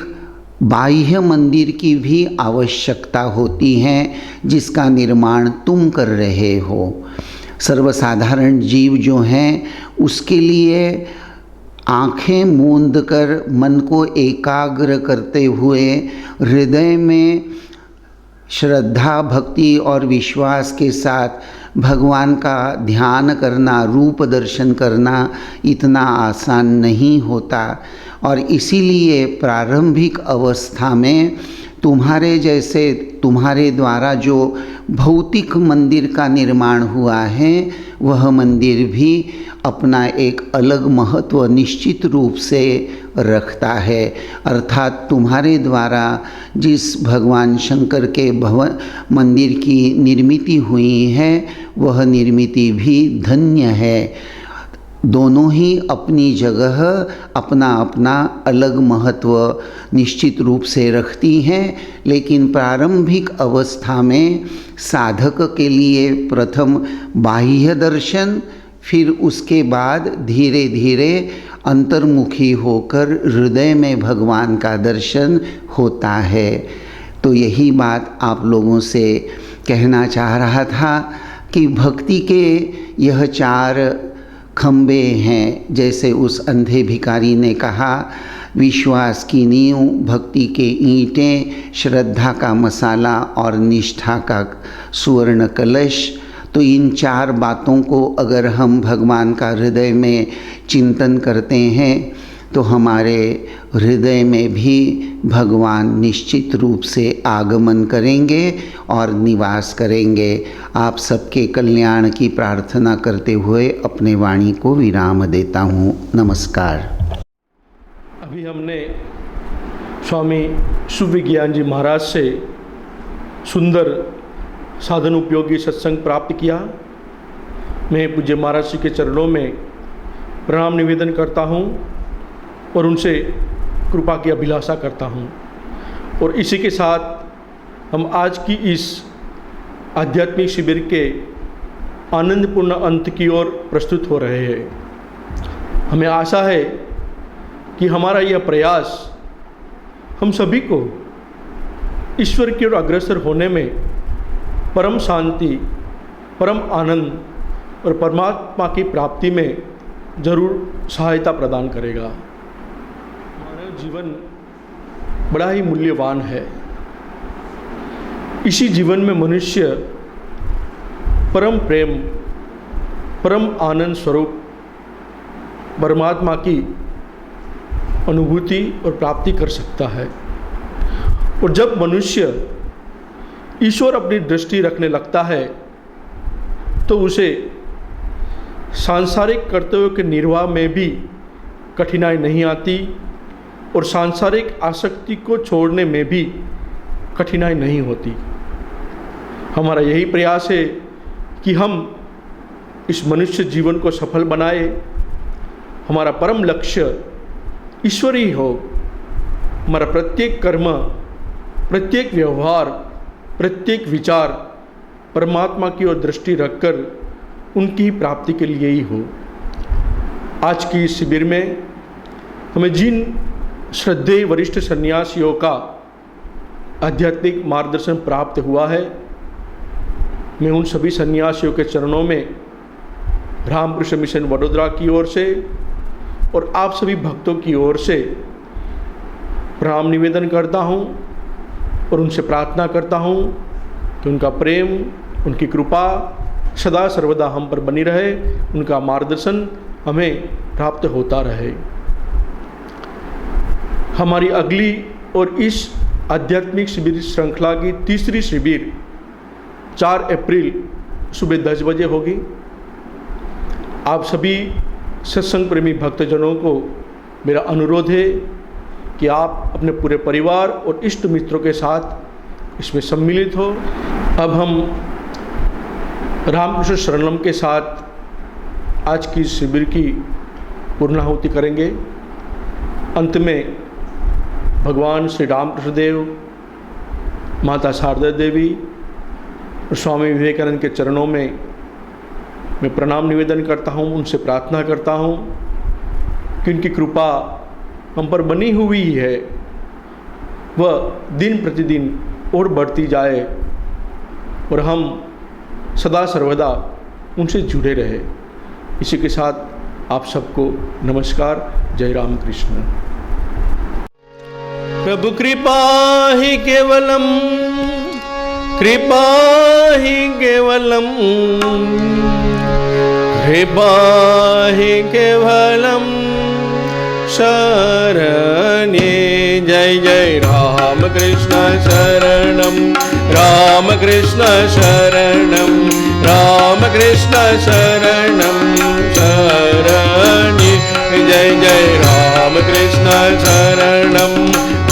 बाह्य मंदिर की भी आवश्यकता होती है जिसका निर्माण तुम कर रहे हो। सर्वसाधारण जीव जो हैं उसके लिए आँखें मूंद कर मन को एकाग्र करते हुए हृदय में श्रद्धा, भक्ति और विश्वास के साथ भगवान का ध्यान करना, रूप दर्शन करना इतना आसान नहीं होता। और इसीलिए प्रारंभिक अवस्था में तुम्हारे द्वारा जो भौतिक मंदिर का निर्माण हुआ है, वह मंदिर भी अपना एक अलग महत्व निश्चित रूप से रखता है। अर्थात तुम्हारे द्वारा जिस भगवान शंकर के मंदिर की निर्मिति हुई है, वह निर्मिति भी धन्य है। दोनों ही अपनी जगह अपना अपना अलग महत्व निश्चित रूप से रखती हैं, लेकिन प्रारंभिक अवस्था में साधक के लिए प्रथम बाह्य दर्शन, फिर उसके बाद धीरे धीरे अंतर्मुखी होकर हृदय में भगवान का दर्शन होता है। तो यही बात आप लोगों से कहना चाह रहा था कि भक्ति के यह 4 खंबे हैं। जैसे उस अंधे भिखारी ने कहा, विश्वास की नींव, भक्ति के ईंटें, श्रद्धा का मसाला और निष्ठा का सुवर्ण कलश। तो इन 4 बातों को अगर हम भगवान का हृदय में चिंतन करते हैं तो हमारे हृदय में भी भगवान निश्चित रूप से आगमन करेंगे और निवास करेंगे। आप सबके कल्याण की प्रार्थना करते हुए अपने वाणी को विराम देता हूँ। नमस्कार। अभी हमने स्वामी सुविज्ञान जी महाराज से सुंदर साधन उपयोगी सत्संग प्राप्त किया। मैं पूज्य महाराज जी के चरणों में प्रणाम निवेदन करता हूँ और उनसे कृपा की अभिलाषा करता हूँ। और इसी के साथ हम आज की इस आध्यात्मिक शिविर के आनंदपूर्ण अंत की ओर प्रस्तुत हो रहे हैं। हमें आशा है कि हमारा यह प्रयास हम सभी को ईश्वर की ओर अग्रसर होने में परम शांति, परम आनंद और परमात्मा की प्राप्ति में जरूर सहायता प्रदान करेगा। मानव जीवन बड़ा ही मूल्यवान है। इसी जीवन में मनुष्य परम प्रेम, परम आनंद स्वरूप परमात्मा की अनुभूति और प्राप्ति कर सकता है। और जब मनुष्य ईश्वर अपनी दृष्टि रखने लगता है तो उसे सांसारिक कर्तव्यों के निर्वाह में भी कठिनाई नहीं आती और सांसारिक आसक्ति को छोड़ने में भी कठिनाई नहीं होती। हमारा यही प्रयास है कि हम इस मनुष्य जीवन को सफल बनाए। हमारा परम लक्ष्य ईश्वर ही हो। हमारा प्रत्येक कर्म, प्रत्येक व्यवहार, प्रत्येक विचार परमात्मा की ओर दृष्टि रखकर उनकी ही प्राप्ति के लिए ही हो। आज की इस शिविर में हमें जिन श्रद्धेय वरिष्ठ सन्यासियों का आध्यात्मिक मार्गदर्शन प्राप्त हुआ है, मैं उन सभी सन्यासियों के चरणों में रामकृष्ण मिशन वडोदरा की ओर से और आप सभी भक्तों की ओर से प्रणाम निवेदन करता हूँ और उनसे प्रार्थना करता हूँ कि उनका प्रेम, उनकी कृपा सदा सर्वदा हम पर बनी रहे, उनका मार्गदर्शन हमें प्राप्त होता रहे। हमारी अगली और इस आध्यात्मिक शिविर श्रृंखला की तीसरी शिविर 4 अप्रैल सुबह 10 बजे होगी। आप सभी सत्संग प्रेमी भक्तजनों को मेरा अनुरोध है कि आप अपने पूरे परिवार और इष्ट मित्रों के साथ इसमें सम्मिलित हो। अब हम रामकृष्ण शरणम के साथ आज की शिविर की पूर्णाहुति करेंगे। अंत में भगवान श्री रामकृष्ण देव, माता शारदा देवी और स्वामी विवेकानंद के चरणों में मैं प्रणाम निवेदन करता हूँ, उनसे प्रार्थना करता हूँ कि उनकी कृपा हम पर बनी हुई है वह दिन प्रतिदिन और बढ़ती जाए और हम सदा सर्वदा उनसे जुड़े रहे। इसी के साथ आप सबको नमस्कार। जय राम कृष्ण। प्रभु कृपा ही केवलम, कृपा ही केवलम, कृपा ही केवलम शरण्ये। जय जय राम कृष्ण शरणम, राम कृष्ण शरणम, राम कृष्ण शरणम शरण्ये। जय जय राम कृष्ण शरणम,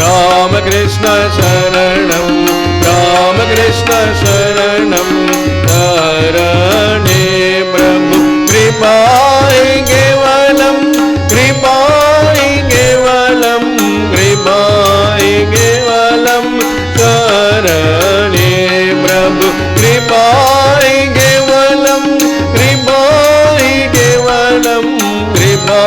राम कृष्ण शरणम, राम कृष्ण शरणम शरण्ये। प्रभु कृपा ही केवलम, कृपा ही केवलम, कृपा ही केवलम शरण्ये। प्रभु कृपा ही केवलम, कृपा ही केवलम, कृपा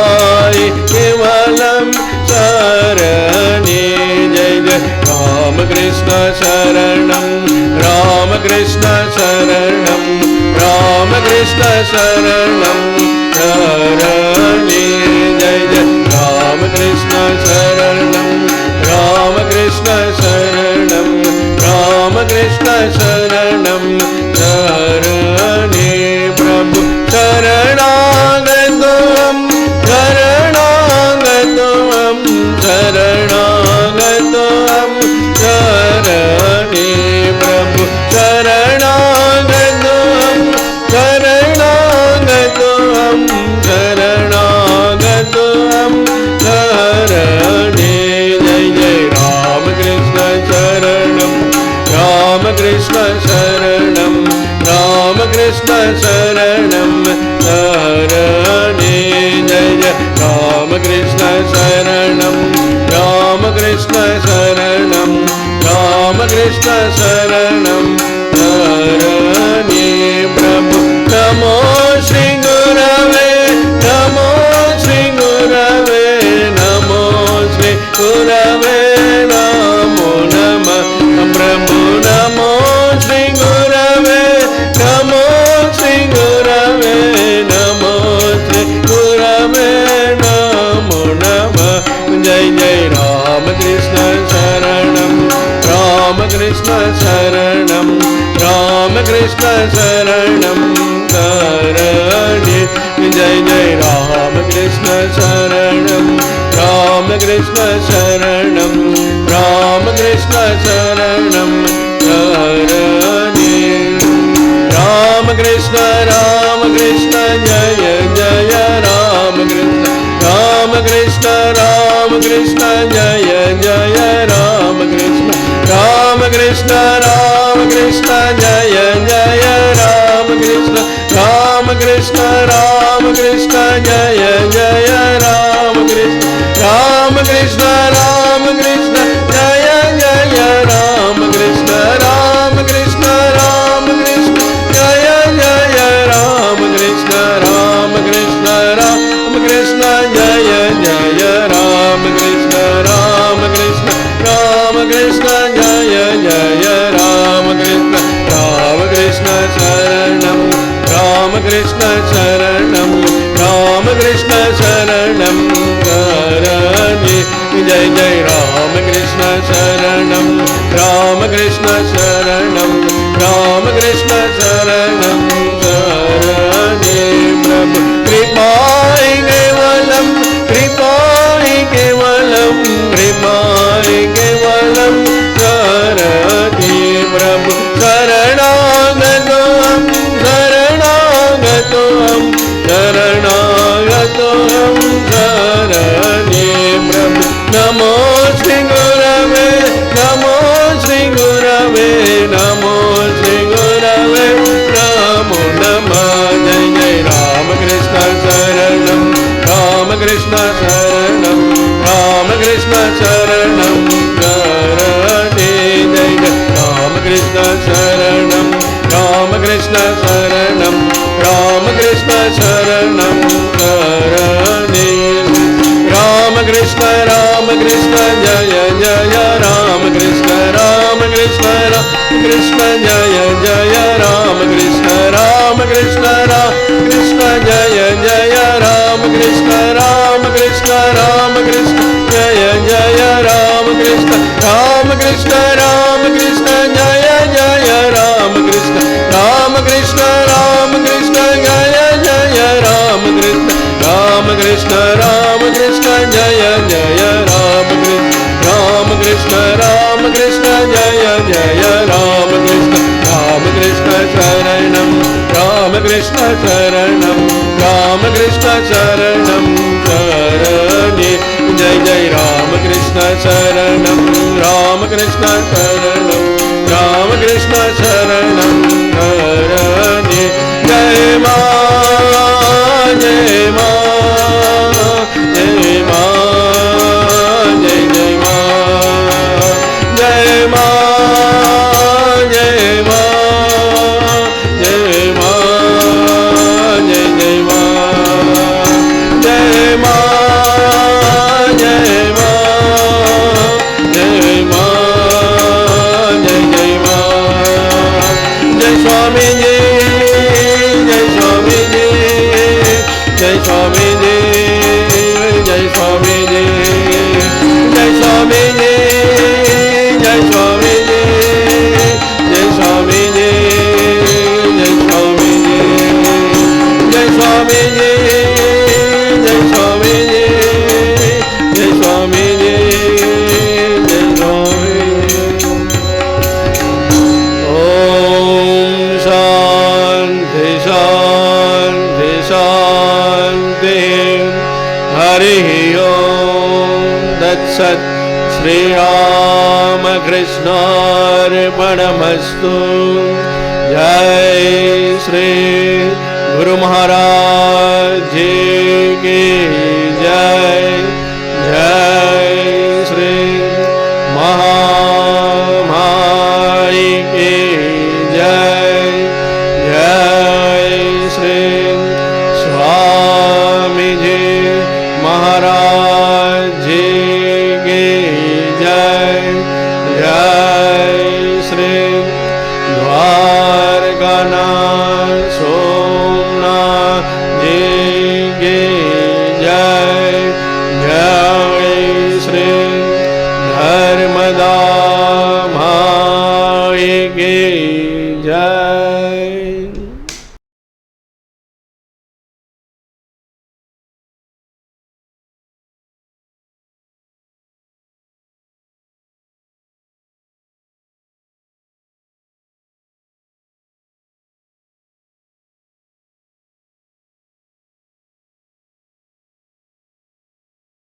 ही केवलम शरण्ये। जय जय राम कृष्ण शरणम, राम कृष्ण कृष्ण शरणं रामकृष्ण शरणं शरणे जय जय रामकृष्ण शरणं रामकृष्ण शरणं रामकृष्ण शरणं शरणे प्रभु शरणागतोऽहं शरणागतोऽहं शरणागतोऽहं शरणे प्रभु शरणागतोऽहं शरणागतोऽहं शरणागतोऽहं शरणे जय जय रामकृष्ण शरणं रामकृष्ण शरणं रामकृष्ण शरणं शरणे जय जय रामकृष्ण शरणं रामकृष्ण शरणं रामकृष्ण शरणं शरणे प्रभु नमो श्री गुरवे नमो श्री गुरवे नमो श्री गुरवे नमो नमः प्रभु नमो श्री गुरवे नमो श्री गुरवे नमो श्री गुरवे नमो नमः जय जय रामकृष्ण शरणं रामकृष्ण शरणं रामकृष्ण शरणं शरणे जय जय रामकृष्ण शरणं रामकृष्ण शरणं रामकृष्ण शरणं शरणे रामकृष्ण रामकृष्ण जय जय रामकृष्ण रामकृष्ण रामकृष्ण जय जय रामकृष्ण रामकृष्ण रामकृष्ण जय जय रामकृष्ण रामकृष्ण रामकृष्ण जय जय रामकृष्ण रामकृष्ण रामकृष्ण जय जय रामकृष्ण रामकृष्ण रामकृष्ण जय जय रामकृष्ण रामकृष्ण रामकृष्ण जय जय रामकृष्ण रामकृष्ण रामकृष्ण जय जय रामकृष्ण रामकृष्ण शरणं रामकृष्ण शरणं रामकृष्ण शरणं शरणे जय जय रामकृष्ण शरणं रामकृष्ण शरणं रामकृष्ण शरणं शरणे प्रभु कृपाहि केवलं कृपाहि केवलं कृपाहि केवलं शरणे प्रभु शरणागतोऽहं शरणागतोऽहं शरणागतोऽहं शरणे प्रभु नमो श्री गुरवे नमो श्री गुरवे नमो श्री गुरवे नमो नमः जय जय रामकृष्ण शरणं रामकृष्ण शरणं रामकृष्ण शरणं शरणे जय जय रामकृष्ण शरणं रामकृष्ण शरणं रामकृष्ण शरणं शरणे रामकृष्ण रामकृष्ण जय जय रामकृष्ण रामकृष्ण रामकृष्ण जय जय रामकृष्ण रामकृष्ण रामकृष्ण जय जय रामकृष्ण रामकृष्ण रामकृष्ण जय जय रामकृष्ण रामकृष्ण रामकृष्ण जय जय रामकृष्ण रामकृष्ण रामकृष्ण जय जय रामकृष्ण रामकृष्ण रामकृष्ण जय जय रामकृष्ण रामकृष्ण रामकृष्ण जय जय रामकृष्ण रामकृष्ण शरणं रामकृष्ण शरणं रामकृष्ण शरणं शरणे जय जय रामकृष्ण शरणं रामकृष्ण शरणं रामकृष्ण शरणं शरणे जय मां जय मां जय मां जय जय मां जय मां जय मां जय मां जय जय मां जय मां जय मां जय मां जय जय मां स्वामी जी, जय स्वामी जी, जय स्वामी जी, जय स्वामी जी, जय स्वामी जी, जय स्वामी जी, जय स्वामी जी, जय स्वामी जी, जय स्वामी जी, जय स्वामी जी, जय स्वामी जी, जय स्वामी जी। ओम शांति शांति शांति। हरि ओम तत्सत्। श्री राम कृष्णार्पणमस्तु। जय श्री गुरु महाराज जी की जय। जय श्री महामाई की जय। जय श्री स्वामी जी महाराज जी की जय। जय